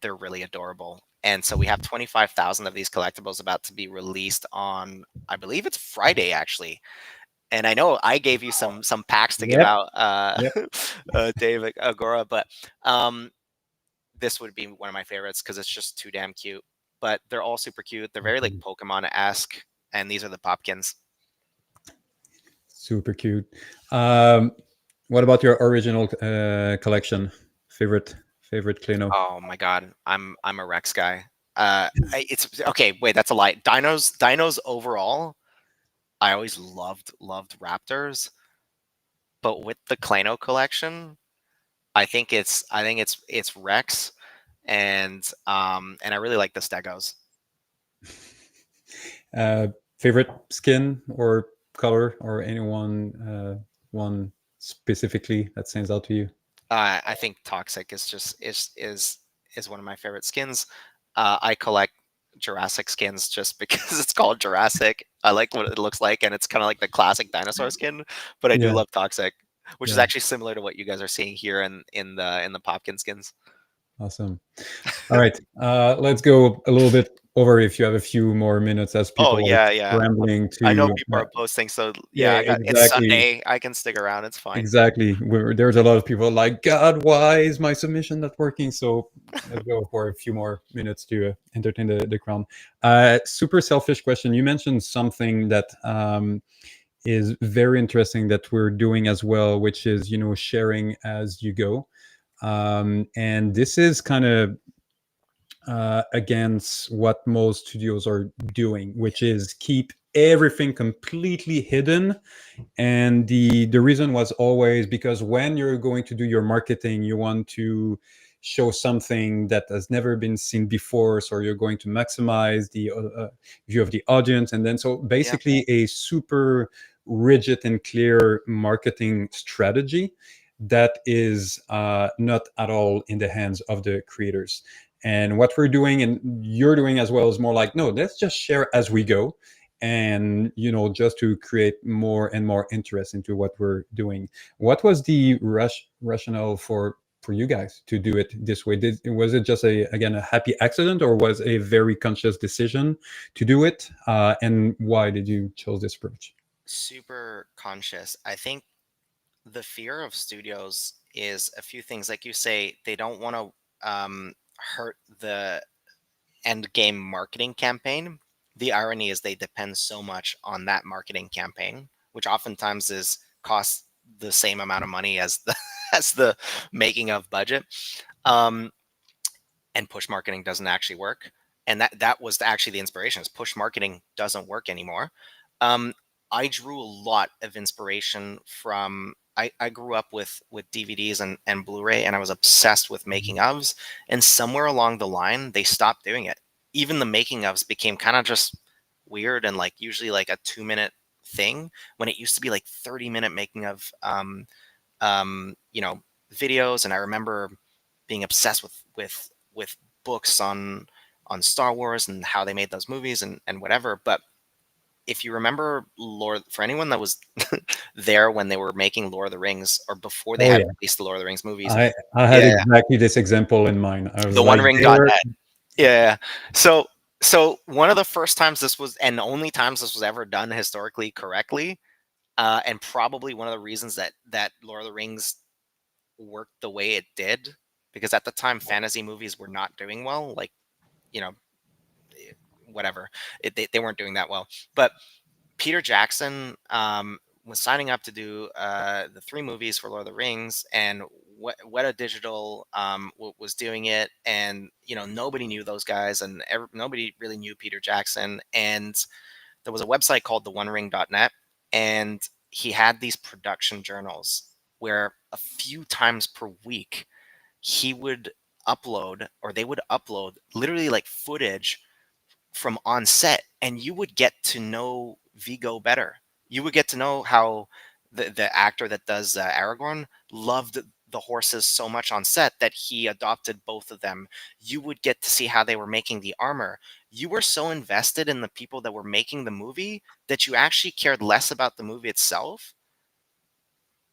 really adorable. And so we have 25,000 of these collectibles about to be released on, I believe it's Friday actually. And I know I gave you some packs to give Yep. out, Yep. Dave Agora, but this would be one of my favorites because it's just too damn cute. But they're all super cute. They're very like Pokemon-esque, and these are the Popkins. Super cute. What about your original collection? Favorite Klino? Oh my god, I'm a Rex guy. It's okay. Wait, that's a lie. Dinos overall, I always loved Raptors, but with the Klano collection, I think it's Rex, and I really like the Stegos. Favorite skin or color or anyone one specifically that stands out to you? I think Toxic is just is one of my favorite skins. I collect Jurassic skins just because it's called Jurassic. I like what it looks like, and it's kind of like the classic dinosaur skin. But I do Yeah. love Toxic, which is Yeah. actually similar to what you guys are seeing here in the Popkin skins. Awesome. All right, let's go a little bit over if you have a few more minutes as people Oh yeah, are yeah. scrambling to. I know people are posting, so yeah, Yeah, it's exactly. Sunday. I can stick around. It's fine. Exactly. There's a lot of people like, God, why is my submission not working? So let's go for a few more minutes to entertain the crowd. Super selfish question. You mentioned something that is very interesting that we're doing as well, which is, sharing as you go. And this is kind of against what most studios are doing, which is keep everything completely hidden. And the reason was always because when you're going to do your marketing, you want to show something that has never been seen before, so you're going to maximize the view of the audience. And then so basically a super rigid and clear marketing strategy that is not at all in the hands of the creators. And what we're doing and you're doing as well is more like, no, let's just share as we go, and just to create more and more interest into what we're doing. What was the rationale for you guys to do it this way? Was it just a happy accident, or was a very conscious decision to do it? And why did you choose this approach? Super conscious. I think the fear of studios is a few things. Like you say, they don't want to hurt the end game marketing campaign. The irony is they depend so much on that marketing campaign, which oftentimes costs the same amount of money as the as the making of budget. And push marketing doesn't actually work. And that was actually the inspiration, is push marketing doesn't work anymore. I drew a lot of inspiration from, I grew up with DVDs and Blu-ray, and I was obsessed with making ofs. And somewhere along the line, they stopped doing it. Even the making ofs became kind of just weird and like usually like a 2-minute thing, when it used to be like 30-minute making of videos. And I remember being obsessed with books on Star Wars and how they made those movies and whatever. But if you remember for anyone that was there when they were making Lord of the Rings, or before they had released the Lord of the Rings movies, I had exactly this example in mind. I was the like, One Ring.net. Yeah. So one of the first times this was, and only times this was ever done historically correctly, and probably one of the reasons that Lord of the Rings worked the way it did, because at the time fantasy movies were not doing well. Like, you know, whatever, they weren't doing that well. But Peter Jackson was signing up to do the 3 movies for Lord of the Rings, and Weta Digital was doing it, and nobody knew those guys, and nobody really knew Peter Jackson. And there was a website called theonering.net, and he had these production journals where a few times per week he would upload, or they would upload, literally like footage from on set, and you would get to know Vigo better. You would get to know how the actor that does Aragorn loved the horses so much on set that he adopted both of them. You would get to see how they were making the armor. You were so invested in the people that were making the movie that you actually cared less about the movie itself,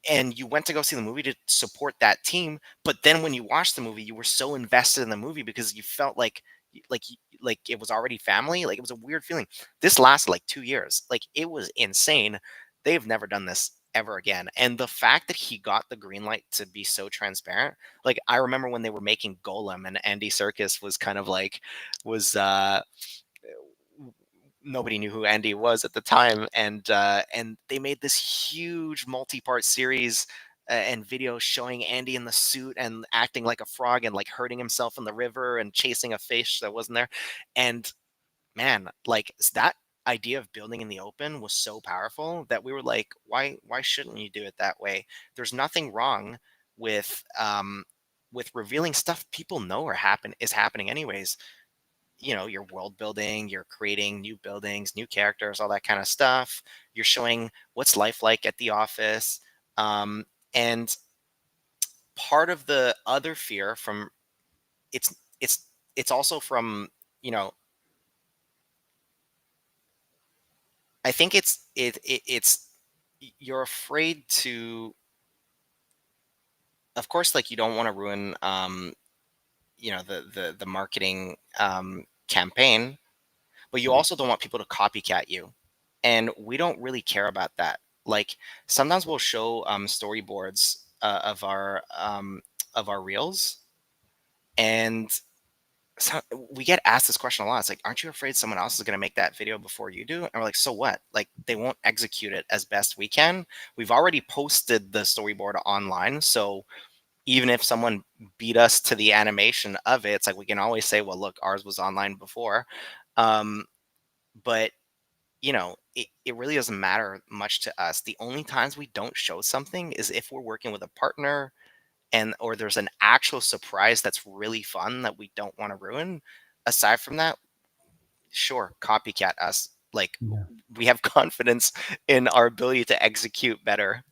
and you went to go see the movie to support that team. But then when you watched the movie, you were so invested in the movie because you felt like it was already family. Like, it was a weird feeling. This lasted like 2 years. Like, it was insane. They've never done this ever again. And the fact that he got the green light to be so transparent, like, I remember when they were making Golem, and Andy Serkis was kind of like, was nobody knew who Andy was at the time, and they made this huge multi-part series and video showing Andy in the suit and acting like a frog and like hurting himself in the river and chasing a fish that wasn't there. And man, like, that idea of building in the open was so powerful that we were like, why shouldn't you do it that way? There's nothing wrong with revealing stuff people know is happening anyways. You're world building, you're creating new buildings, new characters, all that kind of stuff. You're showing what's life like at the office. And part of the other fear from it's also from, I think it's you're afraid to, of course, like, you don't want to ruin the marketing campaign, but you also don't want people to copycat you, and we don't really care about that. Like, sometimes we'll show storyboards of our reels, and so we get asked this question a lot. It's like, aren't you afraid someone else is going to make that video before you do? And we're like, so what? Like, they won't execute it as best we can. We've already posted the storyboard online, so even if someone beat us to the animation of it, it's like, we can always say, well, look, ours was online before. But it really doesn't matter much to us. The only times we don't show something is if we're working with a partner, or there's an actual surprise that's really fun that we don't want to ruin. Aside from that, sure, copycat us. Like, we have confidence in our ability to execute better.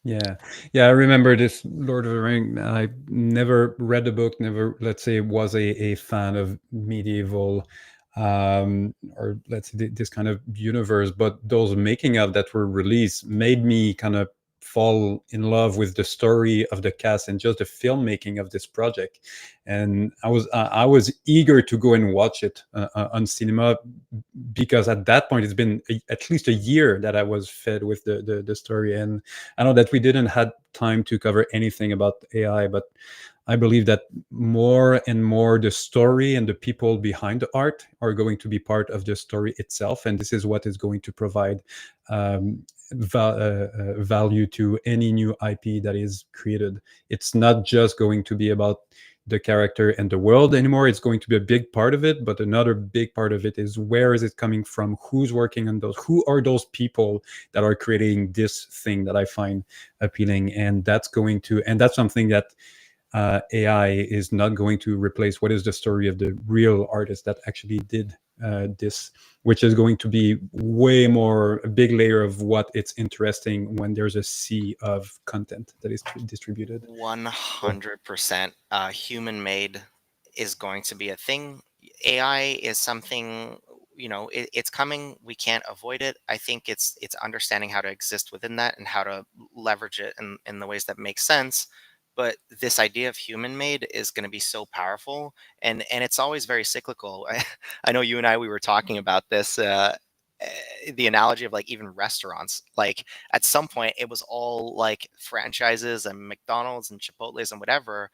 Yeah. I remember this Lord of the Ring. I never read the book, never, let's say, was a fan of medieval, or let's say this kind of universe. But those making of that were released made me kind of fall in love with the story of the cast and just the filmmaking of this project. And I was eager to go and watch it on cinema, because at that point it's been at least a year that I was fed with the story. And I know that we didn't have time to cover anything about AI, but I believe that more and more the story and the people behind the art are going to be part of the story itself, and this is what is going to provide value to any new IP that is created. It's not just going to be about the character and the world anymore. It's going to be a big part of it, but another big part of it is, where is it coming from? Who's working on those? Who are those people that are creating this thing that I find appealing? And that's something that AI is not going to replace. What is the story of the real artist that actually did this, which is going to be way more a big layer of what it's interesting when there's a sea of content that is distributed. 100%. Human made is going to be a thing. AI is something, it's coming. We can't avoid it. I think it's understanding how to exist within that and how to leverage it in the ways that make sense. But this idea of human made is going to be so powerful, and it's always very cyclical. I know you and we were talking about this, the analogy of, like, even restaurants. Like, at some point it was all like franchises and McDonald's and Chipotle's and whatever,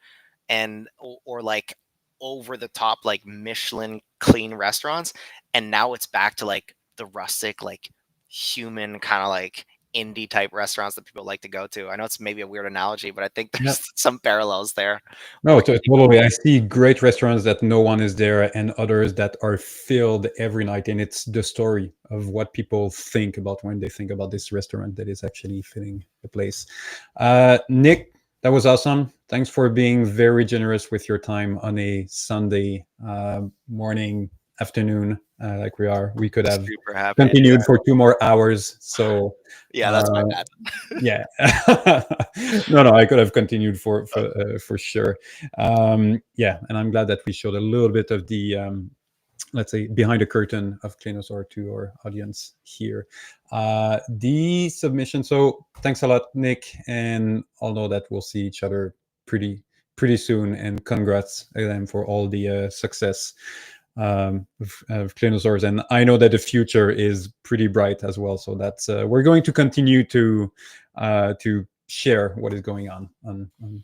and or like over the top like Michelin clean restaurants, and now it's back to like the rustic, like human kind of like indie type restaurants that people like to go to. I know it's maybe a weird analogy, but I think there's some parallels there. No, totally. I see great restaurants that no one is there, and others that are filled every night. And it's the story of what people think about when they think about this restaurant that is actually filling the place. Nick, that was awesome. Thanks for being very generous with your time on a Sunday morning, afternoon, like we are. We could have Super happy. continued for 2 more hours. So Yeah, that's my bad. yeah. No, I could have continued for sure. Yeah, and I'm glad that we showed a little bit of the let's say behind the curtain of Cleanosaur to our audience here. The submission. So thanks a lot, Nick, and I'll know that we'll see each other pretty soon. And congrats again for all the success of Cleanosaurs. And I know that the future is pretty bright as well. So that's we're going to continue to share what is going on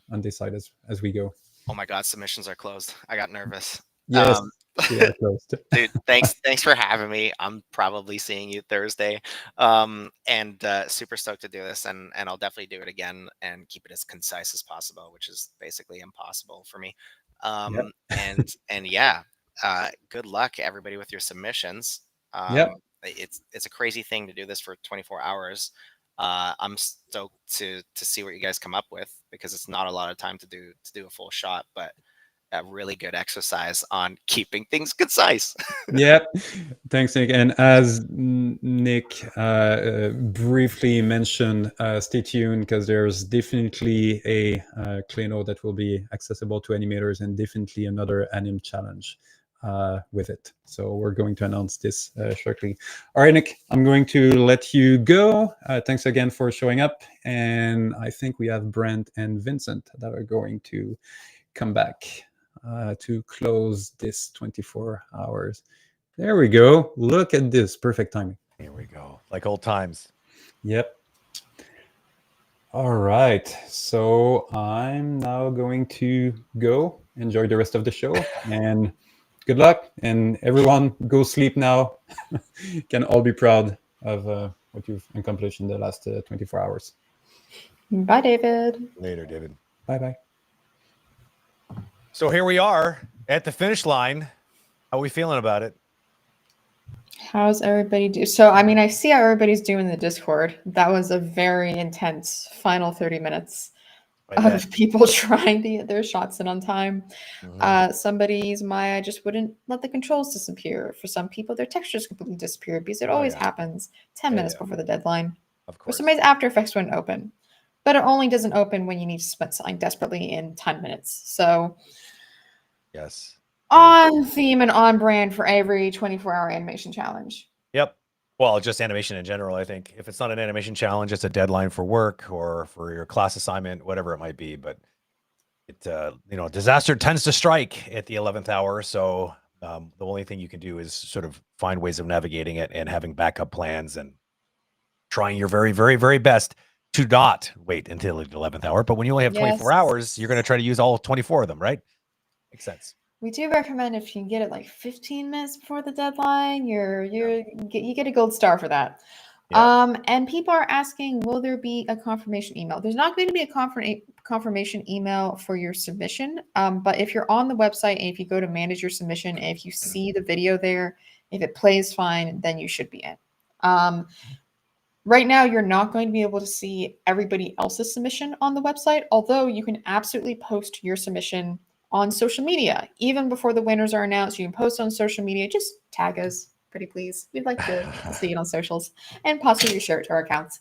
this side as we go. Oh my God, submissions are closed. I got nervous. Yes. Yeah, closed. Dude, thanks for having me. I'm probably seeing you Thursday. And super stoked to do this, and I'll definitely do it again and keep it as concise as possible, which is basically impossible for me. And yeah, good luck everybody with your submissions. It's a crazy thing to do this for 24 hours. I'm stoked to see what you guys come up with, because it's not a lot of time to do a full shot, but a really good exercise on keeping things concise. Yeah, thanks, Nick. And as Nick briefly mentioned, stay tuned, because there's definitely a Clino that will be accessible to animators, and definitely another AnimChallenge with it. So we're going to announce this shortly. All right, Nick, I'm going to let you go. Thanks again for showing up. And I think we have Brent and Vincent that are going to come back to close this 24 hours. There we go. Look at this. Perfect timing. Here we go. Like old times. Yep. All right. So I'm now going to go enjoy the rest of the show, and good luck. And everyone go sleep now. Can all be proud of what you've accomplished in the last 24 hours. Bye, David. Later, David. Bye-bye. So here we are at the finish line. How are we feeling about it? How's everybody do? So, I mean, I see how everybody's doing in the Discord. That was a very intense final 30 minutes of people trying to get their shots in on time. Somebody's Maya just wouldn't let the controls disappear. For some people, their textures completely disappeared, because it always happens 10 minutes before the deadline. Of course. For somebody's After Effects wouldn't open. But it only doesn't open when you need to spend something desperately in 10 minutes. So yes, on theme and on brand for every 24-hour animation challenge. Yep. Well, just animation in general. I think if it's not an animation challenge, it's a deadline for work or for your class assignment, whatever it might be. But it, disaster tends to strike at the 11th hour. So the only thing you can do is sort of find ways of navigating it and having backup plans and trying your very, very, very best to not wait until the 11th hour. But when you only have 24 hours, you're going to try to use all 24 of them, right? Makes sense. We do recommend, if you can get it like 15 minutes before the deadline, you get a gold star for that. Yeah. And people are asking, will there be a confirmation email? There's not going to be a confirmation email for your submission. But if you're on the website and if you go to manage your submission, and if you see the video there, if it plays fine, then you should be in. Right now, you're not going to be able to see everybody else's submission on the website, although you can absolutely post your submission on social media. Even before the winners are announced, you can post on social media. Just tag us, pretty please. We'd like to see it on socials, and possibly share it to our accounts.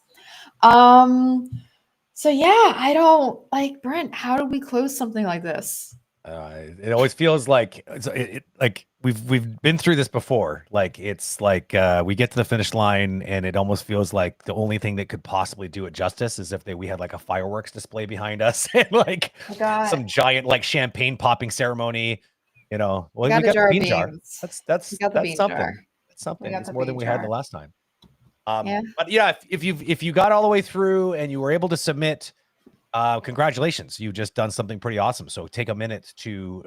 So yeah, I don't like, Brent, how do we close something like this? It always feels like like we've been through this before. Like it's like we get to the finish line, and it almost feels like the only thing that could possibly do it justice is if we had like a fireworks display behind us and like some giant like champagne popping ceremony. Well, we got the bean jar. That's something. That's something. It's more than we had the last time. But yeah, if you got all the way through and you were able to submit, Congratulations, you've just done something pretty awesome. So take a minute to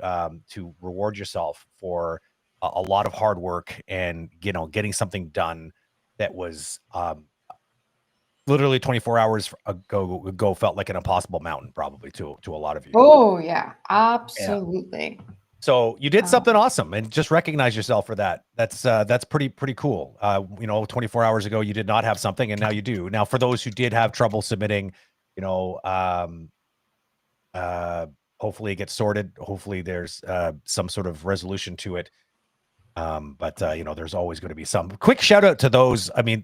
reward yourself for a lot of hard work and getting something done that was literally 24 hours ago felt like an impossible mountain, probably to a lot of you. Oh yeah, absolutely. So you did something awesome, and just recognize yourself for that. That's pretty cool. 24 hours ago you did not have something, and now you do. Now, for those who did have trouble submitting, hopefully it gets sorted. Hopefully there's some sort of resolution to it. But there's always going to be some. Quick shout out to those. I mean,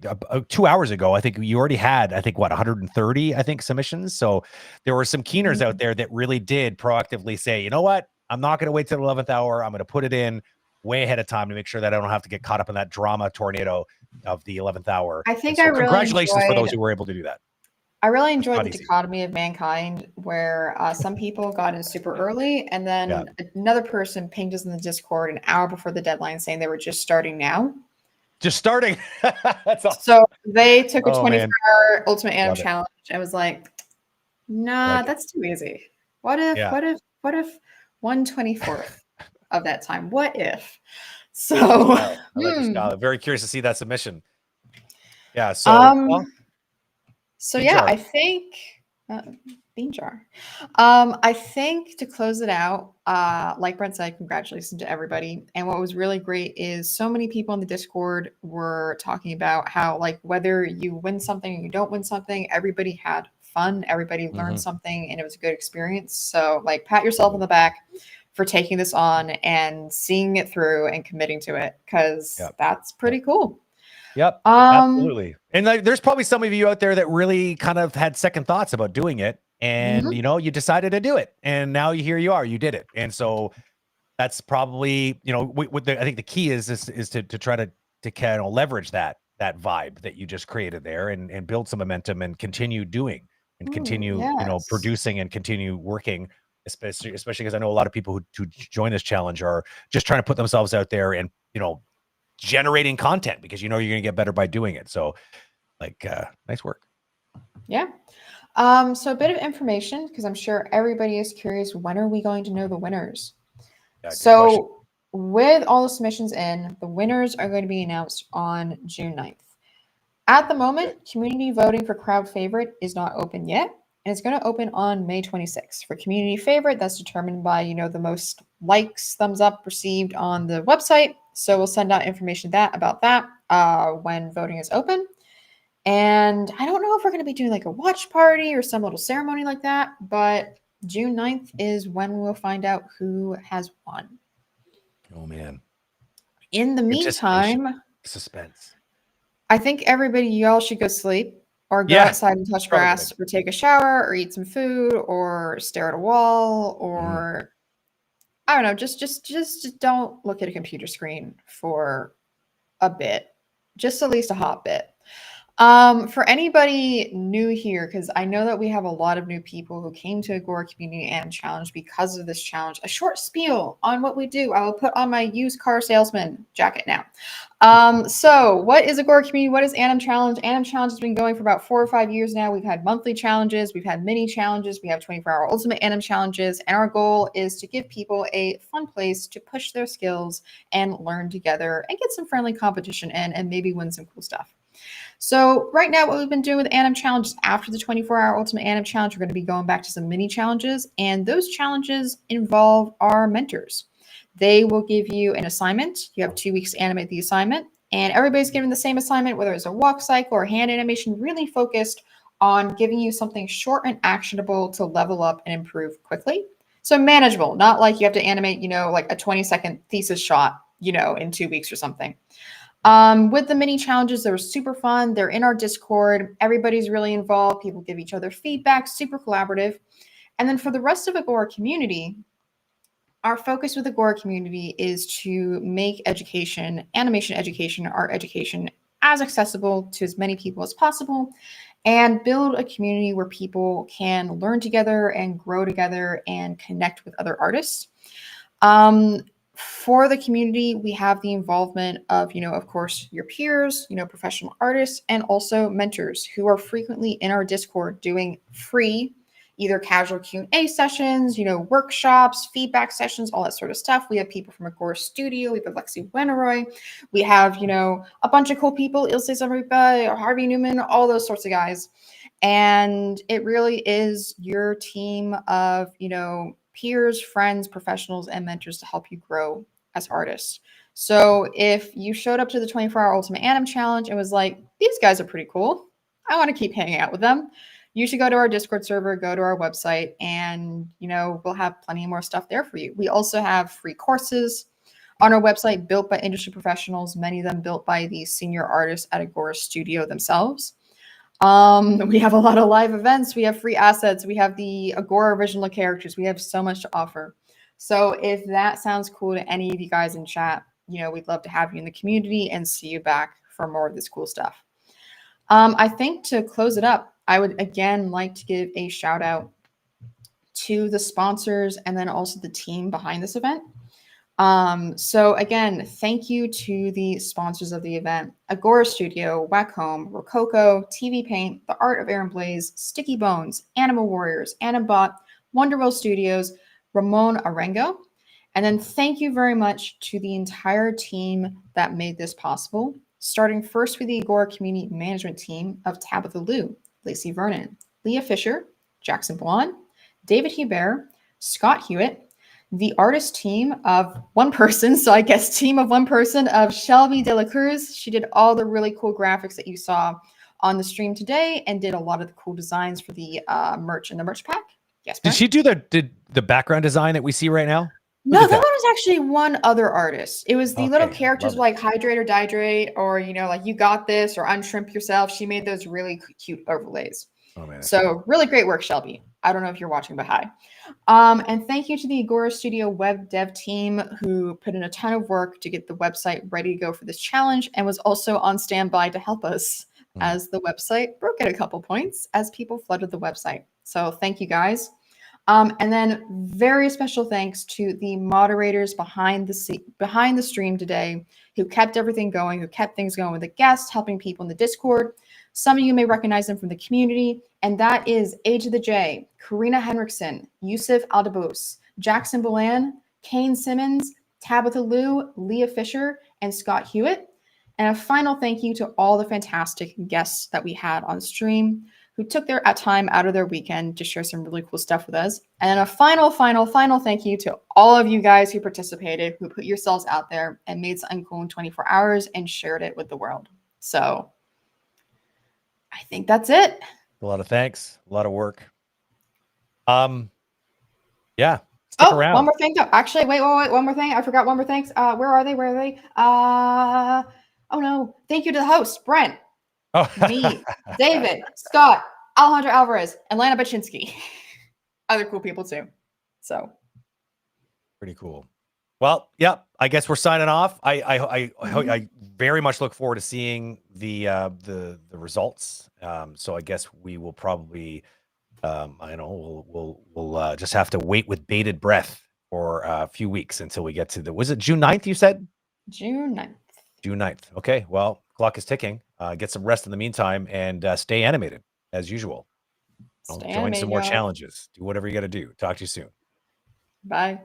2 hours ago, I think you already had, 130, submissions. So there were some keeners out there that really did proactively say, you know what, I'm not going to wait till the 11th hour. I'm going to put it in way ahead of time to make sure that I don't have to get caught up in that drama tornado of the 11th hour. I think so congratulations for those who were able to do that. I really enjoyed the dichotomy of mankind, where some people got in super early, and then another person pinged us in the Discord an hour before the deadline saying they were just starting now. Just starting. That's awesome. So they took a 24-hour Ultimate Anim Challenge and was like, nah, that's too easy. What if 1/24th of that time? What if? So I like your style. Very curious to see that submission. Yeah. So so yeah, I think bean jar. I think to close it out, like Brent said, congratulations to everybody. And what was really great is so many people in the Discord were talking about how, like, whether you win something or you don't win something, everybody had fun, everybody learned something, and it was a good experience. So, like, pat yourself on the back for taking this on and seeing it through and committing to it, because that's pretty cool. Yep, absolutely. And there's probably some of you out there that really kind of had second thoughts about doing it, and you decided to do it, and now here you are, you did it. And so that's probably, I think the key is to try to kind of leverage that vibe that you just created there, and build some momentum and continue doing and continue producing and continue working, especially because I know a lot of people who join this challenge are just trying to put themselves out there and generating content, because you're going to get better by doing it. So nice work. Yeah. So a bit of information, because I'm sure everybody is curious, when are we going to know the winners? So with all the submissions in, the winners are going to be announced on June 9th. At the moment, community voting for crowd favorite is not open yet, and it's going to open on May 26th. For community favorite, that's determined by, the most likes, thumbs up received on the website. So we'll send out information about that when voting is open. And I don't know if we're going to be doing like a watch party or some little ceremony like that, but June 9th is when we'll find out who has won. Oh, man. In the meantime, suspense. I think y'all should go sleep, or go outside and touch grass, or take a shower, or eat some food, or stare at a wall, or I don't know, just don't look at a computer screen for a bit, just at least a hot bit. For anybody new here, because I know that we have a lot of new people who came to Agora.Community and Challenge because of this challenge, a short spiel on what we do. I will put on my used car salesman jacket now. So what is Agora.Community? What is AnimChallenge? AnimChallenge has been going for about 4 or 5 years now. We've had monthly challenges, we've had mini challenges, we have 24-hour ultimate Anim challenges, and our goal is to give people a fun place to push their skills and learn together and get some friendly competition in, and maybe win some cool stuff. So right now, what we've been doing with Anim Challenge, after the 24-hour Ultimate Anim Challenge, we're going to be going back to some mini challenges, and those challenges involve our mentors. They will give you an assignment. You have 2 weeks to animate the assignment, and everybody's given the same assignment, whether it's a walk cycle or hand animation, really focused on giving you something short and actionable to level up and improve quickly. So manageable, not like you have to animate, like a 20-second thesis shot, in 2 weeks or something. With the mini challenges, they're super fun. They're in our Discord. Everybody's really involved. People give each other feedback, super collaborative. And then for the rest of Agora.Community, our focus with Agora.Community is to make animation education, art education, as accessible to as many people as possible, and build a community where people can learn together and grow together and connect with other artists. For the community, we have the involvement of, of course, your peers, professional artists, and also mentors who are frequently in our Discord doing free either casual Q&A sessions, workshops, feedback sessions, all that sort of stuff. We have people from Agora Studio. We have Alexi Weneroy. We have, a bunch of cool people, Ilse Zamripa, Harvey Newman, all those sorts of guys. And it really is your team of, peers, friends, professionals, and mentors to help you grow as artists. So if you showed up to the 24-hour Ultimate Anim Challenge and was like, these guys are pretty cool, I want to keep hanging out with them, you should go to our Discord server, go to our website, and, we'll have plenty more stuff there for you. We also have free courses on our website built by industry professionals, many of them built by the senior artists at Agora Studio themselves. We have a lot of live events. We have free assets. We have the Agora original characters. We have so much to offer. So if that sounds cool to any of you guys in chat, we'd love to have you in the community and see you back for more of this cool stuff. I think to close it up, I would again like to give a shout out to the sponsors and then also the team behind this event. So again, thank you to the sponsors of the event: Agora Studio, Wacom, Rococo, TV Paint, The Art of Aaron Blaze, Sticky Bones, Animal Warriors, Animbot, Wonderworld Studios, Ramon Arengo. And then thank you very much to the entire team that made this possible, starting first with the Agora Community Management Team of Tabitha Liu, Lacey Vernon, Leah Fisher, Jackson Blonde, David Hubert, Scott Hewitt, the artist team of one person, so I guess team of one person, of Shelby De La Cruz. She did all the really cool graphics that you saw on the stream today and did a lot of the cool designs for the merch in the merch pack. Yes, Did she do the background design that we see right now? No, that one was actually one other artist. It was the little characters love like hydrate or dihydrate, or, like you got this, or unshrimp yourself. She made those really cute overlays. Oh, man. So really great work, Shelby. I don't know if you're watching, but hi. And thank you to the Agora Studio web dev team who put in a ton of work to get the website ready to go for this challenge and was also on standby to help us as the website broke at a couple points as people flooded the website. So thank you guys. And then very special thanks to the moderators behind the stream today who kept everything going, who kept things going with the guests, helping people in the Discord. Some of you may recognize them from the community, and that is Age of the J, Karina Henriksen, Yusuf Aldabous, Jackson Bolan, Kane Simmons, Tabitha Liu, Leah Fisher, and Scott Hewitt. And a final thank you to all the fantastic guests that we had on stream who took their time out of their weekend to share some really cool stuff with us. And a final thank you to all of you guys who participated, who put yourselves out there and made something cool in 24 hours and shared it with the world. So I think that's it. A lot of thanks. A lot of work. Yeah. Stick around. One more thing though. Actually, wait, one more thing. I forgot one more thing. Where are they? Oh no. Thank you to the host, Brent, me, David, Scott, Alejandro Alvarez, and Lana Baczynski. Other cool people too. So pretty cool. Well, yeah, I guess we're signing off. I very much look forward to seeing the results. So I guess we will probably we'll just have to wait with bated breath for a few weeks until we get to was it June 9th you said? June 9th. June 9th. Okay, well, clock is ticking. Get some rest in the meantime and stay animated as usual. Join some more challenges. Do whatever you got to do. Talk to you soon. Bye.